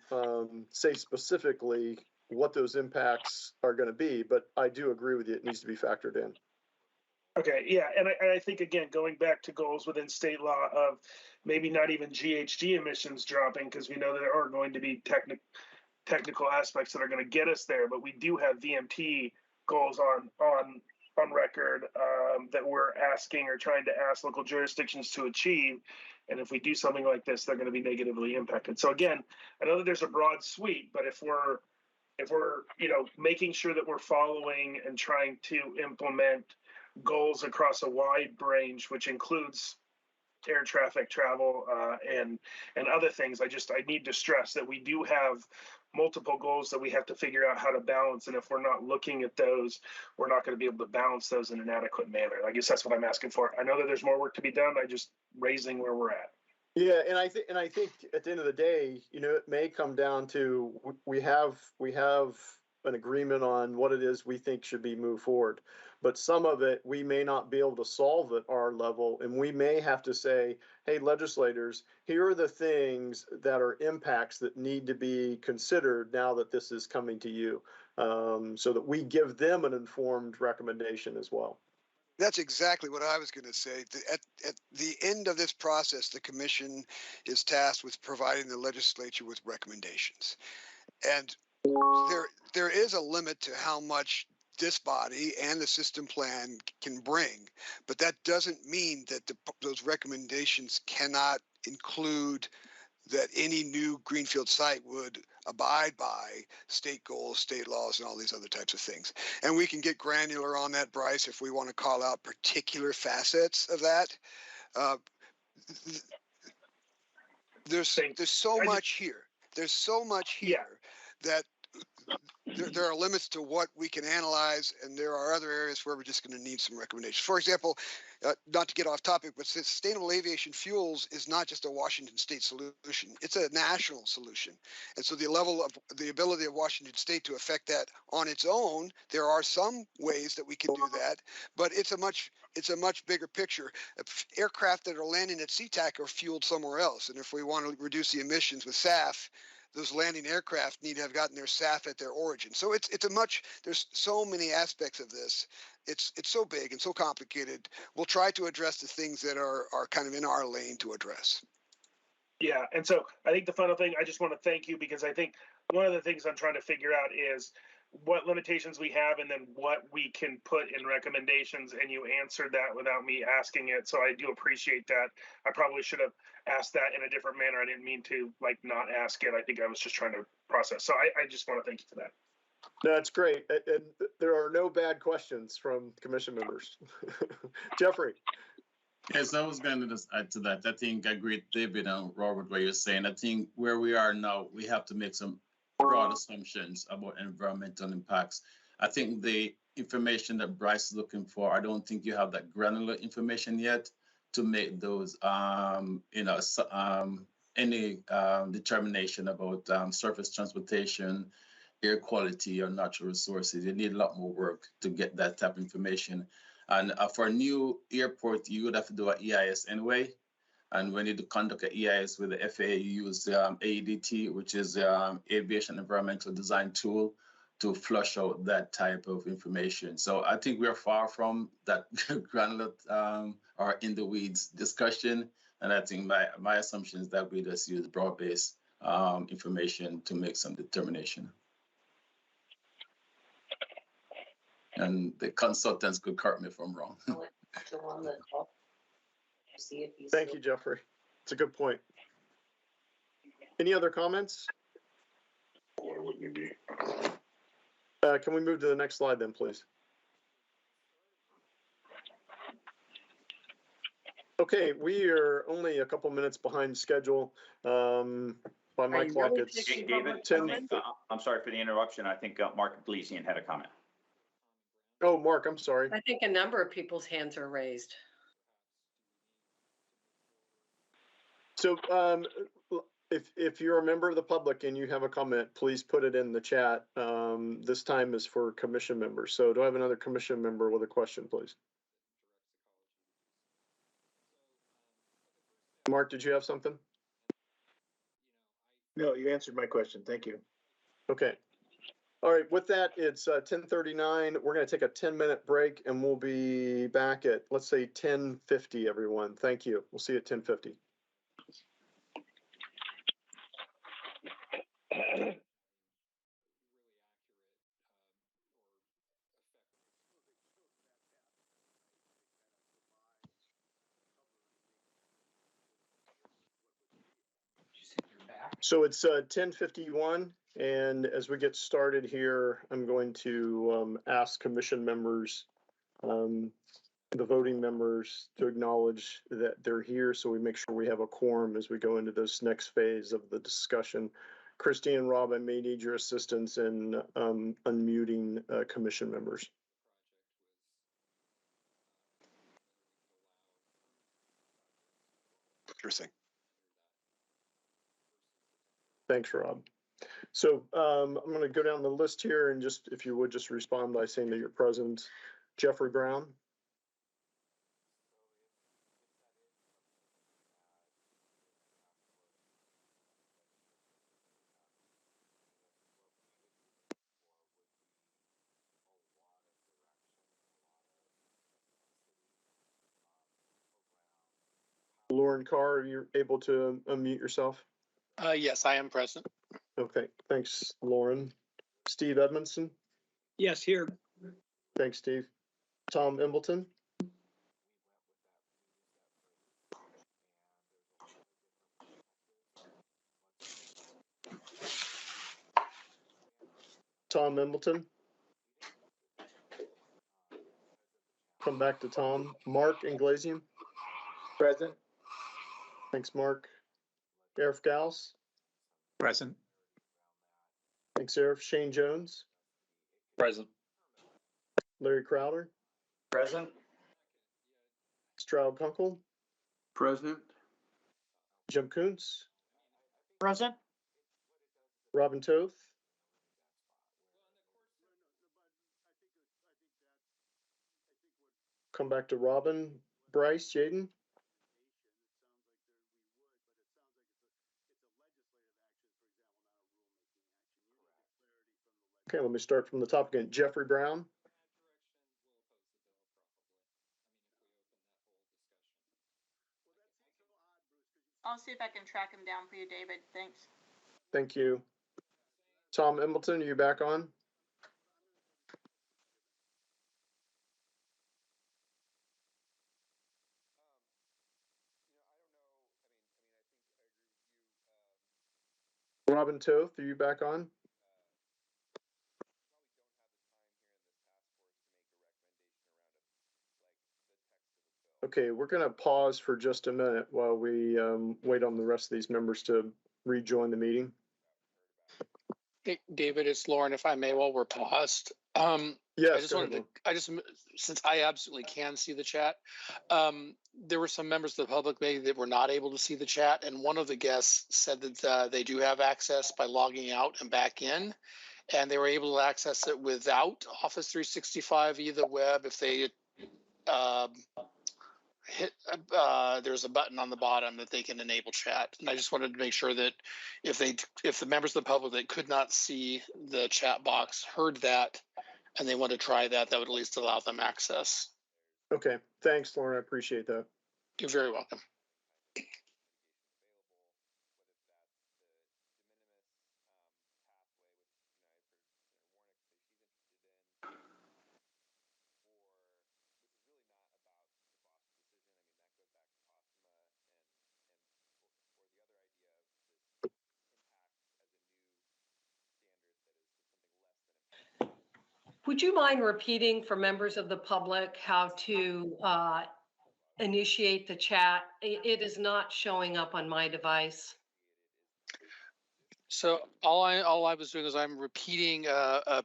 say specifically what those impacts are going to be, but I do agree with you. It needs to be factored in. Okay, yeah, and I think, again, going back to goals within state law of maybe not even GHG emissions dropping, because we know that there are going to be technical aspects that are going to get us there, but we do have VMT goals on record that we're asking or trying to ask local jurisdictions to achieve. And if we do something like this, they're going to be negatively impacted. So again, I know that there's a broad sweep, but if we're making sure that we're following and trying to implement goals across a wide range, which includes air traffic travel and other things, I need to stress that we do have multiple goals that we have to figure out how to balance. And if we're not looking at those, we're not going to be able to balance those in an adequate manner. I guess that's what I'm asking for. I know that there's more work to be done. I just raising where we're at. Yeah, and I think at the end of the day, it may come down to we have an agreement on what it is we think should be moved forward, but some of it we may not be able to solve at our level, and we may have to say, hey, legislators, here are the things that are impacts that need to be considered now that this is coming to you, so that we give them an informed recommendation as well. That's exactly what I was going to say. At the end of this process, the commission is tasked with providing the legislature with recommendations. And there is a limit to how much this body and the system plan can bring, but that doesn't mean that those recommendations cannot include that any new greenfield site would abide by state goals, state laws, and all these other types of things. And we can get granular on that, Bryce, if we want to call out particular facets of that. There's so much here. There's so much here that there are limits to what we can analyze, and there are other areas where we're just going to need some recommendations. For example, not to get off topic, but sustainable aviation fuels is not just a Washington State solution. It's a national solution. And so the ability of Washington State to affect that on its own, there are some ways that we can do that, but it's a much bigger picture. Aircraft that are landing at SeaTac are fueled somewhere else. And if we want to reduce the emissions with SAF, those landing aircraft need to have gotten their SAF at their origin. So there's so many aspects of this. It's so big and so complicated. We'll try to address the things that are kind of in our lane to address. Yeah, and so I think the final thing, I just want to thank you, because I think one of the things I'm trying to figure out is what limitations we have and then what we can put in recommendations, and you answered that without me asking it. So I do appreciate that. I probably should have asked that in a different manner. I didn't mean to not ask it. I think I was just trying to process. So I just want to thank you for that. That's great. And there are no bad questions from commission members. Jeffrey. Yes, I was going to just add to that. I think I agree with David and Robert, what you're saying. I think where we are now, we have to make some broad assumptions about environmental impacts. I think the information that Bryce is looking for, I don't think you have that granular information yet to make those, any determination about surface transportation, air quality, or natural resources. You need a lot more work to get that type of information. And for a new airport, you would have to do an EIS anyway. And when you conduct an EIS with the FAA, you use AEDT, which is Aviation Environmental Design Tool, to flush out that type of information. So I think we're far from that granular or in the weeds discussion. And I think my assumption is that we just use broad-based information to make some determination. And the consultants could correct me if I'm wrong. Thank you, Jeffrey. It's a good point. Any other comments? Can we move to the next slide then, please? Okay, we are only a couple minutes behind schedule. By my clock, it's David, 10. I'm sorry for the interruption. I think Mark Gleason had a comment. Oh, Mark, I'm sorry. I think a number of people's hands are raised. So if you're a member of the public and you have a comment, please put it in the chat. This time is for commission members. So do I have another commission member with a question, please? Mark, did you have something? No, you answered my question. Thank you. Okay. All right, with that, it's 10:39. We're going to take a 10-minute break and we'll be back at, let's say, 10:50, everyone. Thank you. We'll see you at 10:50. So it's 10:51, and as we get started here, I'm going to ask commission members, the voting members, to acknowledge that they're here, so we make sure we have a quorum as we go into this next phase of the discussion. Christy and Rob, I may need your assistance in unmuting commission members. Sure thing. Thanks, Rob. So I'm going to go down the list here and just, if you would, just respond by saying that you're present. Jeffrey Brown. Lauren Carr, are you able to unmute yourself? Yes, I am present. Okay, thanks, Lauren. Steve Edmondson? Yes, here. Thanks, Steve. Tom Embleton? Tom Embleton? Come back to Tom. Mark Inglesian? Present. Thanks, Mark. Arif Gauss? Present. Thanks, Arif. Shane Jones? Present. Larry Crowder? Present. Stroud Kunkel? Present. Jim Kuntz? Present. Robin Toth? Come back to Robin. Bryce, Jaden? Okay, let me start from the top again. Jeffrey Brown? I'll see if I can track him down for you, David. Thanks. Thank you. Tom Embleton, are you back on? Robin Toth, are you back on? Okay, we're going to pause for just a minute while we wait on the rest of these members to rejoin the meeting. Hey, David, it's Lauren, if I may, while we're paused. Yes, I just, since I absolutely can see the chat, there were some members of the public maybe that were not able to see the chat, and one of the guests said that they do have access by logging out and back in, and they were able to access it without Office 365 via the web if they hit there's a button on the bottom that they can enable chat, and I just wanted to make sure that if the members of the public that could not see the chat box heard that and they want to try that, that would at least allow them access. Okay, thanks, Lauren. I appreciate that. You're very welcome. Would you mind repeating for members of the public how to initiate the chat? It is not showing up on my device. So all I was doing is I'm repeating a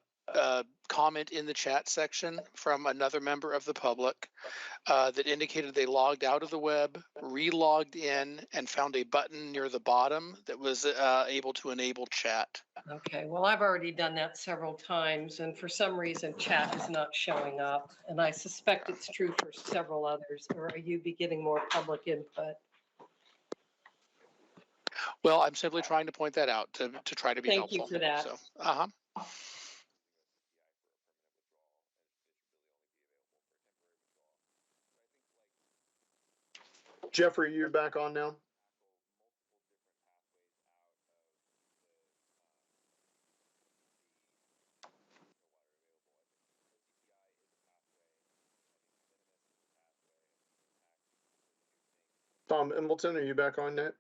comment in the chat section from another member of the public that indicated they logged out of the web, re-logged in, and found a button near the bottom that was able to enable chat. Okay, well, I've already done that several times, and for some reason, chat is not showing up. And I suspect it's true for several others. Or are you be getting more public input? Well, I'm simply trying to point that out to try to be helpful. Thank you for that. So, Jeffrey, you're back on now? Tom Embleton, are you back on net?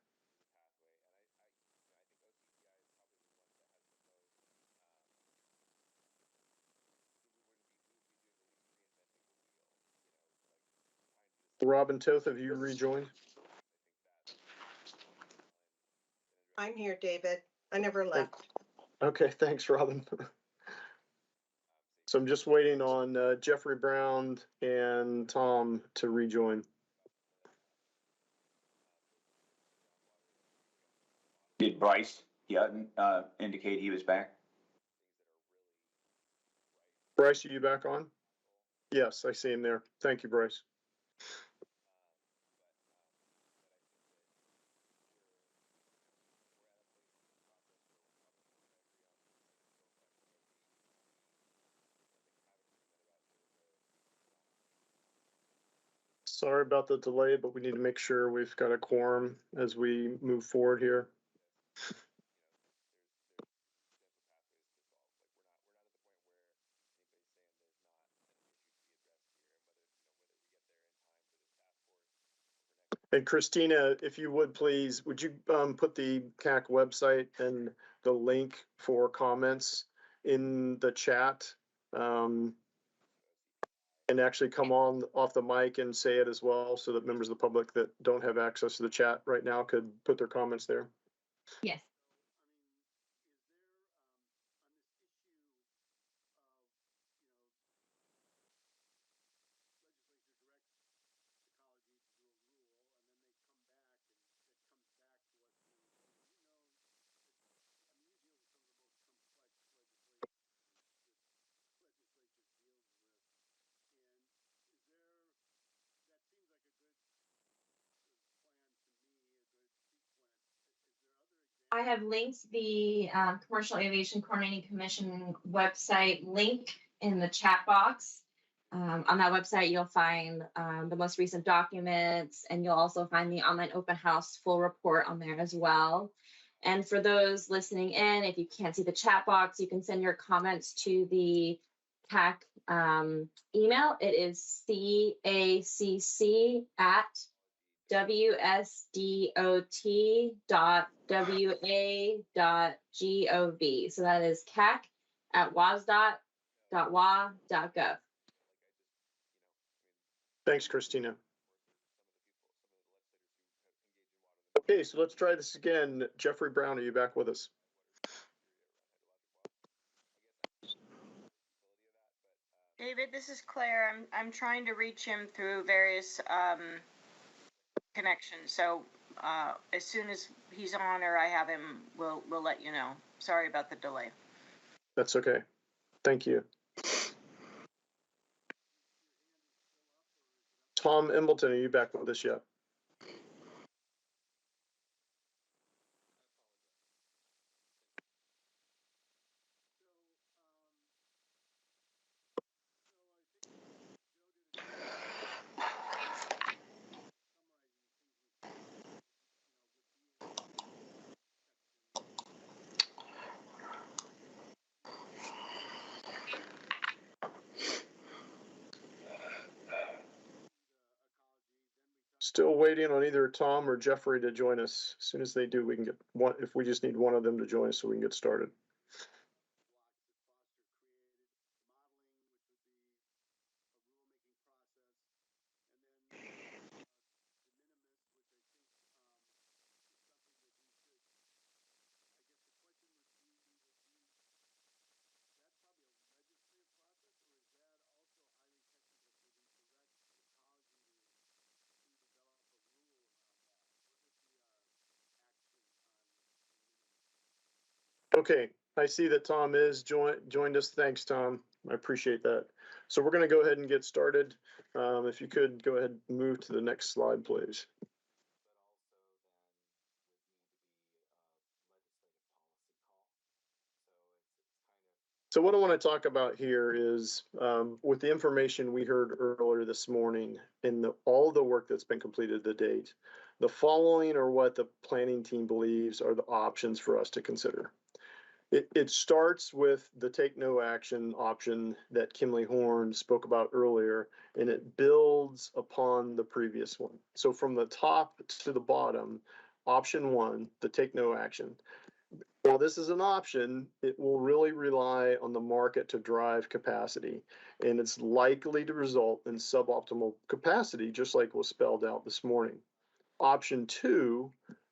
Robin Toth, have you rejoined? I'm here, David. I never left. Okay, thanks, Robin. So I'm just waiting on Jeffrey Brown and Tom to rejoin. Did Bryce indicate he was back? Bryce, are you back on? Yes, I see him there. Thank you, Bryce. Sorry about the delay, but we need to make sure we've got a quorum as we move forward here. And Christina, if you would please, would you put the CAC website and the link for comments in the chat? And actually come on off the mic and say it as well, so that members of the public that don't have access to the chat right now could put their comments there. Yes. I have linked the Commercial Aviation Coordinating Commission website link in the chat box. On that website, you'll find the most recent documents, and you'll also find the online open house full report on there as well. And for those listening in, if you can't see the chat box, you can send your comments to the CAC email. It is cacc@wsdot.wa.gov. So that is cac@wasdot.wa.gov. Thanks, Christina. Okay, so let's try this again. Jeffrey Brown, are you back with us? David, this is Claire. I'm trying to reach him through various connections. So as soon as he's on or I have him, we'll let you know. Sorry about the delay. That's okay. Thank you. Tom Embleton, are you back with us yet? Still waiting on either Tom or Jeffrey to join us. As soon as they do, we can get one, if we just need one of them to join us so we can get started. Okay, I see that Tom is joined us. Thanks, Tom. I appreciate that. So we're going to go ahead and get started. If you could go ahead and move to the next slide, please. So what I want to talk about here is with the information we heard earlier this morning and all the work that's been completed to date, the following are what the planning team believes are the options for us to consider. It starts with the take no action option that Kimley Horn spoke about earlier, and it builds upon the previous one. So from the top to the bottom, option one, the take no action. While this is an option, it will really rely on the market to drive capacity, and it's likely to result in suboptimal capacity, just like was spelled out this morning. Option two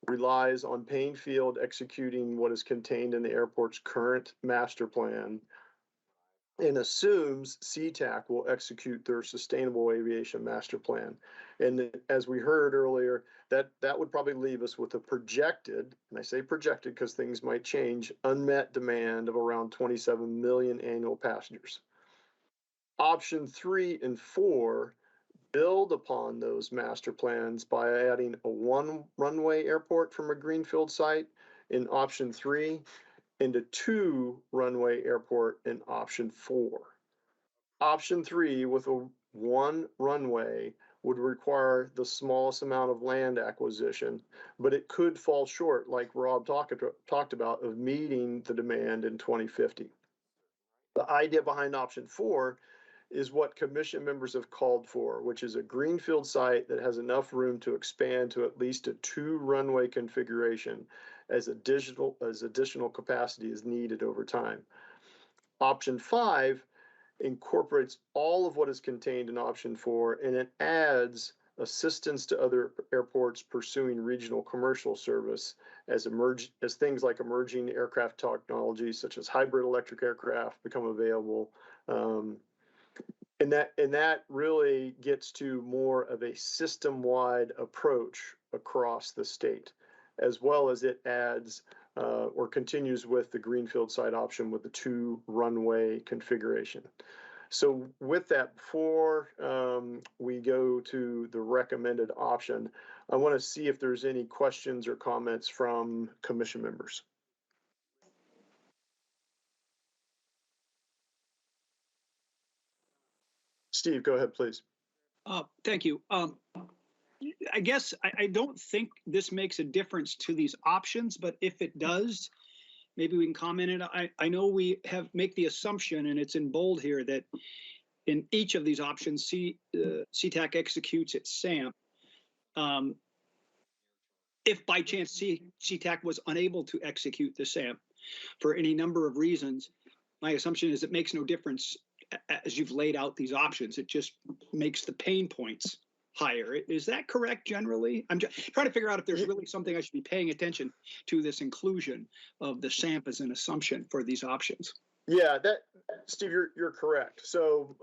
relies on Painfield executing what is contained in the airport's current master plan and assumes Cacc will execute their sustainable aviation master plan. And as we heard earlier, that would probably leave us with a projected, and I say projected because things might change, unmet demand of around 27 million annual passengers. Option 3 and 4 build upon those master plans by adding a one runway airport from a Greenfield site in option 3 and a 2 runway airport in option 4. Option 3 with a 1 runway would require the smallest amount of land acquisition, but it could fall short, like Rob talked about, of meeting the demand in 2050. The idea behind option 4 is what commission members have called for, which is a Greenfield site that has enough room to expand to at least a 2 runway configuration as additional capacity is needed over time. Option 5 incorporates all of what is contained in option 4, and it adds assistance to other airports pursuing regional commercial service as things like emerging aircraft technologies such as hybrid electric aircraft become available. And that really gets to more of a system-wide approach across the state, as well as it adds or continues with the Greenfield site option with the 2 runway configuration. So with that, before we go to the recommended option, I want to see if there's any questions or comments from commission members. Steve, go ahead, please. Thank you. I guess I don't think this makes a difference to these options, but if it does, maybe we can comment it. I know we make the assumption, and it's in bold here, that in each of these options, Cacc executes its SAMP. If by chance Cacc was unable to execute the SAMP for any number of reasons, my assumption is it makes no difference as you've laid out these options. It just makes the pain points higher. Is that correct generally? I'm just trying to figure out if there's really something I should be paying attention to this inclusion of the SAMP as an assumption for these options. Yeah, Steve, you're correct. So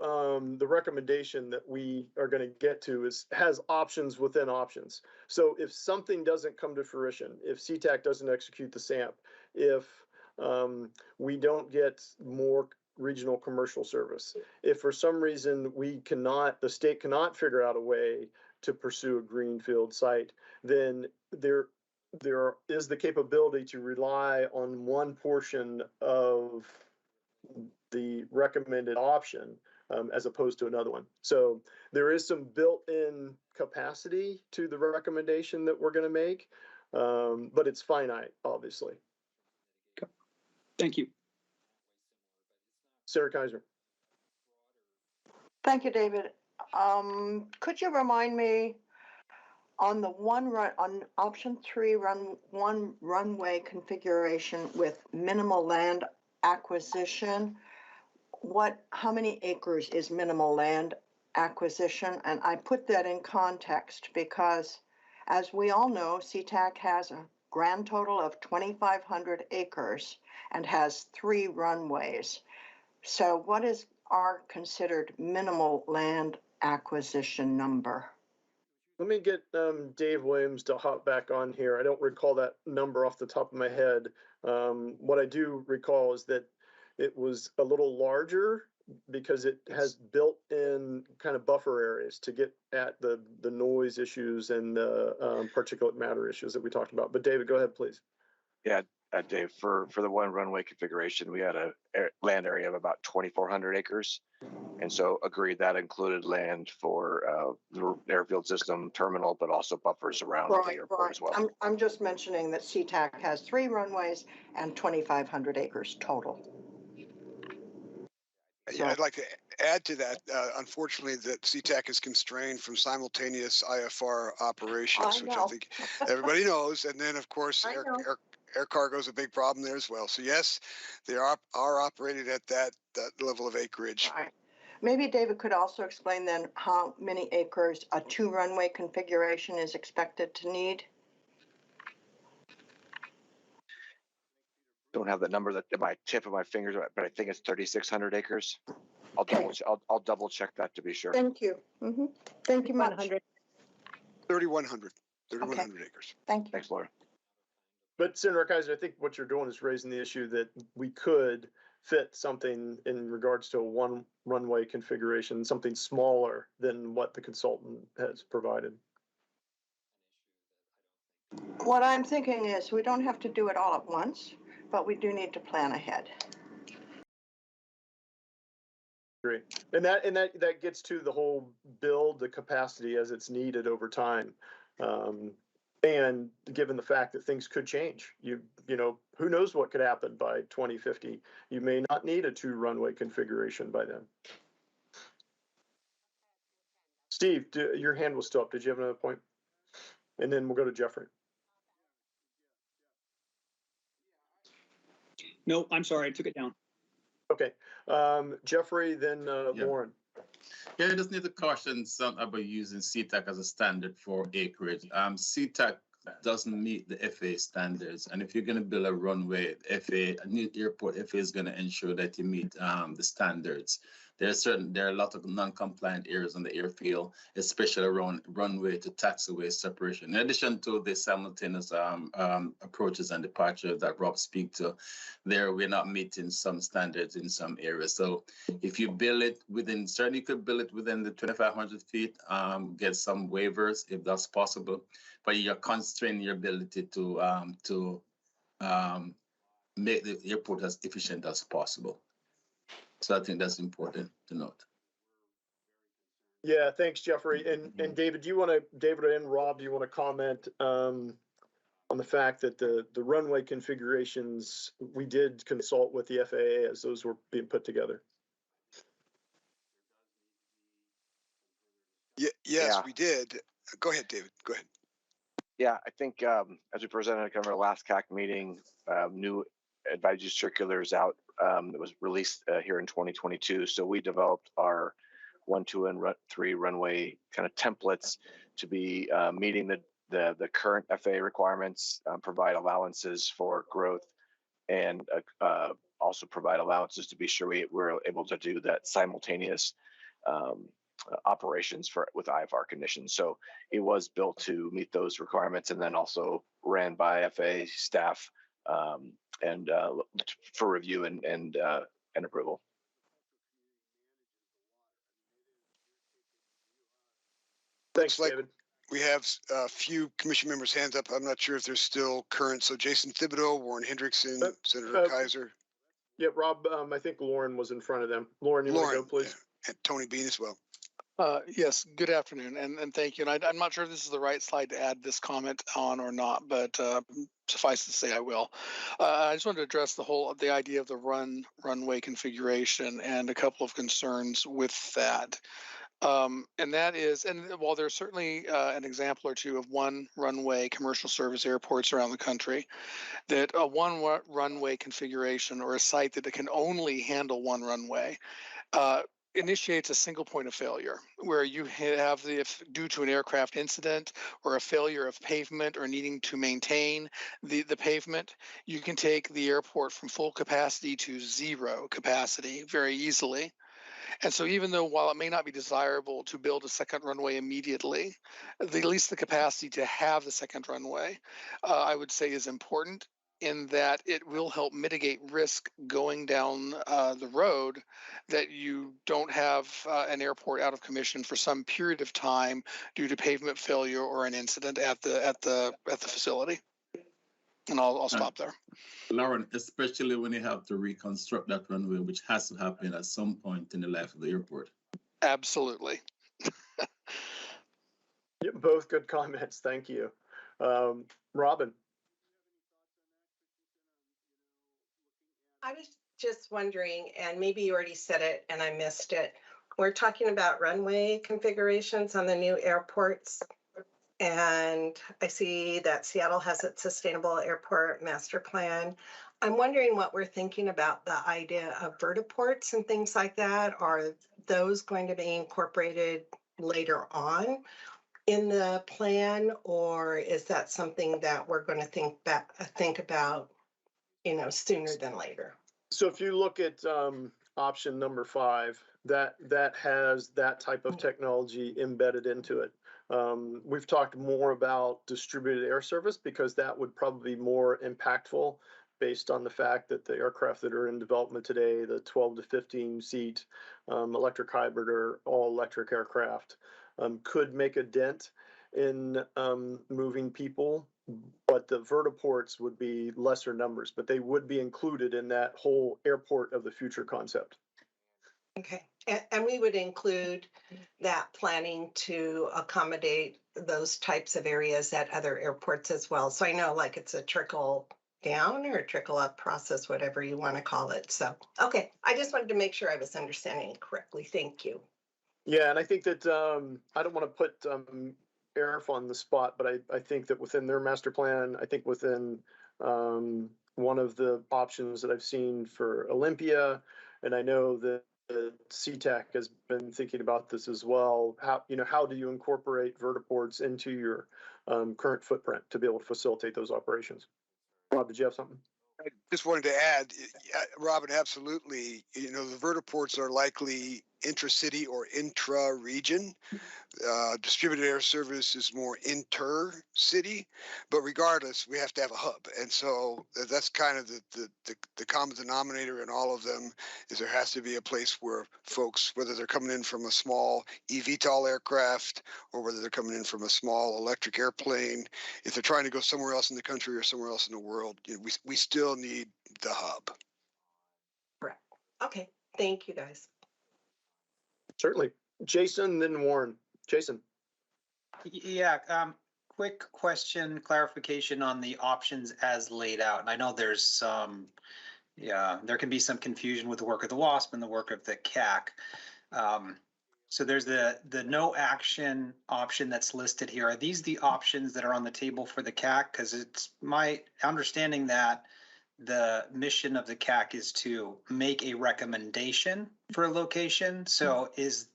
the recommendation that we are going to get to has options within options. So if something doesn't come to fruition, if Cacc doesn't execute the SAMP, if we don't get more regional commercial service, if for some reason the state cannot figure out a way to pursue a Greenfield site, then there is the capability to rely on one portion of the recommended option as opposed to another one. So there is some built-in capacity to the recommendation that we're going to make, but it's finite, obviously. Thank you. Sarah Kaiser. Thank you, David. Could you remind me on on option 3, one runway configuration with minimal land acquisition, how many acres is minimal land acquisition? And I put that in context because, as we all know, Cacc has a grand total of 2,500 acres and has 3 runways. So what is our considered minimal land acquisition number? let me get Dave Williams to hop back on here. I don't recall that number off the top of my head. What I do recall is that it was a little larger because it has built-in kind of buffer areas to get at the noise issues and the particulate matter issues that we talked about. But David, go ahead, please. Yeah, Dave, for the one runway configuration, we had a land area of about 2,400 acres. And so agreed that included land for the airfield system terminal, but also buffers around the airport as well. I'm just mentioning that Cacc has 3 runways and 2,500 acres total. Yeah, I'd like to add to that. Unfortunately, that Cacc is constrained from simultaneous IFR operations, which I think everybody knows. And then, of course, air cargo is a big problem there as well. So yes, they are operated at that level of acreage. All right. Maybe David could also explain then how many acres a 2 runway configuration is expected to need. Don't have the number at my tip of my fingers, but I think it's 3,600 acres. I'll double check that to be sure. Thank you. Thank you much. 3,100 acres. Thank you. Thanks, Laura. But Senator Kaiser, I think what you're doing is raising the issue that we could fit something in regards to a 1 runway configuration, something smaller than what the consultant has provided. What I'm thinking is we don't have to do it all at once, but we do need to plan ahead. Great. And that gets to the whole build the capacity as it's needed over time. And given the fact that things could change, you know, who knows what could happen by 2050? You may not need a 2 runway configuration by then. Steve, your hand was still up. Did you have another point? And then we'll go to Jeffrey. No, I'm sorry, I took it down. Okay, Jeffrey, then Lauren. Yeah, I just need to caution some about using Cacc as a standard for acreage. Cacc doesn't meet the FAA standards, and if you're going to build a runway, a new airport, FAA is going to ensure that you meet the standards. There are a lot of non-compliant areas on the airfield, especially around runway to taxiway separation. In addition to the simultaneous approaches and departures that Rob speak to, we're not meeting some standards in some areas. So if you build it within, certainly you could build it within the 2,500 feet, get some waivers if that's possible, but you're constraining your ability to make the airport as efficient as possible. So I think that's important to note. Yeah, thanks, Jeffrey. And David, David and Rob, do you want to comment on the fact that the runway configurations, we did consult with the FAA as those were being put together? Yes, we did. Go ahead, David. Go ahead. Yeah, I think as we presented at our last Cacc meeting, new advisory circulars out that was released here in 2022. So we developed our 1, 2, and 3 runway kind of templates to be meeting the current FAA requirements, provide allowances for growth, and also provide allowances to be sure we're able to do that simultaneous operations with IFR conditions. So it was built to meet those requirements, and then also ran by FAA staff and for review and approval. Thanks, David. We have a few commission members' hands up. I'm not sure if they're still current. So Jason Thibodeau, Warren Hendrickson, Senator Kaiser. Yeah, Rob, I think Lauren was in front of them. Lauren, you want to go, please? Yeah. And Tony Bean as well. Yes, good afternoon, and thank you. And I'm not sure if this is the right slide to add this comment on or not, but suffice to say I will. I just wanted to address the idea of the runway configuration and a couple of concerns with that. And that is, and while there's certainly an example or two of 1 runway commercial service airports around the country, that a 1 runway configuration or a site that can only handle 1 runway initiates a single point of failure where you have due to an aircraft incident or a failure of pavement or needing to maintain the pavement, you can take the airport from full capacity to 0 capacity very easily. And so even though while it may not be desirable to build a second runway immediately, at least the capacity to have the second runway, I would say is important in that it will help mitigate risk going down the road that you don't have an airport out of commission for some period of time due to pavement failure or an incident at the facility. And I'll stop there. Lauren, especially when you have to reconstruct that runway, which has to happen at some point in the life of the airport. Absolutely. Yeah, both good comments. Thank you. Robin. I was just wondering, and maybe you already said it and I missed it. We're talking about runway configurations on the new airports. And I see that Seattle has its sustainable airport master plan. I'm wondering what we're thinking about the idea of vertiports and things like that. Are those going to be incorporated later on in the plan, or is that something that we're going to think about, sooner than later? So if you look at option number 5, that has that type of technology embedded into it. We've talked more about distributed air service because that would probably be more impactful based on the fact that the aircraft that are in development today, the 12 to 15 seat electric hybrid or all electric aircraft, could make a dent in moving people, but the vertiports would be lesser numbers, but they would be included in that whole airport of the future concept. Okay, and we would include that planning to accommodate those types of areas at other airports as well. So I know like it's a trickle down or a trickle up process, whatever you want to call it. So, okay, I just wanted to make sure I was understanding it correctly. Thank you. Yeah, and I think that I don't want to put AIRF on the spot, but I think that within their master plan, I think within one of the options that I've seen for Olympia, and I know that Cacc has been thinking about this as well. How do you incorporate vertiports into your current footprint to be able to facilitate those operations? Rob, did you have something? I just wanted to add, Robin, absolutely. The vertiports are likely intra-city or intra-region. Distributed air service is more inter-city, but regardless, we have to have a hub. And so that's kind of the common denominator in all of them is there has to be a place where folks, whether they're coming in from a small eVTOL aircraft or whether they're coming in from a small electric airplane, if they're trying to go somewhere else in the country or somewhere else in the world, we still need the hub. Correct. Okay. Thank you, guys. Certainly. Jason, then Warren. Jason. Yeah, quick question, clarification on the options as laid out. And I know there's some, there can be some confusion with the work of the WASP and the work of the Cacc. So there's the no action option that's listed here. Are these the options that are on the table for the Cacc? Because it's my understanding that the mission of the Cacc is to make a recommendation for a location. So is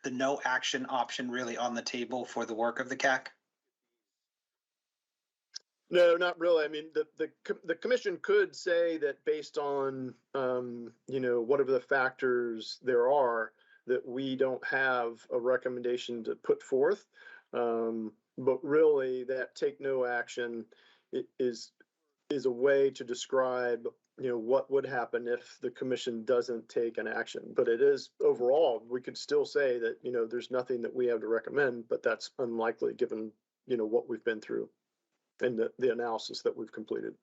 the no action option really on the table for the work of the Cacc? No, not really. I mean, the commission could say that based on whatever the factors there are, that we don't have a recommendation to put forth. But really, that take no action is a way to describe what would happen if the commission doesn't take an action. But it is overall, we could still say that there's nothing that we have to recommend, but that's unlikely given what we've been through and the analysis that we've completed.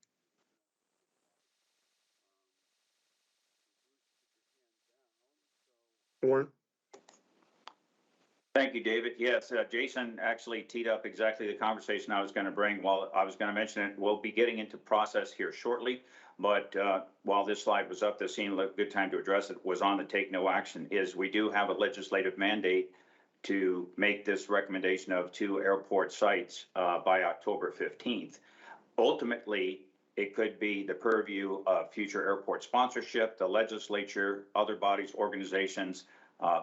Warren. Thank you, David. Yes, Jason actually teed up exactly the conversation I was going to bring. While I was going to mention it, we'll be getting into process here shortly. But while this slide was up, this seemed like a good time to address it, was on the take no action, is we do have a legislative mandate to make this recommendation of 2 airport sites by October 15th. Ultimately, it could be the purview of future airport sponsorship, the legislature, other bodies, organizations,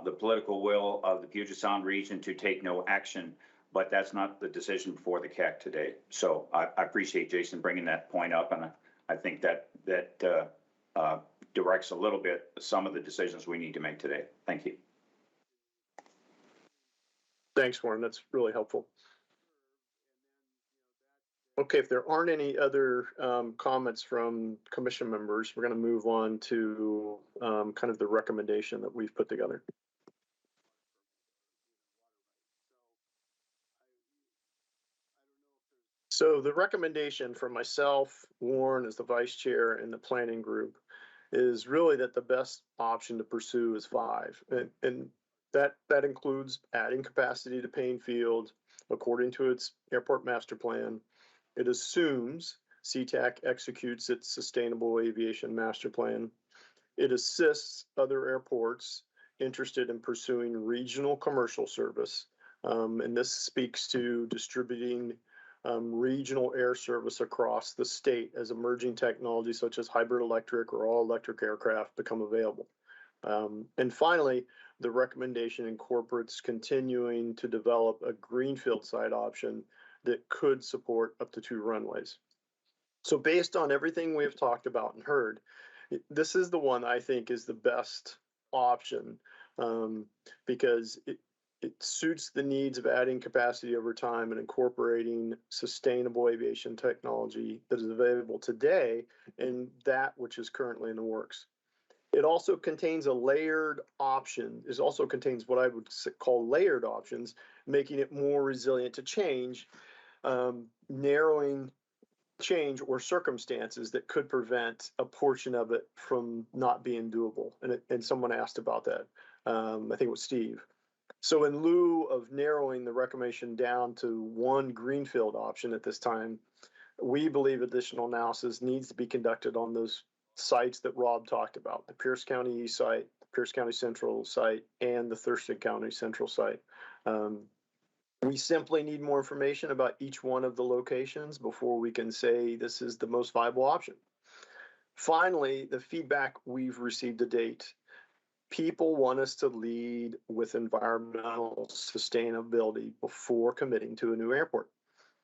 the political will of the Puget Sound region to take no action, but that's not the decision for the Cacc today. So I appreciate Jason bringing that point up, and I think that directs a little bit some of the decisions we need to make today. Thank you. Thanks, Warren. That's really helpful. Okay, if there aren't any other comments from commission members, we're going to move on to kind of the recommendation that we've put together. So the recommendation from myself, Warren as the vice chair, and the planning group is really that the best option to pursue is 5. And that includes adding capacity to Payne Field according to its airport master plan. It assumes CTAC executes its sustainable aviation master plan. It assists other airports interested in pursuing regional commercial service. And this speaks to distributing regional air service across the state as emerging technologies such as hybrid electric or all electric aircraft become available. And finally, the recommendation incorporates continuing to develop a greenfield site option that could support up to 2 runways. So based on everything we've talked about and heard, this is the one I think is the best option because it suits the needs of adding capacity over time and incorporating sustainable aviation technology that is available today and that which is currently in the works. It also contains a layered option. It also contains what I would call layered options, making it more resilient to change, narrowing change or circumstances that could prevent a portion of it from not being doable. And someone asked about that. I think it was Steve. So in lieu of narrowing the recommendation down to 1 greenfield option at this time, we believe additional analysis needs to be conducted on those sites that Rob talked about, the Pierce County East site, the Pierce County Central site, and the Thurston County Central site. We simply need more information about each one of the locations before we can say this is the most viable option. Finally, the feedback we've received to date. People want us to lead with environmental sustainability before committing to a new airport.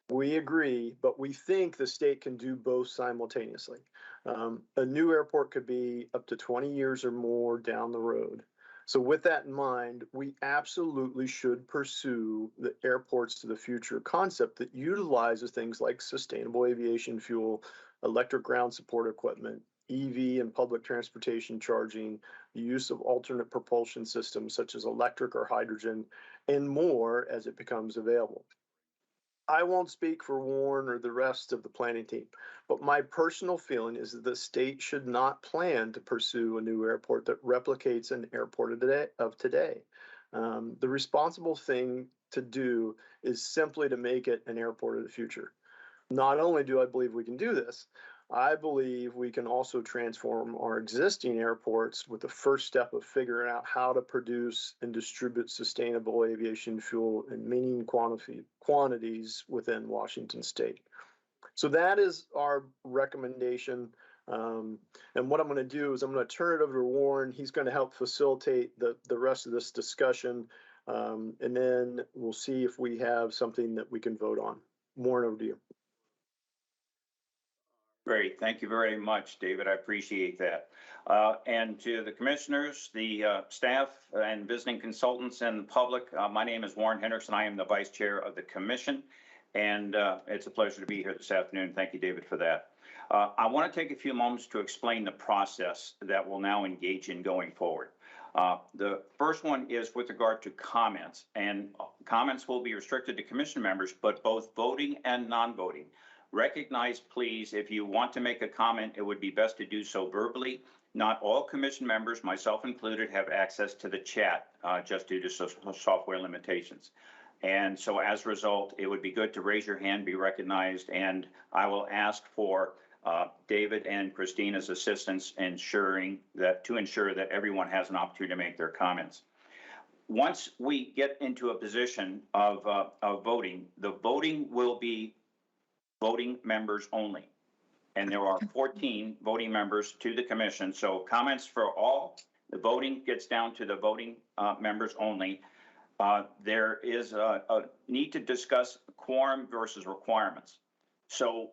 We agree, but we think the state can do both simultaneously. A new airport could be up to 20 years or more down the road. So with that in mind, we absolutely should pursue the airports to the future concept that utilizes things like sustainable aviation fuel, electric ground support equipment, EV and public transportation charging, the use of alternate propulsion systems such as electric or hydrogen, and more as it becomes available. I won't speak for Warren or the rest of the planning team, but my personal feeling is that the state should not plan to pursue a new airport that replicates an airport of today. The responsible thing to do is simply to make it an airport of the future. Not only do I believe we can do this, I believe we can also transform our existing airports with the first step of figuring out how to produce and distribute sustainable aviation fuel in meaningful quantities within Washington state. So that is our recommendation. And what I'm going to do is I'm going to turn it over to Warren. He's going to help facilitate the rest of this discussion. And then we'll see if we have something that we can vote on. Warren, over to you. Great. Thank you very much, David. I appreciate that. And to the commissioners, the staff and visiting consultants and the public, my name is Warren Hendrickson. I am the vice chair of the commission, and it's a pleasure to be here this afternoon. Thank you, David, for that. I want to take a few moments to explain the process that we'll now engage in going forward. The first one is with regard to comments, and comments will be restricted to commission members, but both voting and non-voting. Recognize, please, if you want to make a comment, it would be best to do so verbally. Not all commission members, myself included, have access to the chat just due to software limitations. And so as a result, it would be good to raise your hand, be recognized, and I will ask for David and Christina's assistance to ensure that everyone has an opportunity to make their comments. Once we get into a position of voting, the voting will be voting members only. And there are 14 voting members to the commission. So comments for all, the voting gets down to the voting members only. There is a need to discuss quorum versus requirements. So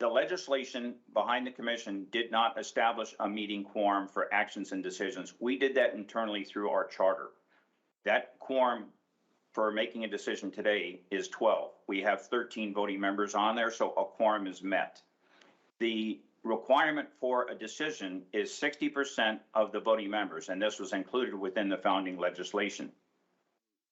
The legislation behind the commission did not establish a meeting quorum for actions and decisions. We did that internally through our charter. That quorum for making a decision today is 12. We have 13 voting members on there, so a quorum is met. The requirement for a decision is 60% of the voting members, and this was included within the founding legislation.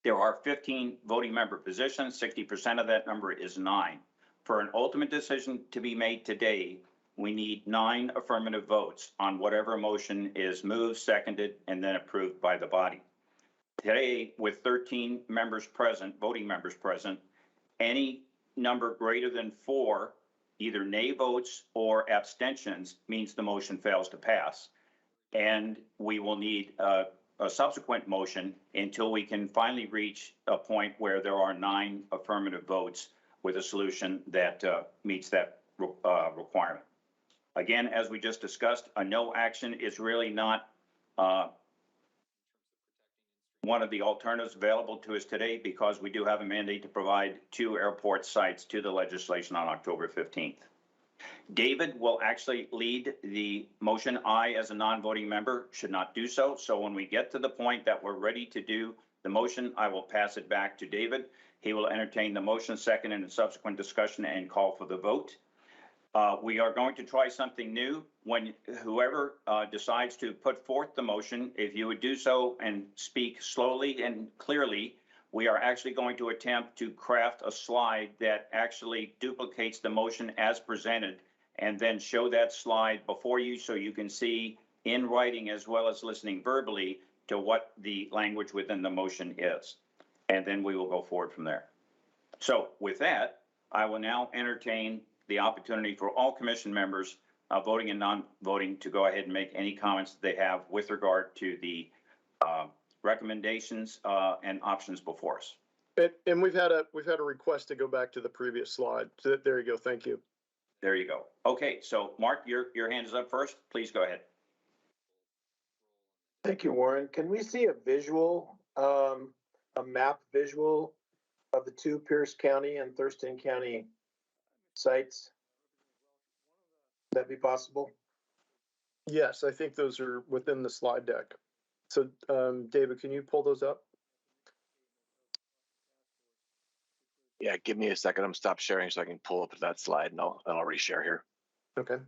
There are 15 voting member positions. 60% of that number is 9. For an ultimate decision to be made today, we need 9 affirmative votes on whatever motion is moved, seconded, and then approved by the body. Today, with 13 members present, voting members present, any number greater than 4, either nay votes or abstentions, means the motion fails to pass. And we will need a subsequent motion until we can finally reach a point where there are 9 affirmative votes with a solution that meets that requirement. Again, as we just discussed, a no action is really not one of the alternatives available to us today, because we do have a mandate to provide 2 airport sites to the legislation on October 15th. David will actually lead the motion. I, as a non-voting member, should not do so. So when we get to the point that we're ready to do the motion, I will pass it back to David. He will entertain the motion, second, and a subsequent discussion and call for the vote. We are going to try something new. When whoever decides to put forth the motion, if you would do so and speak slowly and clearly, we are actually going to attempt to craft a slide that actually duplicates the motion as presented, and then show that slide before you so you can see in writing as well as listening verbally to what the language within the motion is. And then we will go forward from there. So with that, I will now entertain the opportunity for all commission members, voting and non-voting, to go ahead and make any comments that they have with regard to the recommendations and options before us. And we've had a request to go back to the previous slide. So there you go. Thank you. There you go. Okay, so Mark, your hand is up first. Please go ahead. Thank you, Warren. Can we see a visual, a map visual of the 2 Pierce County and Thurston County sites? Would that be possible? Yes, I think those are within the slide deck. So, David, can you pull those up? Yeah, give me a second. I'm stop sharing so I can pull up that slide, and I'll reshare here. Okay.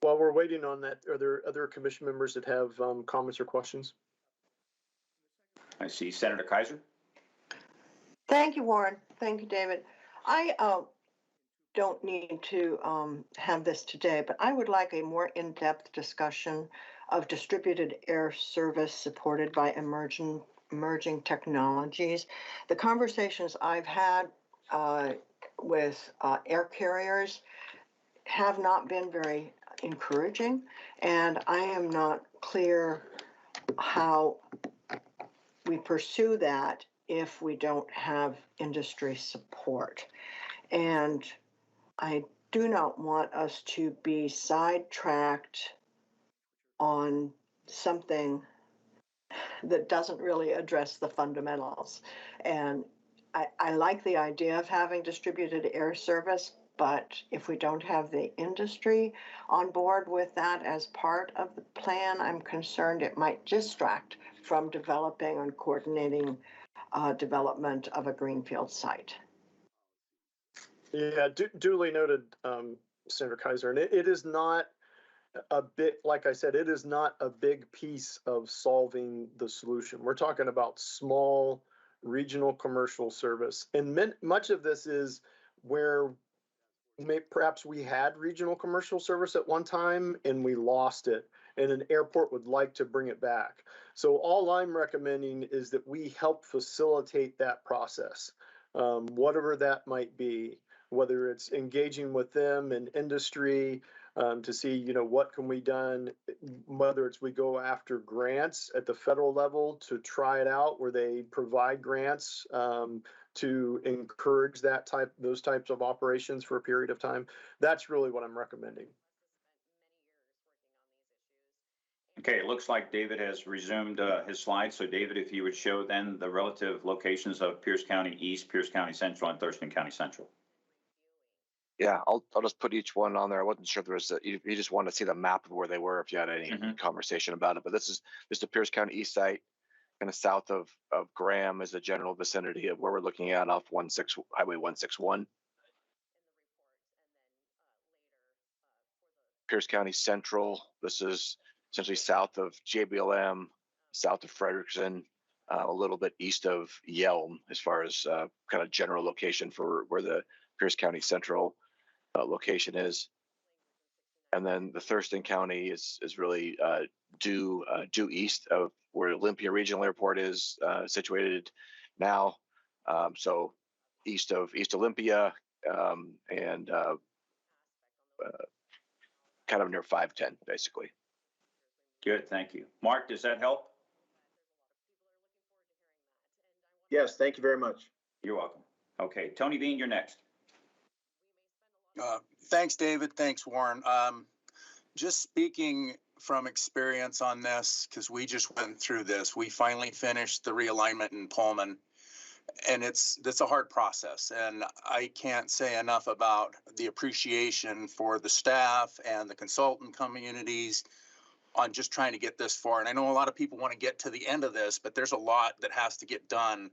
While we're waiting on that, are there other commission members that have comments or questions? I see Senator Kaiser. Thank you, Warren. Thank you, David. I don't need to have this today, but I would like a more in-depth discussion of distributed air service supported by emerging technologies. The conversations I've had with air carriers have not been very encouraging, and I am not clear how we pursue that if we don't have industry support. And I do not want us to be sidetracked on something that doesn't really address the fundamentals. And I like the idea of having distributed air service, but if we don't have the industry on board with that as part of the plan, I'm concerned it might distract from developing and coordinating development of a greenfield site. Yeah, duly noted, Senator Kaiser. And it is not a bit, like I said, it is not a big piece of solving the solution. We're talking about small regional commercial service. And much of this is where perhaps we had regional commercial service at one time and we lost it, and an airport would like to bring it back. So all I'm recommending is that we help facilitate that process, whatever that might be, whether it's engaging with them in industry, to see, you know, what can we done, whether it's we go after grants at the federal level to try it out where they provide grants to encourage those types of operations for a period of time. That's really what I'm recommending. Okay, it looks like David has resumed his slides. So David, if you would show then the relative locations of Pierce County East, Pierce County Central, and Thurston County Central. Yeah, I'll just put each one on there. I wasn't sure if there was, you just wanted to see the map of where they were if you had any conversation about it. But this is just a Pierce County East site, kind of south of Graham is the general vicinity of where we're looking at off Highway 161. Pierce County Central, this is essentially south of JBLM, south of Frederickson, a little bit east of Yelm as far as kind of general location for where the Pierce County Central location is. And then the Thurston County is really due east of where Olympia Regional Airport is situated now. So east Olympia and kind of near 510, basically. Good, thank you. Mark, does that help? Yes, thank you very much. You're welcome. Okay, Tony Bean, you're next. Thanks, David. Thanks, Warren. Just speaking from experience on this, because we just went through this, we finally finished the realignment in Pullman, and it's a hard process. And I can't say enough about the appreciation for the staff and the consultant communities on just trying to get this far. And I know a lot of people want to get to the end of this, but there's a lot that has to get done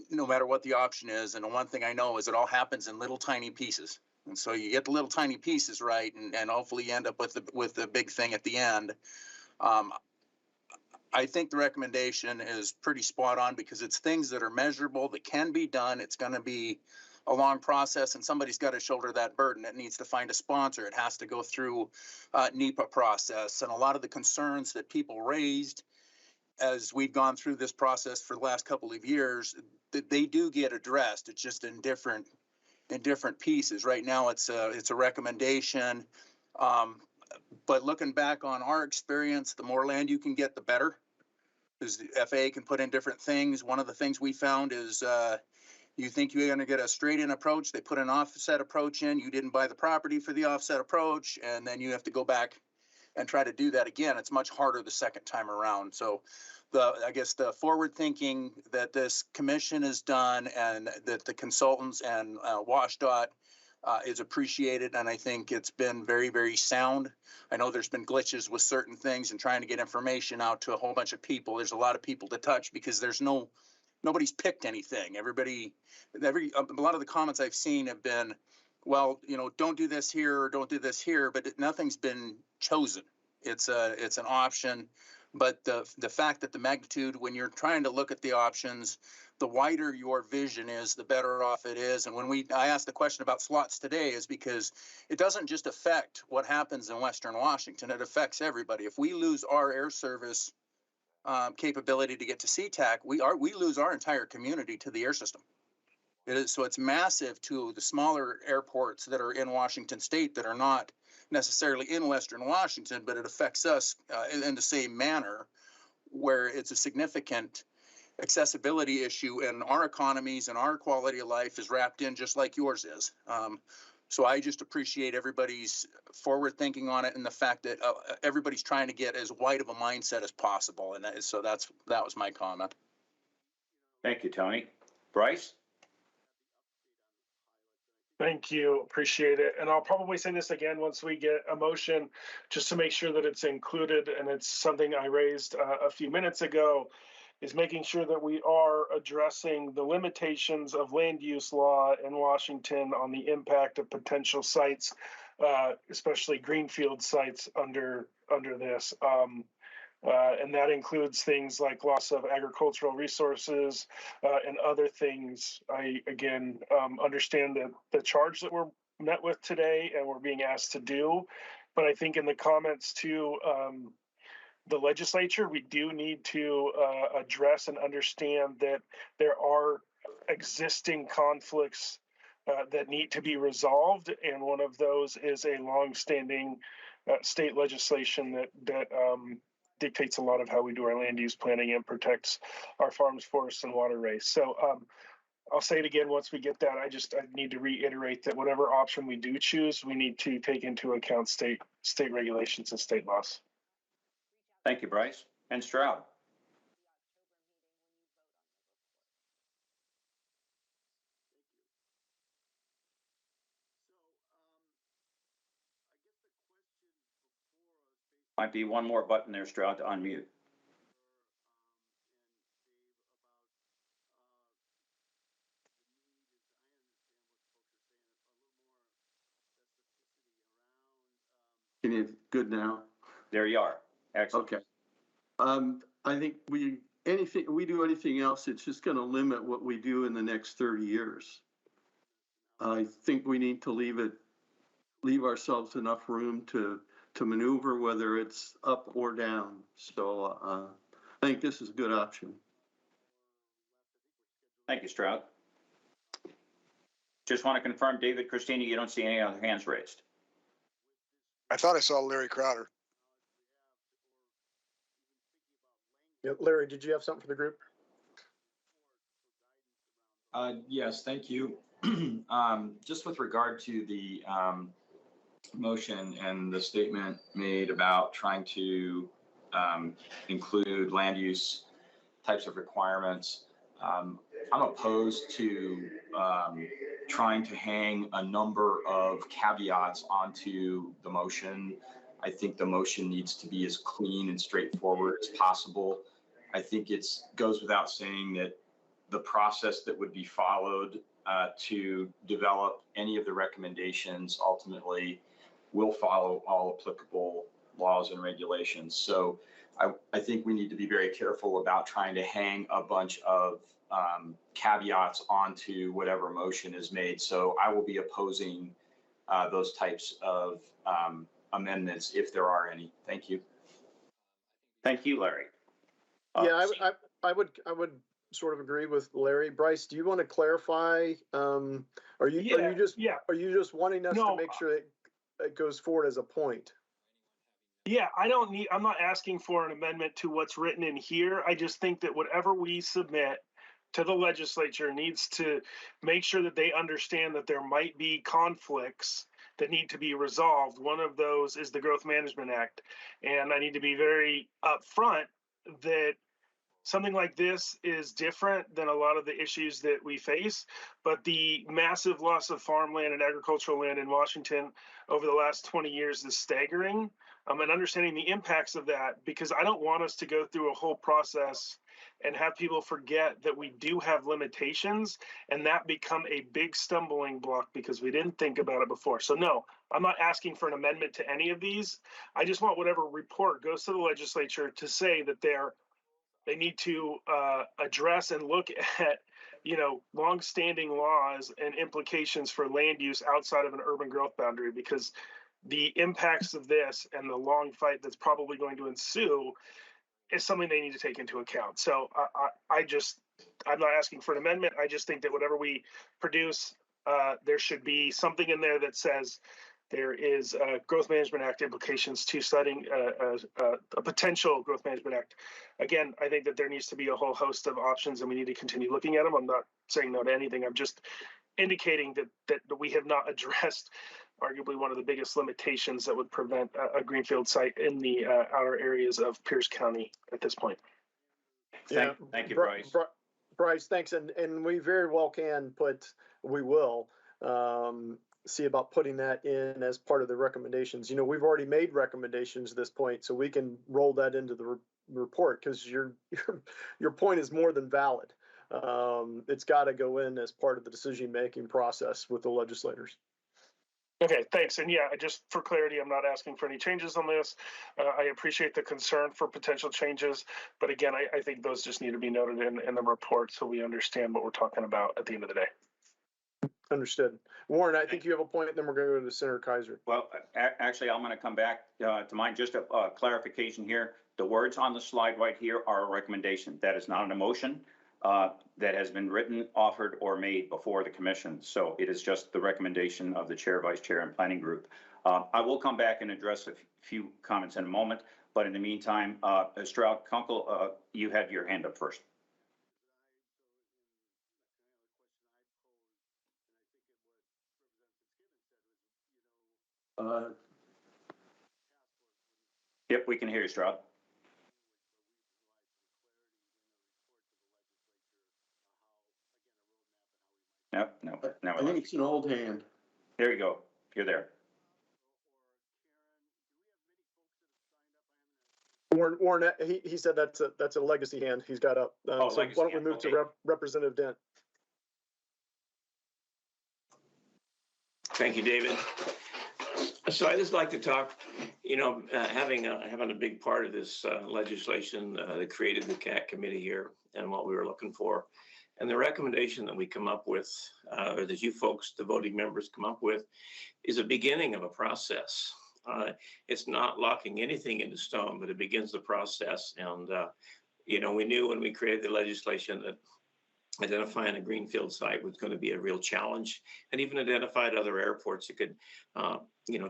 no matter what the option is. And the one thing I know is it all happens in little tiny pieces. And so you get the little tiny pieces right, and hopefully you end up with the big thing at the end. I think the recommendation is pretty spot on because it's things that are measurable, that can be done. It's going to be a long process, and somebody's got to shoulder that burden. It needs to find a sponsor. It has to go through NEPA process. And a lot of the concerns that people raised as we've gone through this process for the last couple of years, they do get addressed. It's just in different pieces. Right now, it's a recommendation. But looking back on our experience, the more land you can get, the better, because the FAA can put in different things. One of the things we found is you think you're going to get a straight-in approach. They put an offset approach in. You didn't buy the property for the offset approach, and then you have to go back and try to do that again. It's much harder the second time around. So I guess the forward thinking that this commission has done and that the consultants and WashDOT is appreciated, and I think it's been very, very sound. I know there's been glitches with certain things and trying to get information out to a whole bunch of people. There's a lot of people to touch because nobody's picked anything. A lot of the comments I've seen have been, well, don't do this here or don't do this here, but nothing's been chosen. It's an option, but the fact that the magnitude, when you're trying to look at the options, the wider your vision is, the better off it is. And when I asked the question about slots today is because it doesn't just affect what happens in Western Washington, it affects everybody. If we lose our air service capability to get to SeaTac, we lose our entire community to the air system. So it's massive to the smaller airports that are in Washington State that are not necessarily in Western Washington, but it affects us in the same manner, where it's a significant accessibility issue, and our economies and our quality of life is wrapped in just like yours is. So I just appreciate everybody's forward thinking on it, and the fact that everybody's trying to get as wide of a mindset as possible. And so that was my comment. Thank you, Tony. Bryce? Thank you. Appreciate it. And I'll probably say this again once we get a motion, just to make sure that it's included. And it's something I raised a few minutes ago, is making sure that we are addressing the limitations of land use law in Washington on the impact of potential sites, especially Greenfield sites under this. And that includes things like loss of agricultural resources and other things. I, again, understand the charge that we're met with today and we're being asked to do. But I think in the comments to the legislature, we do need to address and understand that there are existing conflicts that need to be resolved, and one of those is a long-standing state legislation that dictates a lot of how we do our land use planning and protects our farms, forests, and waterways. So I'll say it again once we get that. I need to reiterate that whatever option we do choose, we need to take into account state regulations and state laws. Thank you, Bryce. And Stroud. Might be one more button there, Stroud, to unmute. Can you good now? There you are. Excellent. Okay. I think we do anything else, it's just going to limit what we do in the next 30 years. I think we need to leave ourselves enough room to maneuver, whether it's up or down. So I think this is a good option. Thank you, Stroud. Just want to confirm, David, Christina, you don't see any other hands raised. I thought I saw Larry Crowder. Yeah, Larry, did you have something for the group? Yes, thank you. Just with regard to the motion and the statement made about trying to include land use types of requirements, I'm opposed to trying to hang a number of caveats onto the motion. I think the motion needs to be as clean and straightforward as possible. I think it goes without saying that the process that would be followed to develop any of the recommendations ultimately will follow all applicable laws and regulations. So I think we need to be very careful about trying to hang a bunch of caveats onto whatever motion is made. So I will be opposing those types of amendments if there are any. Thank you. Thank you, Larry. Yeah, I would sort of agree with Larry. Bryce, do you want to clarify? Are you just wanting us to make sure it goes forward as a point? Yeah, I'm not asking for an amendment to what's written in here. I just think that whatever we submit to the legislature needs to make sure that they understand that there might be conflicts that need to be resolved. One of those is the Growth Management Act. And I need to be very upfront that something like this is different than a lot of the issues that we face, but the massive loss of farmland and agricultural land in Washington over the last 20 years is staggering. And understanding the impacts of that, because I don't want us to go through a whole process and have people forget that we do have limitations and that become a big stumbling block because we didn't think about it before. So no, I'm not asking for an amendment to any of these. I just want whatever report goes to the legislature to say that they need to address and look at, longstanding laws and implications for land use outside of an urban growth boundary, because the impacts of this and the long fight that's probably going to ensue is something they need to take into account. So I'm not asking for an amendment. I just think that whatever we produce, there should be something in there that says there is Growth Management Act implications to studying a potential Growth Management Act. Again, I think that there needs to be a whole host of options and we need to continue looking at them. I'm not saying no to anything. I'm just indicating that we have not addressed arguably one of the biggest limitations that would prevent a greenfield site in the outer areas of Pierce County at this point. Thank you, Bryce. Bryce, thanks. And we very well we will see about putting that in as part of the recommendations. We've already made recommendations at this point, so we can roll that into the report because your point is more than valid. It's got to go in as part of the decision-making process with the legislators. Okay, thanks. And yeah, just for clarity, I'm not asking for any changes on this. I appreciate the concern for potential changes, but again, I think those just need to be noted in the report so we understand what we're talking about at the end of the day. Understood. Warren, I think you have a point, then we're going to go to Senator Kaiser. Well, actually, I'm going to come back to mine. Just a clarification here. The words on the slide right here are a recommendation. That is not an emotion. that has been written, offered, or made before the commission. So it is just the recommendation of the chair, vice chair, and planning group. I will come back and address a few comments in a moment, but in the meantime, Stroud Kunkel, you had your hand up first. Yep, we can hear you, Stroud. No. I think it's an old hand. There you go. You're there. Warren, he said that's a legacy hand he's got up. So why don't we move to Representative Dent? Thank you, David. So I just like to talk, having a big part of this legislation that created the Cacc committee here and what we were looking for. And the recommendation that we come up with, or that you folks, the voting members, come up with, is a beginning of a process. It's not locking anything into stone, but it begins the process. And, we knew when we created the legislation that identifying a greenfield site was going to be a real challenge, and even identified other airports that could,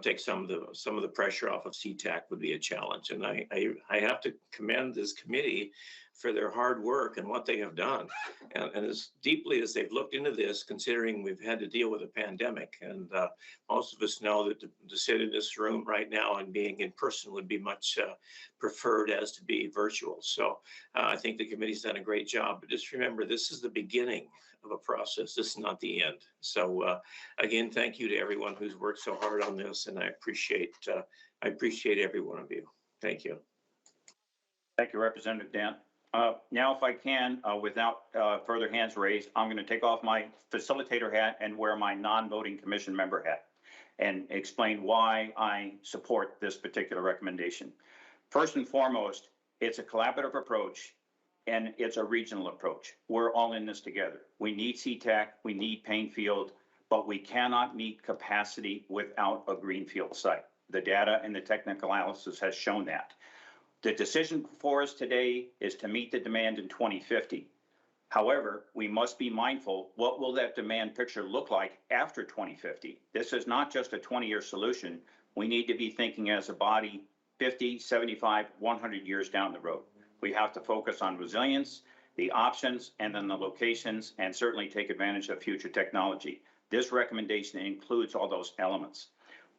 take some of the pressure off of Cacc would be a challenge. And I have to commend this committee for their hard work and what they have done. And as deeply as they've looked into this, considering we've had to deal with a pandemic, and most of us know that to sit in this room right now and being in person would be much preferred as to be virtual. So I think the committee's done a great job, but just remember, this is the beginning of a process. This is not the end. So again, thank you to everyone who's worked so hard on this, and I appreciate every one of you. Thank you. Thank you, Representative Dent. Now, if I can, without further hands raised, I'm going to take off my facilitator hat and wear my non-voting commission member hat and explain why I support this particular recommendation. First and foremost, it's a collaborative approach and it's a regional approach. We're all in this together. We need Cacc, we need Painfield, but we cannot meet capacity without a greenfield site. The data and the technical analysis has shown that. The decision for us today is to meet the demand in 2050. However, we must be mindful, what will that demand picture look like after 2050? This is not just a 20-year solution. We need to be thinking as a body 50, 75, 100 years down the road. We have to focus on resilience, the options, and then the locations, and certainly take advantage of future technology. This recommendation includes all those elements.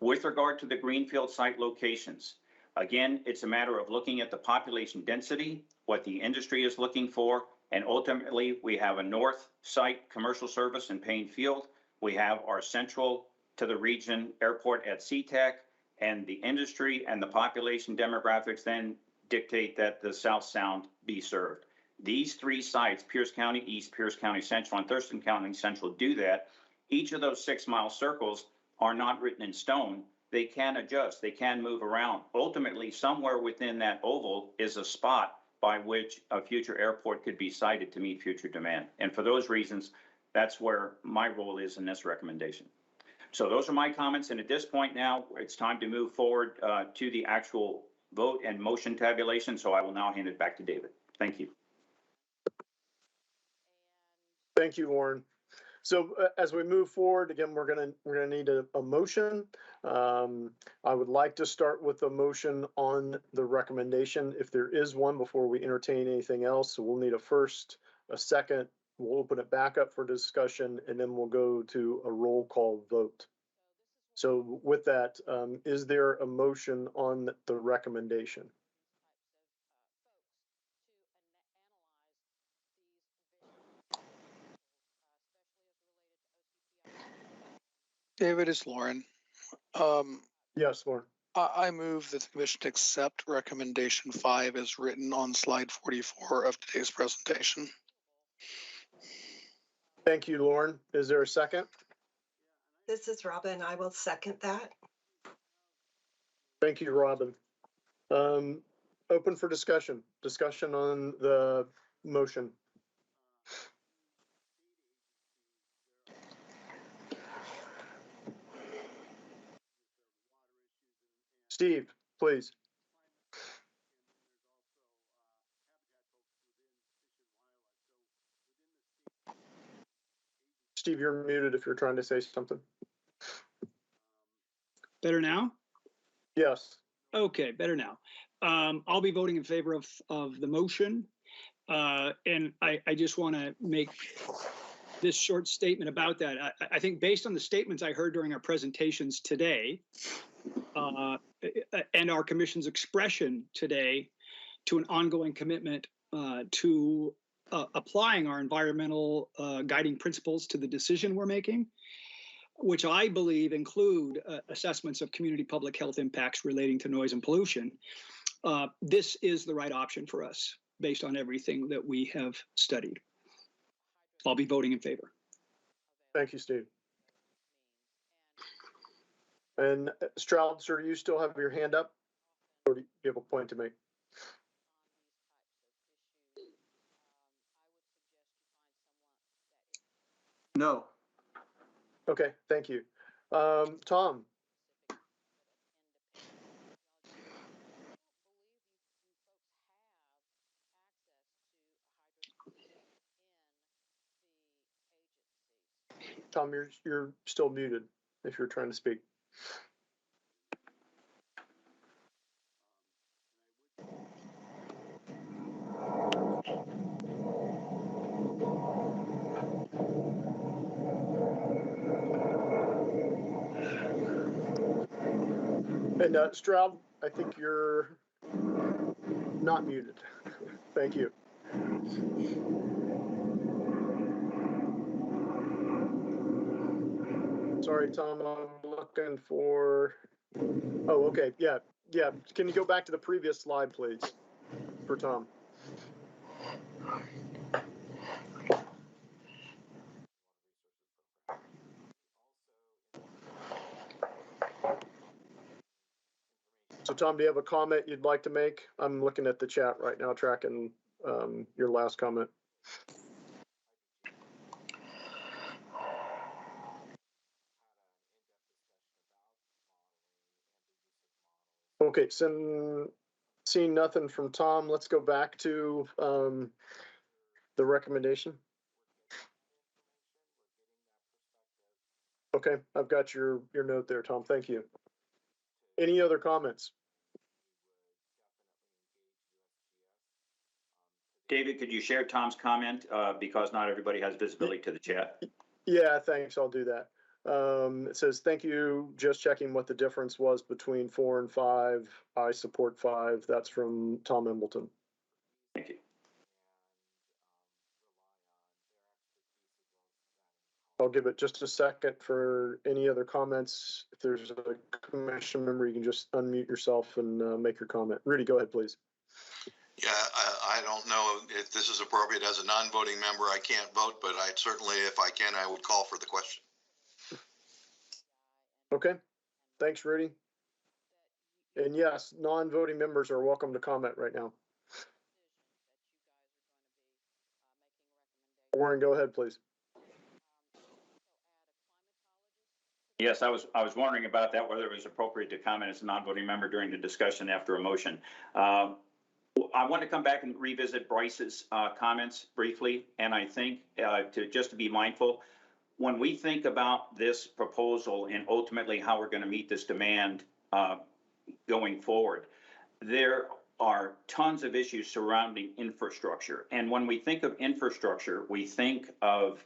With regard to the greenfield site locations, again, it's a matter of looking at the population density, what the industry is looking for, and ultimately we have a north site commercial service in Payne Field. We have our central to the region airport at Cacc, and the industry and the population demographics then dictate that the South Sound be served. These three sites, Pierce County East, Pierce County Central, and Thurston County Central, do that. Each of those 6-mile circles are not written in stone. They can adjust, they can move around. Ultimately, somewhere within that oval is a spot by which a future airport could be sited to meet future demand. And for those reasons, that's where my role is in this recommendation. So those are my comments. And at this point now, it's time to move forward to the actual vote and motion tabulation. So I will now hand it back to David. Thank you. Thank you, Warren. So as we move forward, again, we're gonna need a motion. I would like to start with a motion on the recommendation, if there is one, before we entertain anything else. So we'll need a first, a second. We'll open it back up for discussion, and then we'll go to a roll call vote. So with that, is there a motion on the recommendation? David, it's Lauren. Yes, Lauren. I move that the commission accept recommendation 5 as written on slide 44 of today's presentation. Thank you, Lauren. Is there a second? This is Robin. I will second that. Thank you, Robin. Open for discussion. Discussion on the motion. Steve, please. Steve, you're muted if you're trying to say something. Better now? Yes. Okay, better now. I'll be voting in favor of the motion. And I just want to make this short statement about that. I think based on the statements I heard during our presentations today, and our commission's expression today to an ongoing commitment to applying our environmental guiding principles to the decision we're making, which I believe include assessments of community public health impacts relating to noise and pollution, this is the right option for us based on everything that we have studied. I'll be voting in favor. Thank you, Steve. And Stroud, sir, do you still have your hand up? Or do you have a point to make? No. Okay, thank you. Tom? Tom, you're still muted if you're trying to speak. And Stroud, I think you're not muted. Thank you. Sorry, Tom, I'm looking for, oh, okay, yeah. Can you go back to the previous slide, please, for Tom? So Tom, do you have a comment you'd like to make? I'm looking at the chat right now, tracking your last comment. Okay, seeing nothing from Tom, let's go back to the recommendation. Okay, I've got your note there, Tom. Thank you. Any other comments? David, could you share Tom's comment because not everybody has visibility to the chat? Yeah, thanks. I'll do that. It says, thank you. Just checking what the difference was between 4 and 5. I support 5. That's from Tom Embleton. Thank you. I'll give it just a second for any other comments. If there's a commission member, you can just unmute yourself and make your comment. Rudy, go ahead, please. Yeah, I don't know if this is appropriate. As a non-voting member, I can't vote, but I certainly, if I can, I would call for the question. Okay, thanks, Rudy. And yes, non-voting members are welcome to comment right now. Warren, go ahead, please. Yes, I was wondering about that, whether it was appropriate to comment as a non-voting member during the discussion after a motion. I want to come back and revisit Bryce's comments briefly, and I think to be mindful, when we think about this proposal and ultimately how we're going to meet this demand going forward, there are tons of issues surrounding infrastructure. And when we think of infrastructure, we think of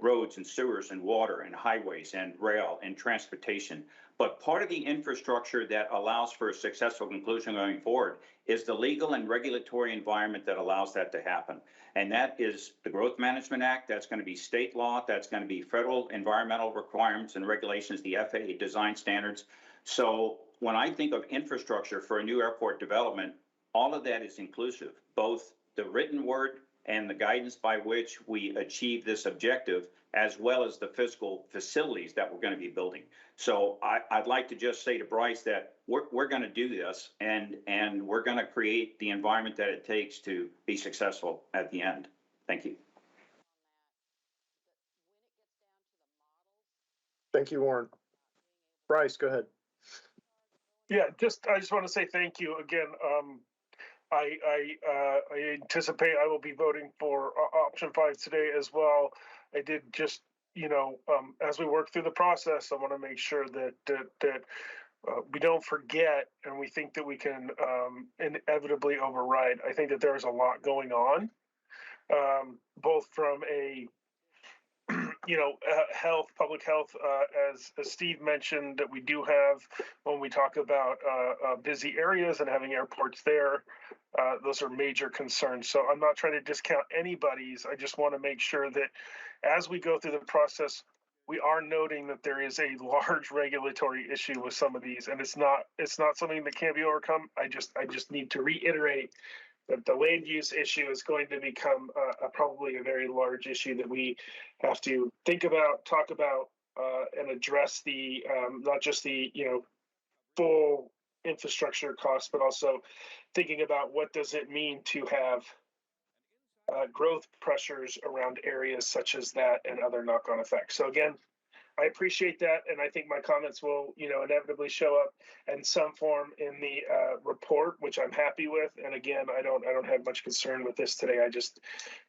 roads and sewers and water and highways and rail and transportation. But part of the infrastructure that allows for a successful conclusion going forward is the legal and regulatory environment that allows that to happen. And that is the Growth Management Act. That's going to be state law. That's going to be federal environmental requirements and regulations, the FAA design standards. So when I think of infrastructure for a new airport development, all of that is inclusive, both the written word and the guidance by which we achieve this objective, as well as the physical facilities that we're going to be building. So I'd like to just say to Bryce that we're going to do this, and we're going to create the environment that it takes to be successful at the end. Thank you. Thank you, Warren. Bryce, go ahead. Yeah, I just want to say thank you again. I anticipate I will be voting for option 5 today as well. I did just, as we work through the process, I want to make sure that we don't forget and we think that we can inevitably override. I think that there is a lot going on, both from a public health, as Steve mentioned, that we do have when we talk about busy areas and having airports there. Those are major concerns. So I'm not trying to discount anybody's. I just want to make sure that as we go through the process, we are noting that there is a large regulatory issue with some of these, and it's not something that can't be overcome. I just need to reiterate that the land use issue is going to become probably a very large issue that we have to think about, talk about, and address the not just the full infrastructure costs, but also thinking about what does it mean to have growth pressures around areas such as that and other knock-on effects. So again, I appreciate that, and I think my comments will, inevitably show up in some form in the report, which I'm happy with. And again, I don't have much concern with this today. I just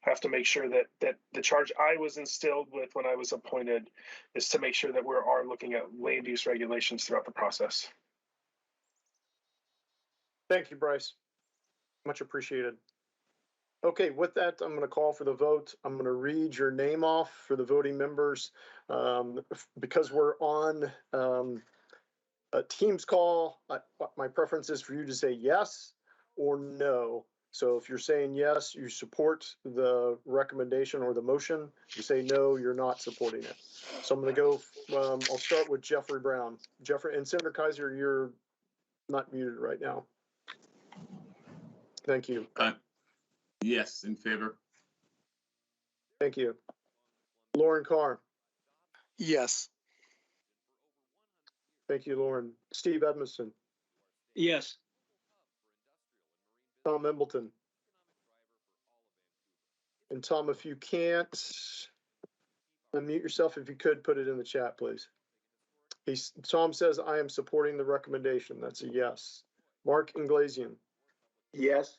have to make sure that the charge I was instilled with when I was appointed is to make sure that we are looking at land use regulations throughout the process. Thank you, Bryce. Much appreciated. Okay, with that, I'm going to call for the vote. I'm going to read your name off for the voting members. Because we're on a Teams call, my preference is for you to say yes or no. So if you're saying yes, you support the recommendation or the motion. If you say no, you're not supporting it. So I'm going to go, I'll start with Jeffrey Brown. Jeffrey, and Senator Kaiser, you're not muted right now. Thank you. Yes, in favor. Thank you. Lauren Carr. Yes. Thank you, Lauren. Steve Edmondson. Yes. Tom Embleton. And Tom, if you can't unmute yourself, if you could put it in the chat, please. Tom says, I am supporting the recommendation. That's a yes. Mark Inglesian. Yes.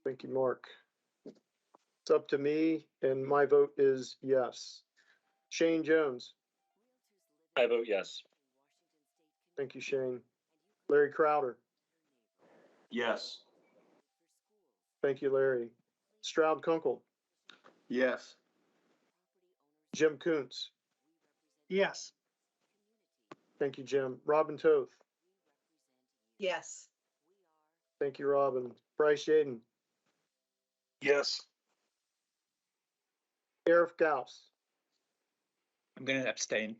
Thank you, Mark. It's up to me, and my vote is yes. Shane Jones. I vote yes. Thank you, Shane. Larry Crowder. Yes. Thank you, Larry. Stroud Kunkel. Yes. Jim Kuntz. Yes. Thank you, Jim. Robin Toth. Yes. Thank you, Robin. Bryce Yaden. Yes. Arif Gauss. I'm going to abstain.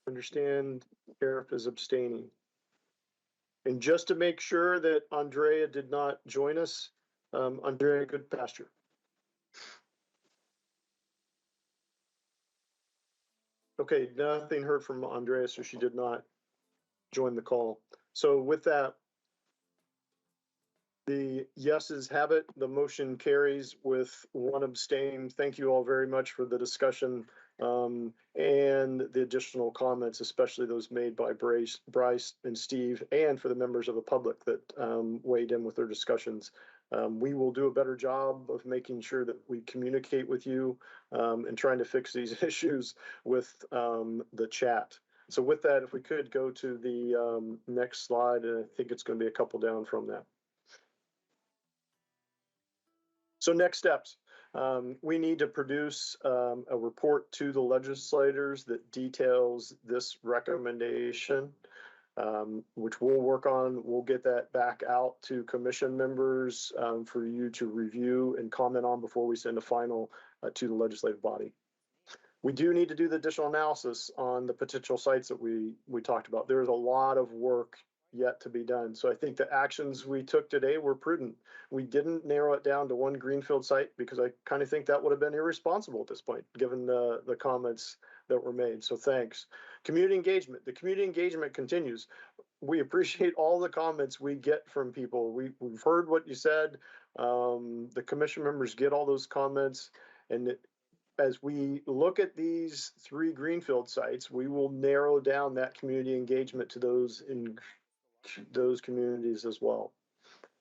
Understand Arif is abstaining. And just to make sure that Andrea did not join us, Andrea Goodpasture. Okay, nothing heard from Andrea, so she did not join the call. So with that, the yeses have it. The motion carries with one abstain. Thank you all very much for the discussion and the additional comments, especially those made by Bryce and Steve, and for the members of the public that weighed in with their discussions. We will do a better job of making sure that we communicate with you and trying to fix these issues with the chat. So with that, if we could go to the next slide, and I think it's going to be a couple down from that. So next steps, we need to produce a report to the legislators that details this recommendation, which we'll work on. We'll get that back out to commission members for you to review and comment on before we send a final to the legislative body. We do need to do the additional analysis on the potential sites that we talked about. There's a lot of work yet to be done. So I think the actions we took today were prudent. We didn't narrow it down to one Greenfield site because I kind of think that would have been irresponsible at this point, given the comments that were made. So thanks. Community engagement. The community engagement continues. We appreciate all the comments we get from people. We've heard what you said. The commission members get all those comments. And as we look at these 3 Greenfield sites, we will narrow down that community engagement to those in those communities as well.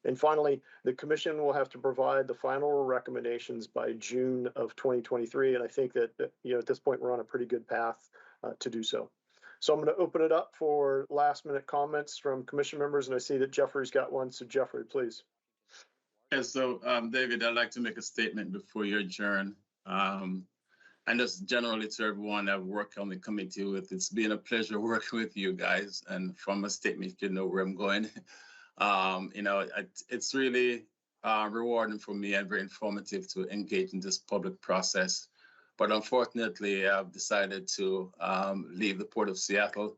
And finally, the commission will have to provide the final recommendations by June of 2023. And I think that, at this point, we're on a pretty good path to do so. So I'm going to open it up for last minute comments from commission members. And I see that Jeffrey's got one. So Jeffrey, please. Yeah, so David, I'd like to make a statement before you adjourn. And just generally to everyone I've worked on the committee with, it's been a pleasure working with you guys. And from a statement, you know where I'm going. It's really rewarding for me and very informative to engage in this public process. But unfortunately, I've decided to leave the Port of Seattle,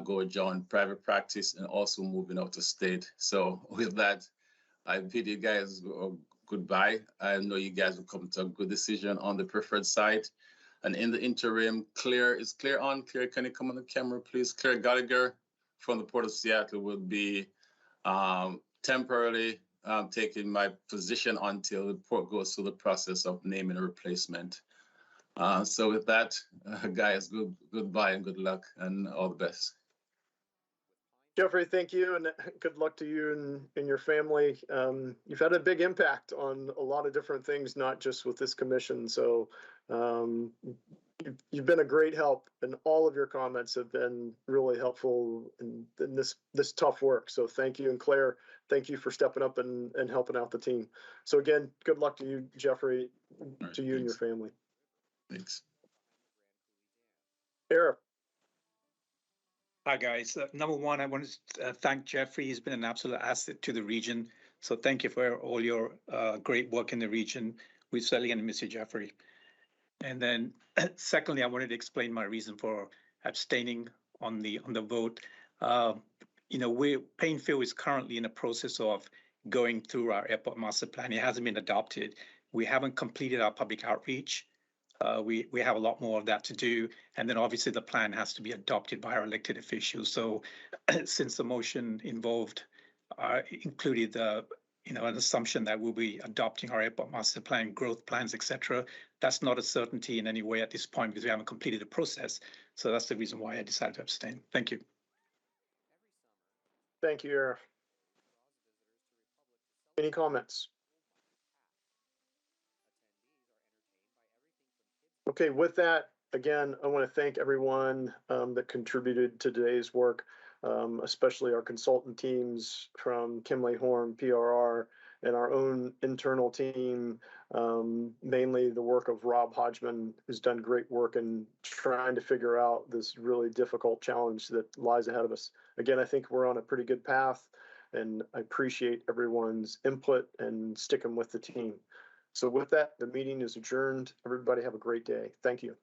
go join private practice, and also moving out of state. So with that, I bid you guys goodbye. I know you guys will come to a good decision on the preferred site. And in the interim, Claire, can you come on the camera, please? Claire Gallagher from the Port of Seattle will be temporarily taking my position until the port goes through the process of naming a replacement. So with that, guys, goodbye and good luck and all the best. Jeffrey, thank you, and good luck to you and your family. You've had a big impact on a lot of different things, not just with this commission. So you've been a great help, and all of your comments have been really helpful in this tough work. So thank you, and Claire, thank you for stepping up and helping out the team. So again, good luck to you, Jeffrey, to you and your family. Thanks. Eric. Hi, guys. Number one, I want to thank Jeffrey. He's been an absolute asset to the region. So thank you for all your great work in the region. We're certainly going to miss you, Jeffrey. And then secondly, I wanted to explain my reason for abstaining on the vote. Plainfield is currently in a process of going through our airport master plan. It hasn't been adopted. We haven't completed our public outreach. We have a lot more of that to do. And then obviously the plan has to be adopted by our elected officials. So since the motion involved included an assumption that we'll be adopting our airport master plan, growth plans, etc., that's not a certainty in any way at this point because we haven't completed the process. So that's the reason why I decided to abstain. Thank you. Thank you, Eric. Any comments? Okay, with that, again, I want to thank everyone that contributed to today's work, especially our consultant teams from Kimley Horn, PRR, and our own internal team, mainly the work of Rob Hodgman, who's done great work in trying to figure out this really difficult challenge that lies ahead of us. Again, I think we're on a pretty good path, and I appreciate everyone's input and sticking with the team. So with that, the meeting is adjourned. Everybody have a great day. Thank you.